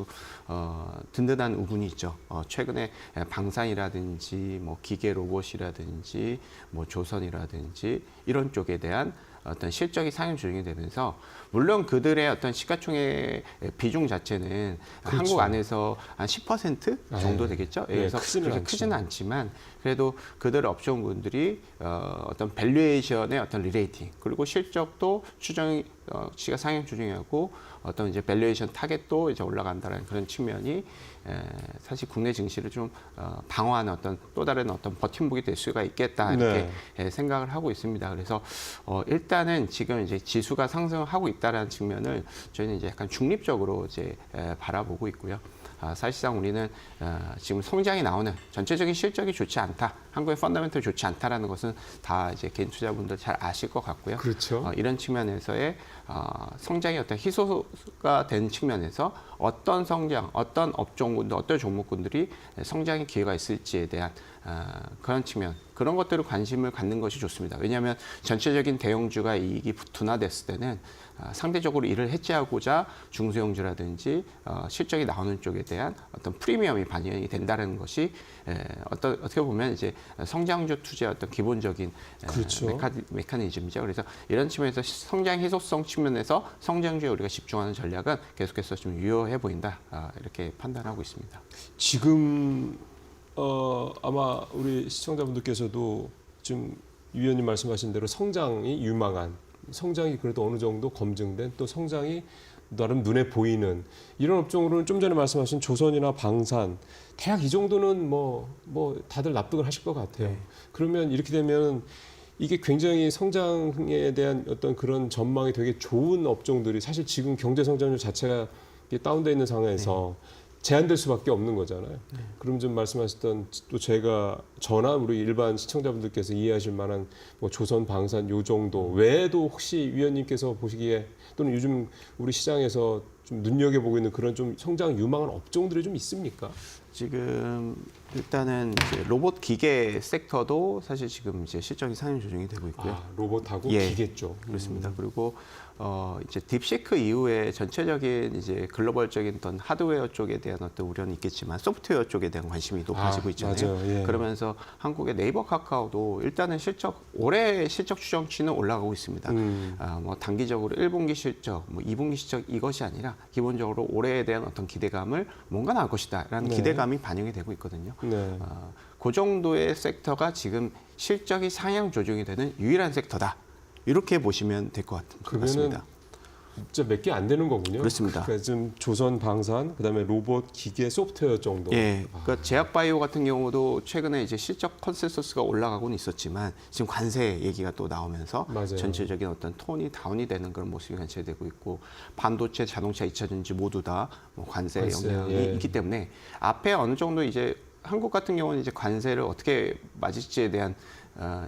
든든한 우분이 있죠. 최근에 방산이라든지 뭐 기계 로봇이라든지 뭐 조선이라든지 이런 쪽에 대한 어떤 실적이 상향 조정이 되면서 물론 그들의 어떤 시가총액 비중 자체는 그렇죠. 한국 안에서 한 10% 정도 되겠죠. 네, 그래서 크지는 그렇게 않죠. 크지는 않지만 그래도 그들 업종군들이 어떤 밸류에이션의 어떤 리레이팅 그리고 실적도 추정이 시가 상향 조정하고 어떤 이제 밸류에이션 타겟도 이제 올라간다는 그런 측면이 사실 국내 증시를 좀 방어하는 어떤 또 다른 어떤 버팀목이 될 수가 있겠다 이렇게 생각을 하고 있습니다. 그래서 일단은 지금 이제 지수가 상승하고 있다라는 측면을 저희는 이제 약간 중립적으로 이제 바라보고 있고요. 사실상 우리는 지금 성장이 나오는 전체적인 실적이 좋지 않다, 한국의 펀더멘털이 좋지 않다라는 것은 다 이제 개인 투자분들 잘 아실 것 같고요. 그렇죠. 이런 측면에서의 성장이 어떤 희소가 된 측면에서 어떤 성장, 어떤 업종군들, 어떤 종목군들이 성장의 기회가 있을지에 대한 그런 측면, 그런 것들을 관심을 갖는 것이 좋습니다. 왜냐하면 전체적인 대형주가 이익이 둔화됐을 때는 상대적으로 이를 해지하고자 중소형주라든지 실적이 나오는 쪽에 대한 어떤 프리미엄이 반영이 된다는 것이 어떻게 보면 이제 성장주 투자의 어떤 기본적인 그렇죠. 메커니즘이죠. 그래서 이런 측면에서 성장 희소성 측면에서 성장주에 우리가 집중하는 전략은 계속해서 좀 유효해 보인다 이렇게 판단하고 있습니다. 지금 아마 우리 시청자분들께서도 좀 위원님 말씀하신 대로 성장이 유망한, 성장이 그래도 어느 정도 검증된, 또 성장이 나름 눈에 보이는 이런 업종으로는 좀 전에 말씀하신 조선이나 방산, 대략 이 정도는 뭐 다들 납득을 하실 것 같아요. 그러면 이렇게 되면 이게 굉장히 성장에 대한 어떤 그런 전망이 되게 좋은 업종들이 사실 지금 경제 성장률 자체가 다운돼 있는 상황에서 제한될 수밖에 없는 거잖아요. 그럼 좀 말씀하셨던 또 제가 저나 우리 일반 시청자분들께서 이해하실 만한 뭐 조선, 방산 요 정도 외에도 혹시 위원님께서 보시기에 또는 요즘 우리 시장에서 좀 눈여겨보고 있는 그런 좀 성장 유망한 업종들이 좀 있습니까? 지금 일단은 이제 로봇 기계 섹터도 사실 지금 이제 실적이 상향 조정이 되고 있고요. 아, 로봇하고 예, 기계 쪽. 그렇습니다. 그리고 이제 딥시크 이후에 전체적인 이제 글로벌적인 어떤 하드웨어 쪽에 대한 어떤 우려는 있겠지만 소프트웨어 쪽에 대한 관심이 높아지고 있잖아요. 맞아요. 예. 그러면서 한국의 네이버 카카오도 일단은 올해 실적 추정치는 올라가고 있습니다. 뭐 단기적으로 1분기 실적, 뭐 2분기 실적 이것이 아니라 기본적으로 올해에 대한 어떤 기대감을 뭔가 나올 것이다라는 네. 기대감이 반영이 되고 있거든요. 네. 그 정도의 섹터가 지금 실적이 상향 조정이 되는 유일한 섹터다. 이렇게 보시면 될 것 그러면은 같습니다. 진짜 몇 개 안 되는 거군요. 그렇습니다. 그러니까 지금 조선, 방산, 그다음에 로봇, 기계, 소프트웨어 정도. 예, 그러니까 제약바이오 같은 경우도 최근에 이제 실적 컨센서스가 올라가고는 있었지만 지금 관세 얘기가 또 나오면서 맞아요. 전체적인 어떤 톤이 다운이 되는 그런 모습이 관찰되고 있고 반도체, 자동차, 2차전지 모두 다 뭐 관세 영향이 예. 있기 때문에 앞에 어느 정도 이제 한국 같은 경우는 이제 관세를 어떻게 맞을지에 대한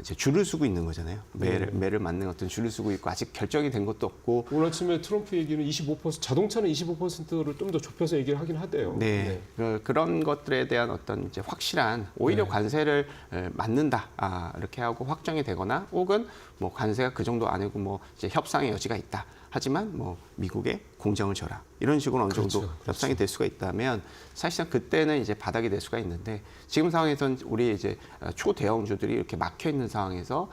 이제 줄을 서고 있는 거잖아요. 매를 맞는 어떤 줄을 서고 있고 아직 결정이 된 것도 없고. 오늘 아침에 트럼프 얘기는 25% 자동차는 25%를 좀 더 좁혀서 얘기를 하긴 하대요. 네, 그런 것들에 대한 어떤 이제 확실한 오히려 네. 관세를 맞는다 이렇게 하고 확정이 되거나 혹은 뭐 관세가 그 정도 아니고 뭐 이제 협상의 여지가 있다. 하지만 뭐 미국에 공장을 줘라 이런 식으로 어느 정도 그렇죠. 협상이 될 수가 있다면 사실상 그때는 이제 바닥이 될 수가 있는데 지금 상황에서는 우리 이제 초대형주들이 이렇게 막혀 있는 상황에서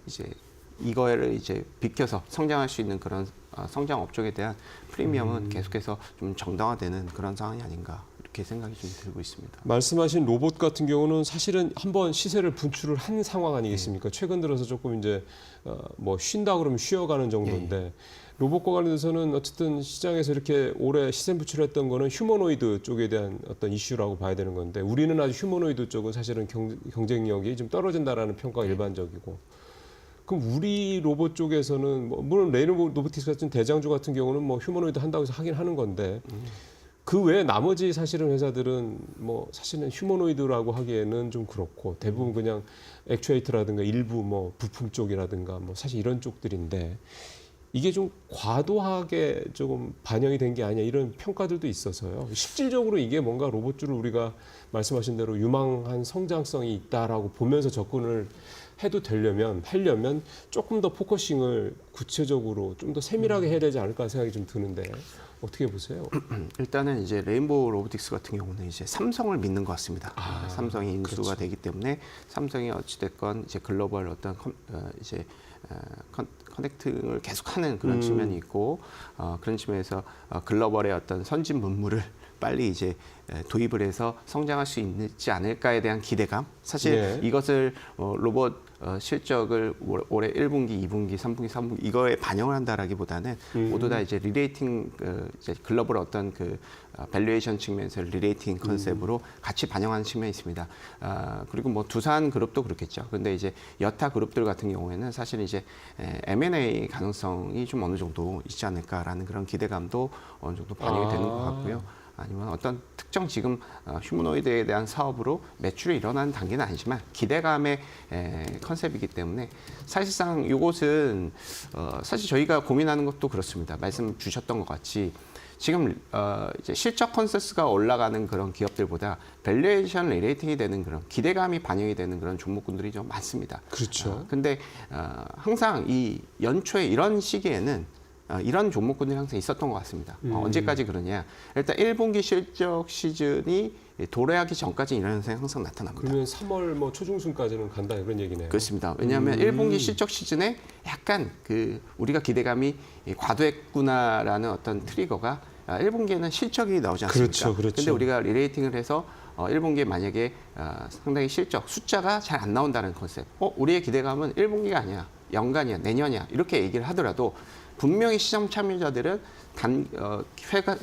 이제 이거를 이제 비켜서 성장할 수 있는 그런 성장 업종에 대한 프리미엄은 계속해서 좀 정당화되는 그런 상황이 아닌가 이렇게 생각이 좀 들고 있습니다. 말씀하신 로봇 같은 경우는 사실은 한번 시세를 분출을 한 상황 아니겠습니까? 최근 들어서 조금 이제 뭐 쉰다 그러면 쉬어가는 정도인데 로봇과 관련해서는 어쨌든 시장에서 이렇게 올해 시세 분출했던 거는 휴머노이드 쪽에 대한 어떤 이슈라고 봐야 되는 건데 우리는 아직 휴머노이드 쪽은 사실은 경쟁력이 좀 떨어진다라는 평가가 일반적이고 그럼 우리 로봇 쪽에서는 뭐 물론 레이노 로보틱스 같은 대장주 같은 경우는 뭐 휴머노이드 한다고 해서 하긴 하는 건데 그 외에 나머지 사실은 회사들은 뭐 사실은 휴머노이드라고 하기에는 좀 그렇고 대부분 그냥 액추에이터라든가 일부 뭐 부품 쪽이라든가 뭐 사실 이런 쪽들인데 이게 좀 과도하게 조금 반영이 된 게 아니냐 이런 평가들도 있어서요. 실질적으로 이게 뭔가 로봇주를 우리가 말씀하신 대로 유망한 성장성이 있다라고 보면서 접근을 해도 하려면 조금 더 포커싱을 구체적으로 좀 더 세밀하게 해야 되지 않을까 생각이 좀 드는데 어떻게 보세요? 일단은 이제 레인보우 로보틱스 같은 경우는 이제 삼성을 믿는 것 같습니다. 삼성이 인수가 그렇죠. 되기 때문에 삼성이 어찌됐건 이제 글로벌 어떤 커넥팅을 계속하는 그런 측면이 있고 그런 측면에서 글로벌의 어떤 선진 문물을 빨리 이제 도입을 해서 성장할 수 있지 않을까에 대한 기대감. 사실 네. 이것을 로봇 실적을 올해 1분기, 2분기, 3분기, 4분기 이거에 반영을 한다라기보다는 모두 다 이제 리레이팅 이제 글로벌 어떤 그 밸류에이션 측면에서 리레이팅 컨셉으로 같이 반영하는 측면이 있습니다. 그리고 뭐 두산 그룹도 그렇겠죠. 근데 이제 여타 그룹들 같은 경우에는 사실 이제 M&A 가능성이 좀 어느 정도 있지 않을까라는 그런 기대감도 어느 정도 반영이 되는 것 같고요. 아니면 어떤 특정 지금 휴머노이드에 대한 사업으로 매출이 일어나는 단계는 아니지만 기대감의 컨셉이기 때문에 사실상 이것은 사실 저희가 고민하는 것도 그렇습니다. 말씀 주셨던 것 같이 지금 이제 실적 컨센서스가 올라가는 그런 기업들보다 밸류에이션 리레이팅이 되는 그런 기대감이 반영이 되는 그런 종목군들이 좀 많습니다. 그렇죠. 근데 항상 이 연초에 이런 시기에는 이런 종목군들이 항상 있었던 것 같습니다. 언제까지 그러냐? 일단 1분기 실적 시즌이 도래하기 전까지 이런 현상이 항상 나타납니다. 그러면 3월 뭐 초중순까지는 간다 이런 얘기네요. 그렇습니다. 왜냐하면 1분기 실적 시즌에 약간 그 우리가 기대감이 과도했구나라는 어떤 트리거가 1분기에는 실적이 나오지 않습니까? 그렇죠. 근데 우리가 리레이팅을 해서 1분기에 만약에 상당히 실적 숫자가 잘 안 나온다는 컨셉. 우리의 기대감은 1분기가 아니야, 연간이야, 내년이야 이렇게 얘기를 하더라도 분명히 시장 참여자들은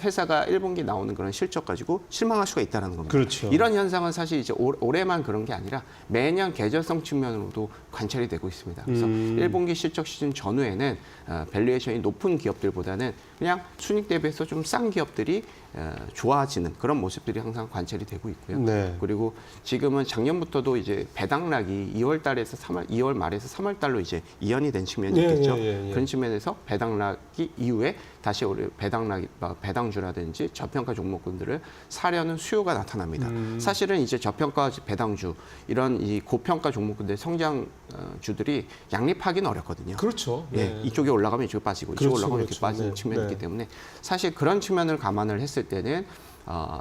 회사가 1분기 나오는 그런 실적 가지고 실망할 수가 있다는 겁니다. 그렇죠. 이런 현상은 사실 이제 올해만 그런 게 아니라 매년 계절성 측면으로도 관찰이 되고 있습니다. 그래서 1분기 실적 시즌 전후에는 밸류에이션이 높은 기업들보다는 그냥 순익 대비해서 좀 싼 기업들이 좋아지는 그런 모습들이 항상 관찰이 되고 있고요. 네. 그리고 지금은 작년부터도 이제 배당락이 2월 말에서 3월 달로 이제 이연이 된 측면이 예, 있겠죠. 예, 예. 그런 측면에서 배당락이 이후에 다시 우리 배당주라든지 저평가 종목군들을 사려는 수요가 나타납니다. 사실은 이제 저평가 배당주 이런 이 고평가 종목군들 성장주들이 양립하기는 어렵거든요. 그렇죠. 예, 네. 이쪽에 올라가면 이쪽에 빠지고 이쪽에 그렇죠, 올라가면 이렇게 그렇죠. 빠지는 네. 측면이 있기 네. 때문에 사실 그런 측면을 감안을 했을 때는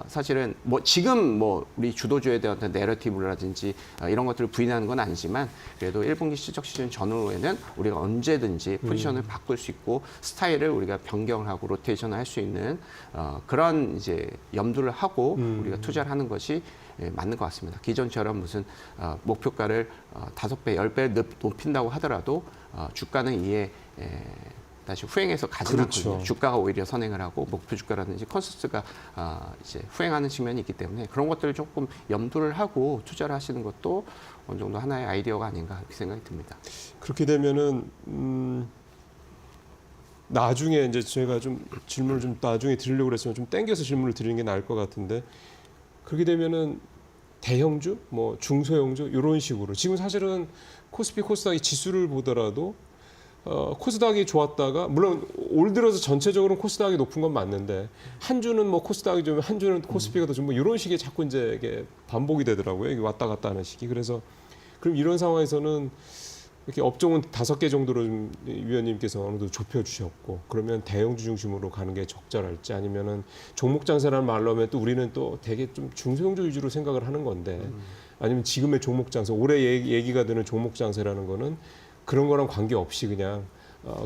사실은 뭐 지금 뭐 우리 주도주에 대한 어떤 내러티브라든지 이런 것들을 부인하는 건 아니지만 그래도 1분기 실적 시즌 전후에는 우리가 언제든지 포지션을 바꿀 수 있고 스타일을 우리가 변경을 하고 로테이션을 할 수 있는 그런 이제 염두를 하고 우리가 투자를 하는 것이 맞는 것 같습니다. 기존처럼 무슨 목표가를 5배, 10배 높인다고 하더라도 주가는 이에 다시 후행해서 가지 그렇죠. 않거든요. 주가가 오히려 선행을 하고 목표 주가라든지 컨센서스가 이제 후행하는 측면이 있기 때문에 그런 것들을 조금 염두를 하고 투자를 하시는 것도 어느 정도 하나의 아이디어가 아닌가 그렇게 생각이 듭니다. 그렇게 되면은 나중에 이제 제가 좀 질문을 좀 나중에 드리려고 그랬으면 좀 땡겨서 질문을 드리는 게 나을 것 같은데 그렇게 되면은 대형주, 뭐 중소형주 이런 식으로 지금 사실은 코스피 코스닥이 지수를 보더라도 코스닥이 좋았다가 물론 올 들어서 전체적으로는 코스닥이 높은 건 맞는데 한 주는 뭐 코스닥이 좀 한 주는 코스피가 더 좀 뭐 이런 식의 자꾸 이제 이게 반복이 되더라고요. 이게 왔다 갔다 하는 식이. 그래서 그럼 이런 상황에서는 이렇게 업종은 5개 정도로 좀 위원님께서 어느 정도 좁혀 주셨고 그러면 대형주 중심으로 가는 게 적절할지 아니면은 종목 장세라는 말로 하면 또 우리는 또 되게 좀 중소형주 위주로 생각을 하는 건데 아니면 지금의 종목 장세 올해 얘기가 되는 종목 장세라는 거는 그런 거랑 관계없이 그냥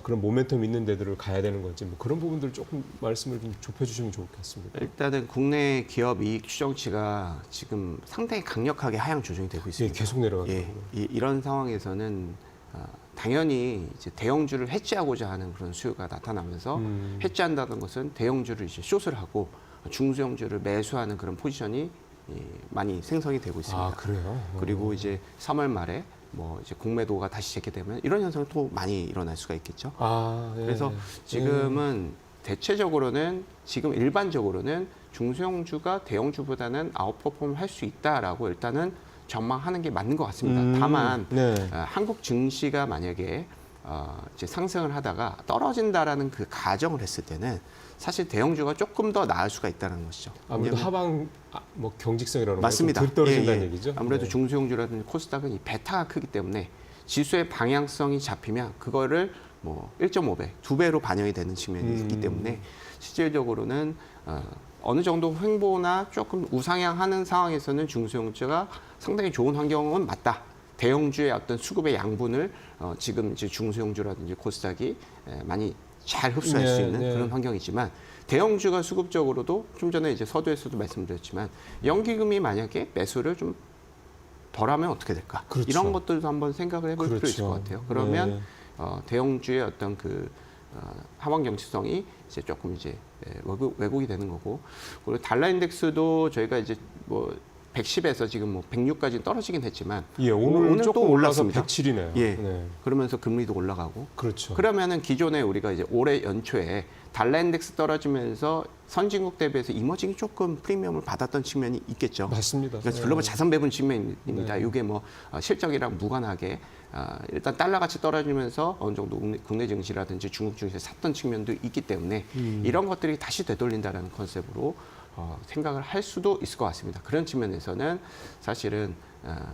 그런 모멘텀 있는 데들을 가야 되는 건지 뭐 그런 부분들 조금 말씀을 좀 좁혀주시면 좋겠습니다. 일단은 국내 기업 이익 추정치가 지금 상당히 강력하게 하향 조정이 되고 예, 있습니다. 계속 내려가고 예, 이런 상황에서는 당연히 이제 대형주를 해지하고자 하는 그런 수요가 나타나면서 해지한다는 것은 대형주를 이제 숏을 하고 중소형주를 매수하는 그런 포지션이 많이 생성이 되고 있습니다. 아 그래요? 그리고 이제 3월 말에 뭐 이제 공매도가 다시 재개되면 이런 현상은 또 많이 일어날 수가 있겠죠. 예. 그래서 지금은 대체적으로는 지금 일반적으로는 중소형주가 대형주보다는 아웃퍼폼을 할 수 있다라고 일단은 전망하는 게 맞는 것 같습니다. 다만 네. 한국 증시가 만약에 이제 상승을 하다가 떨어진다라는 그 가정을 했을 때는 사실 대형주가 조금 더 나을 수가 있다는 것이죠. 아무래도 왜냐하면 하방 뭐 경직성이라는 맞습니다. 거좀 떨어진다는 예, 예. 얘기죠. 아무래도 네. 중소형주라든지 코스닥은 이 베타가 크기 때문에 지수의 방향성이 잡히면 그거를 뭐 1.5배, 2배로 반영이 되는 측면이 있기 때문에 실질적으로는 어느 정도 횡보나 조금 우상향하는 상황에서는 중소형주가 상당히 좋은 환경은 맞다. 대형주의 어떤 수급의 양분을 지금 이제 중소형주라든지 코스닥이 많이 잘 흡수할 수 있는 그런 환경이지만 대형주가 수급적으로도 좀 전에 이제 서두에서도 말씀드렸지만 연기금이 만약에 매수를 좀 덜하면 어떻게 될까? 그렇죠. 이런 것들도 한번 생각을 해볼 필요 있을 것 같아요. 그러면 대형주의 어떤 그 하방 경직성이 이제 조금 이제 왜곡이 되는 거고 그리고 달러 인덱스도 저희가 이제 뭐 110에서 지금 뭐 106까지 떨어지긴 했지만 예, 오늘 조금 또 올라서 올랐습니다. 107이네요. 예. 네. 그러면서 금리도 올라가고 그렇죠. 그러면은 기존에 우리가 이제 올해 연초에 달러 인덱스 떨어지면서 선진국 대비해서 이머징이 조금 프리미엄을 받았던 측면이 있겠죠. 맞습니다. 그러니까 글로벌 자산 배분 측면입니다. 네. 이게 뭐 실적이랑 무관하게 일단 달러 가치 떨어지면서 어느 정도 국내 증시라든지 중국 증시에 샀던 측면도 있기 때문에 이런 것들이 다시 되돌린다는 컨셉으로 생각을 할 수도 있을 것 같습니다. 그런 측면에서는 사실은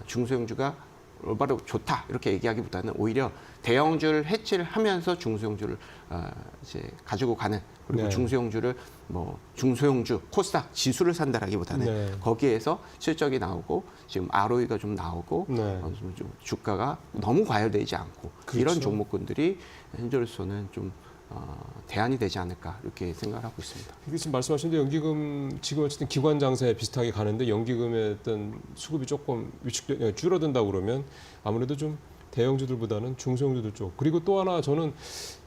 중소형주가 올바로 좋다 이렇게 얘기하기보다는 오히려 대형주를 해치를 하면서 중소형주를 이제 가지고 가는 그리고 네. 중소형주를 뭐 중소형주 코스닥 지수를 산다라기보다는 네. 거기에서 실적이 나오고 지금 ROE가 좀 나오고 네. 좀 주가가 너무 과열되지 않고 그렇죠. 이런 종목군들이 현재로서는 좀 대안이 되지 않을까 이렇게 생각을 하고 있습니다. 이게 지금 말씀하신 대로 연기금 지금 어쨌든 기관 장사에 비슷하게 가는데 연기금의 어떤 수급이 조금 줄어든다 그러면 아무래도 좀 대형주들보다는 중소형주들 쪽. 그리고 또 하나 저는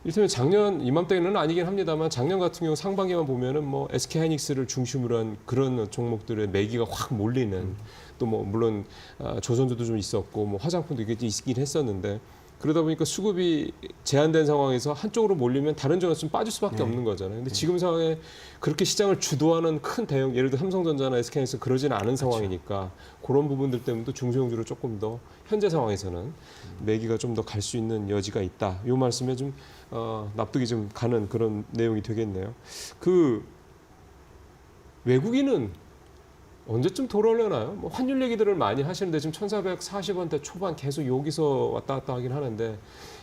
이를테면 작년 이맘때는 아니긴 합니다만 작년 같은 경우 상반기만 보면은 뭐 SK 하이닉스를 중심으로 한 그런 종목들의 매기가 확 몰리는 또 뭐 물론 조선주도 좀 있었고 뭐 화장품도 이게 있긴 했었는데 그러다 보니까 수급이 제한된 상황에서 한쪽으로 몰리면 다른 쪽에서 좀 빠질 수밖에 없는 거잖아요. 근데 지금 상황에 그렇게 시장을 주도하는 큰 대형, 예를 들어 삼성전자나 SK하이닉스 그러지는 않은 상황이니까 그런 부분들 때문에 중소형주로 조금 더 현재 상황에서는 매기가 좀 더 갈 수 있는 여지가 있다. 이 말씀에 좀 납득이 좀 가는 그런 내용이 되겠네요. 그 외국인은 언제쯤 돌아오려나요? 뭐 환율 얘기들을 많이 하시는데 지금 1,440원대 초반 계속 여기서 왔다 갔다 하긴 하는데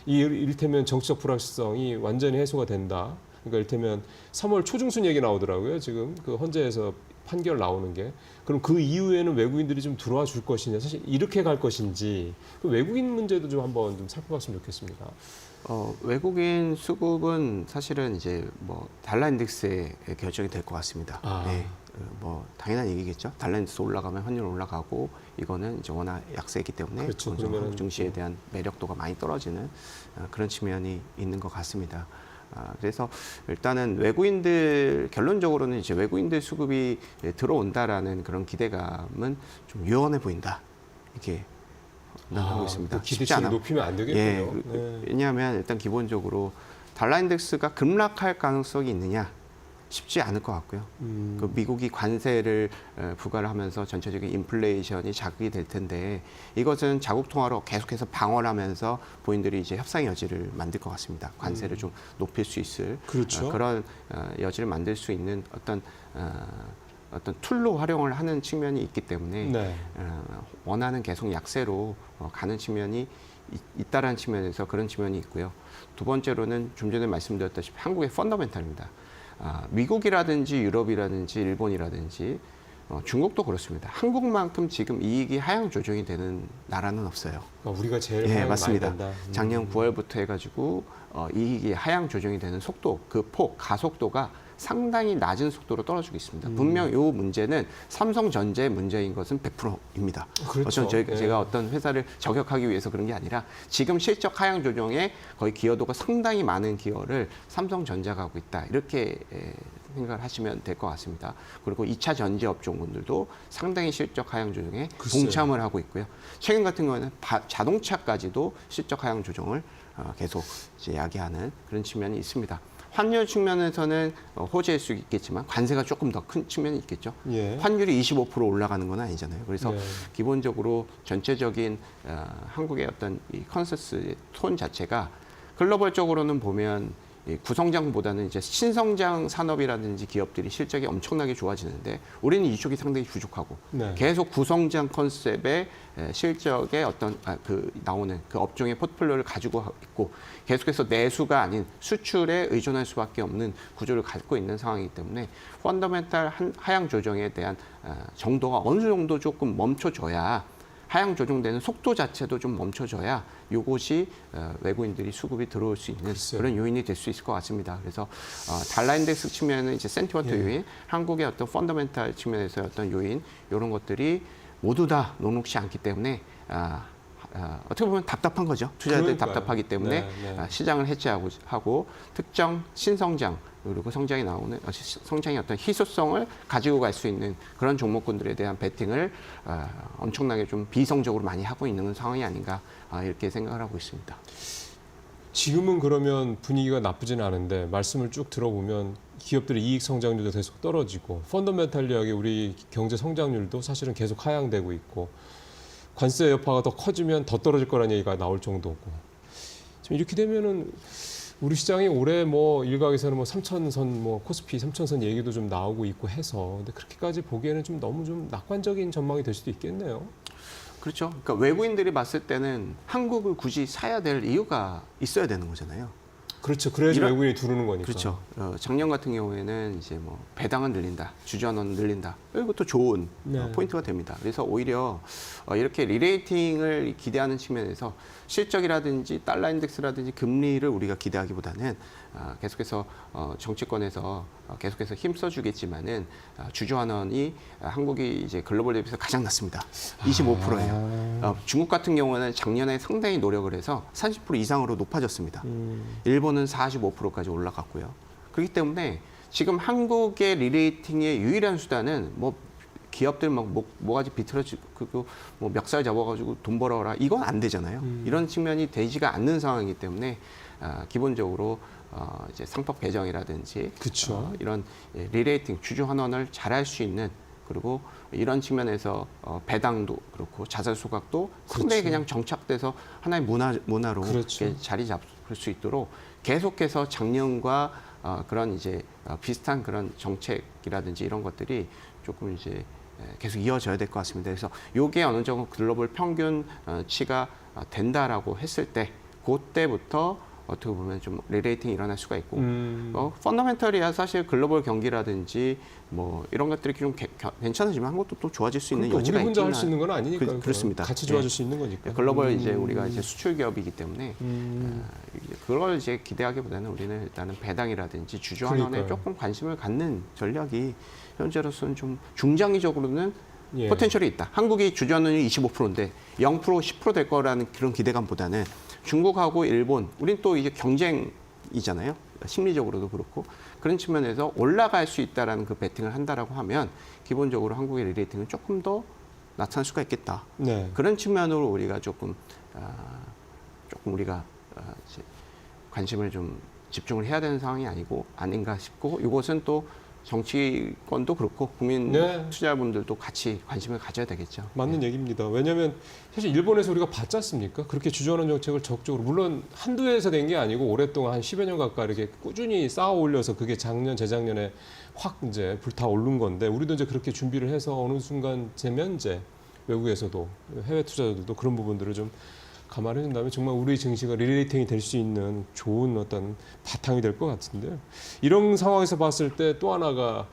이를테면 정치적 불확실성이 완전히 해소가 된다. 그러니까 이를테면 3월 초중순 얘기 나오더라고요. 지금 그 헌재에서 판결 나오는 게. 그럼 그 이후에는 외국인들이 좀 들어와 줄 것이냐. 사실 이렇게 갈 것인지 그 외국인 문제도 좀 한번 좀 살펴봤으면 좋겠습니다. 외국인 수급은 사실은 이제 뭐 달러 인덱스에 결정이 될 것 같습니다. 네. 뭐 당연한 얘기겠죠. 달러 인덱스 올라가면 환율 올라가고 이거는 이제 워낙 약세이기 때문에 그렇죠. 한국 증시에 대한 매력도가 많이 떨어지는 그런 측면이 있는 것 같습니다. 그래서 일단은 외국인들 결론적으로는 이제 외국인들 수급이 들어온다라는 그런 기대감은 좀 유연해 보인다. 이렇게 하고 있습니다. 그 기대치를 높이면 안 되겠군요. 예, 네. 왜냐하면 일단 기본적으로 달러 인덱스가 급락할 가능성이 있느냐 쉽지 않을 것 같고요. 그 미국이 관세를 부과를 하면서 전체적인 인플레이션이 자극이 될 텐데 이것은 자국 통화로 계속해서 방어를 하면서 본인들이 이제 협상 여지를 만들 것 같습니다. 관세를 좀 높일 수 있을 그렇죠. 그런 여지를 만들 수 있는 어떤 툴로 활용을 하는 측면이 있기 때문에 네. 원하는 계속 약세로 가는 측면이 있다라는 측면에서 그런 측면이 있고요. 두 번째로는 좀 전에 말씀드렸다시피 한국의 펀더멘탈입니다. 미국이라든지 유럽이라든지 일본이라든지 중국도 그렇습니다. 한국만큼 지금 이익이 하향 조정이 되는 나라는 없어요. 우리가 제일 예, 많이 맞습니다. 된다. 작년 9월부터 해가지고 이익이 하향 조정이 되는 속도, 그 폭, 가속도가 상당히 낮은 속도로 떨어지고 있습니다. 분명 이 문제는 삼성전자의 문제인 것은 100%입니다. 그렇죠. 제가 어떤 회사를 저격하기 위해서 그런 게 아니라 지금 실적 하향 조정에 거의 기여도가 상당히 많은 기여를 삼성전자가 하고 있다. 이렇게 생각을 하시면 될 것 같습니다. 그리고 2차 전지 업종군들도 상당히 실적 하향 조정에 글쎄요. 동참을 하고 있고요. 최근 같은 경우에는 자동차까지도 실적 하향 조정을 계속 이제 야기하는 그런 측면이 있습니다. 환율 측면에서는 호재일 수 있겠지만 관세가 조금 더 큰 측면이 있겠죠. 예. 환율이 25% 올라가는 건 아니잖아요. 그래서 네. 기본적으로 전체적인 한국의 어떤 이 컨센서스의 톤 자체가 글로벌적으로는 보면 이 구성장보다는 이제 신성장 산업이라든지 기업들이 실적이 엄청나게 좋아지는데 우리는 이쪽이 상당히 부족하고 네. 계속 구성장 컨셉의 실적의 어떤 나오는 그 업종의 포트폴리오를 가지고 있고 계속해서 내수가 아닌 수출에 의존할 수밖에 없는 구조를 갖고 있는 상황이기 때문에 펀더멘탈 하향 조정에 대한 정도가 어느 정도 조금 멈춰줘야 하향 조정되는 속도 자체도 좀 멈춰줘야 이것이 외국인들이 수급이 들어올 수 있는 글쎄요. 그런 요인이 될 수 있을 것 같습니다. 그래서 달러 인덱스 측면은 이제 센티먼트 요인, 한국의 어떤 펀더멘탈 측면에서의 어떤 요인 이런 것들이 모두 다 녹록지 않기 때문에 어떻게 보면 답답한 거죠. 투자자들이 그러니까요. 답답하기 때문에 네. 시장을 해체하고 특정 신성장 그리고 성장이 나오는 성장의 어떤 희소성을 가지고 갈 수 있는 그런 종목군들에 대한 베팅을 엄청나게 좀 비이성적으로 많이 하고 있는 상황이 아닌가 이렇게 생각을 하고 있습니다. 지금은 그러면 분위기가 나쁘지는 않은데 말씀을 쭉 들어보면 기업들의 이익 성장률도 계속 떨어지고 펀더멘탈리하게 우리 경제 성장률도 사실은 계속 하향되고 있고 관세 여파가 더 커지면 더 떨어질 거라는 얘기가 나올 정도고 지금 이렇게 되면은 우리 시장이 올해 뭐 일각에서는 뭐 3천선 뭐 코스피 3천선 얘기도 좀 나오고 있고 해서 근데 그렇게까지 보기에는 좀 너무 좀 낙관적인 전망이 될 수도 있겠네요. 그렇죠. 그러니까 외국인들이 봤을 때는 한국을 굳이 사야 될 이유가 있어야 되는 거잖아요. 그렇죠. 그래야지 이런- 외국인이 두르는 거니까. 그렇죠. 작년 같은 경우에는 이제 뭐 배당은 늘린다, 주주환원은 늘린다. 이것도 좋은 네. 포인트가 됩니다. 그래서 오히려 이렇게 리레이팅을 기대하는 측면에서 실적이라든지 달러 인덱스라든지 금리를 우리가 기대하기보다는 계속해서 정치권에서 계속해서 힘써주겠지만은 주주환원이 한국이 이제 글로벌 대비해서 가장 낮습니다. 25%예요. 중국 같은 경우는 작년에 상당히 노력을 해서 30% 이상으로 높아졌습니다. 일본은 45%까지 올라갔고요. 그렇기 때문에 지금 한국의 리레이팅의 유일한 수단은 뭐 기업들 막 뭐가지 비틀어지고 뭐 멱살 잡아가지고 돈 벌어라 이건 안 되잖아요. 이런 측면이 되지가 않는 상황이기 때문에 기본적으로 이제 상법 개정이라든지 그쵸. 이런 리레이팅 주주 환원을 잘할 수 있는 그리고 이런 측면에서 배당도 그렇고 자산 소각도 상당히 그냥 정착돼서 하나의 문화로 그렇죠. 이렇게 자리 잡을 수 있도록 계속해서 작년과 그런 이제 비슷한 그런 정책이라든지 이런 것들이 조금 이제 계속 이어져야 될 것 같습니다. 그래서 이게 어느 정도 글로벌 평균치가 된다라고 했을 때 그때부터 어떻게 보면 좀 리레이팅이 일어날 수가 있고 펀더멘털이야 사실 글로벌 경기라든지 뭐 이런 것들이 좀 괜찮아지면 한국도 또 좋아질 수 있는 그러니까 여지가 우리 혼자 있긴 할 수 있는 건 아니니까. 그렇습니다. 같이 좋아질 예. 수 있는 거니까. 글로벌 이제 우리가 이제 수출 기업이기 때문에 그걸 이제 기대하기보다는 우리는 일단은 배당이라든지 주주 환원에 그러니까요. 조금 관심을 갖는 전략이 현재로서는 좀 중장기적으로는 예. 포텐셜이 있다. 한국이 주주 환원이 25%인데 0% 10%될 거라는 그런 기대감보다는 중국하고 일본, 우린 또 이제 경쟁이잖아요. 심리적으로도 그렇고 그런 측면에서 올라갈 수 있다라는 그 베팅을 한다라고 하면 기본적으로 한국의 리레이팅은 조금 더 나타날 수가 있겠다. 네. 그런 측면으로 우리가 조금 우리가 이제 관심을 좀 집중을 해야 되는 상황이 아닌가 싶고 이것은 또 정치권도 그렇고 국민 네. 투자분들도 같이 관심을 가져야 되겠죠. 맞는 얘기입니다. 왜냐하면 사실 일본에서 우리가 봤지 않습니까? 그렇게 주저하는 정책을 적극적으로 물론 한두 해에서 된 게 아니고 오랫동안 한 10여 년 가까이 이렇게 꾸준히 쌓아 올려서 그게 작년 재작년에 확 이제 불타 오른 건데 우리도 이제 그렇게 준비를 해서 어느 순간 되면 이제 외국에서도 해외 투자자들도 그런 부분들을 좀 감안해 준다면 정말 우리 증시가 리레이팅이 될 수 있는 좋은 어떤 바탕이 될 것 같은데요. 이런 상황에서 봤을 때 또 하나가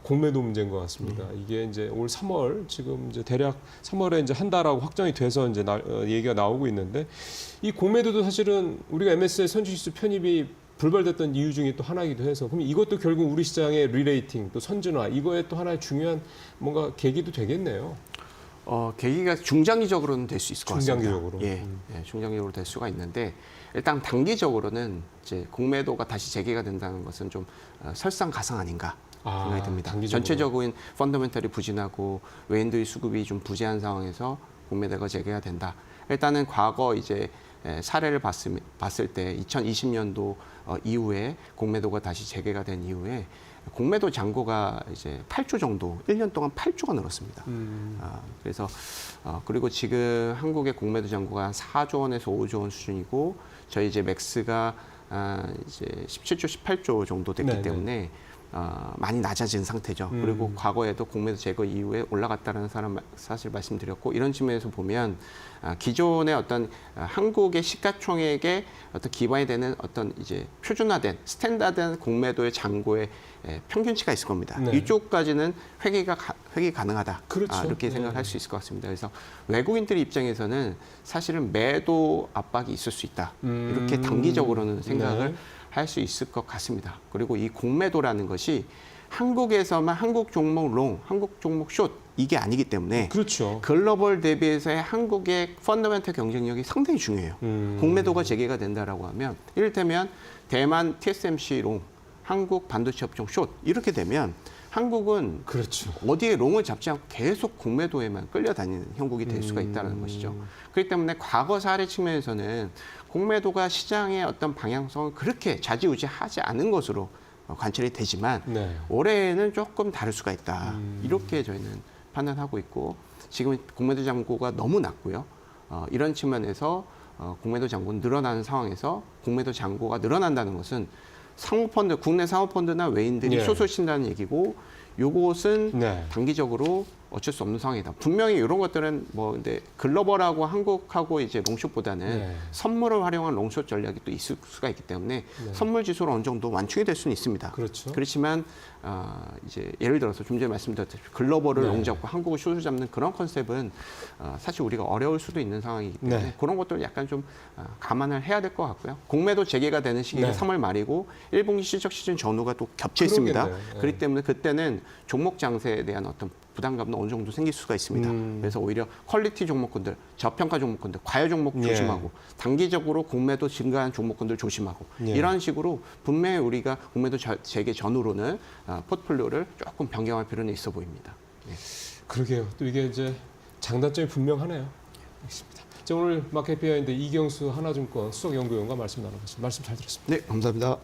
공매도 문제인 것 같습니다. 이게 이제 올 3월 지금 이제 대략 3월에 이제 한다라고 확정이 돼서 이제 얘기가 나오고 있는데 이 공매도도 사실은 우리가 MSCI 선주지수 편입이 불발됐던 이유 중에 또 하나이기도 해서 그럼 이것도 결국 우리 시장의 리레이팅 또 선진화 이거에 또 하나의 중요한 뭔가 계기도 되겠네요. 계기가 중장기적으로는 될 수 있을 것 같습니다. 중장기적으로. 예, 중장기적으로 될 수가 있는데 일단 단기적으로는 이제 공매도가 다시 재개가 된다는 것은 좀 설상가상 아닌가 생각이 듭니다. 단기적으로. 전체적인 펀더멘털이 부진하고 외인들의 수급이 좀 부재한 상황에서 공매도가 재개가 된다. 일단은 과거 이제 사례를 봤을 때 2020년도 이후에 공매도가 다시 재개가 된 이후에 공매도 잔고가 이제 8조 정도, 1년 동안 8조가 늘었습니다. 그래서 그리고 지금 한국의 공매도 잔고가 한 4조 원에서 5조 원 수준이고 저희 이제 맥스가 이제 17조, 18조 정도 됐기 네네. 때문에 많이 낮아진 상태죠. 그리고 과거에도 공매도 제거 이후에 올라갔다는 사실 말씀드렸고 이런 측면에서 보면 기존의 어떤 한국의 시가총액의 어떤 기반이 되는 어떤 이제 표준화된 스탠다드한 공매도의 잔고의 평균치가 있을 겁니다. 네. 이쪽까지는 회귀 가능하다. 그렇죠. 이렇게 생각을 네. 할 수 있을 것 같습니다. 그래서 외국인들 입장에서는 사실은 매도 압박이 있을 수 있다. 이렇게 단기적으로는 생각을 네. 할 수 있을 것 같습니다. 그리고 이 공매도라는 것이 한국에서만 한국 종목 롱, 한국 종목 숏 이게 아니기 때문에 그렇죠. 글로벌 대비해서의 한국의 펀더멘털 경쟁력이 상당히 중요해요. 공매도가 재개가 된다라고 하면 이를테면 대만 TSMC 롱, 한국 반도체 업종 숏 이렇게 되면 한국은 그렇죠. 어디에 롱을 잡지 않고 계속 공매도에만 끌려다니는 형국이 될 수가 있다는 것이죠. 그렇기 때문에 과거 사례 측면에서는 공매도가 시장의 어떤 방향성을 그렇게 좌지우지하지 않은 것으로 관찰이 되지만 네. 올해는 조금 다를 수가 있다. 이렇게 저희는 판단하고 있고 지금 공매도 잔고가 너무 낮고요. 이런 측면에서 공매도 잔고는 늘어나는 상황에서 공매도 잔고가 늘어난다는 것은 사모펀드, 국내 사모펀드나 외인들이 예. 숏을 친다는 얘기고 요것은 네. 단기적으로 어쩔 수 없는 상황이다. 분명히 이런 것들은 뭐 근데 글로벌하고 한국하고 이제 롱숏보다는 네. 선물을 활용한 롱숏 전략이 또 있을 수가 있기 때문에 선물 지수로 어느 정도 완충이 될 수는 있습니다. 그렇죠. 그렇지만 이제 예를 들어서 좀 전에 말씀드렸듯이 글로벌을 네. 롱 잡고 한국을 숏을 잡는 그런 컨셉은 사실 우리가 어려울 수도 있는 상황이기 때문에 네. 그런 것들 약간 좀 감안을 해야 될 것 같고요. 공매도 재개가 되는 시기가 네. 3월 말이고 1분기 실적 시즌 전후가 또 겹쳐 있습니다. 그러겠네요. 네. 그렇기 때문에 그때는 종목 장세에 대한 어떤 부담감은 어느 정도 생길 수가 있습니다. 그래서 오히려 퀄리티 종목군들, 저평가 종목군들, 과열 종목 예. 조심하고 단기적으로 공매도 증가한 종목군들 조심하고 예. 이런 식으로 분명히 우리가 공매도 재개 전후로는 포트폴리오를 조금 변경할 필요는 있어 보입니다. 예. 그러게요. 또 이게 이제 장단점이 분명하네요. 알겠습니다. 자, 오늘 마켓 비하인드 이경수 하나증권 수석연구위원과 말씀 나눠봤습니다. 말씀 잘 들었습니다. 네, 감사합니다.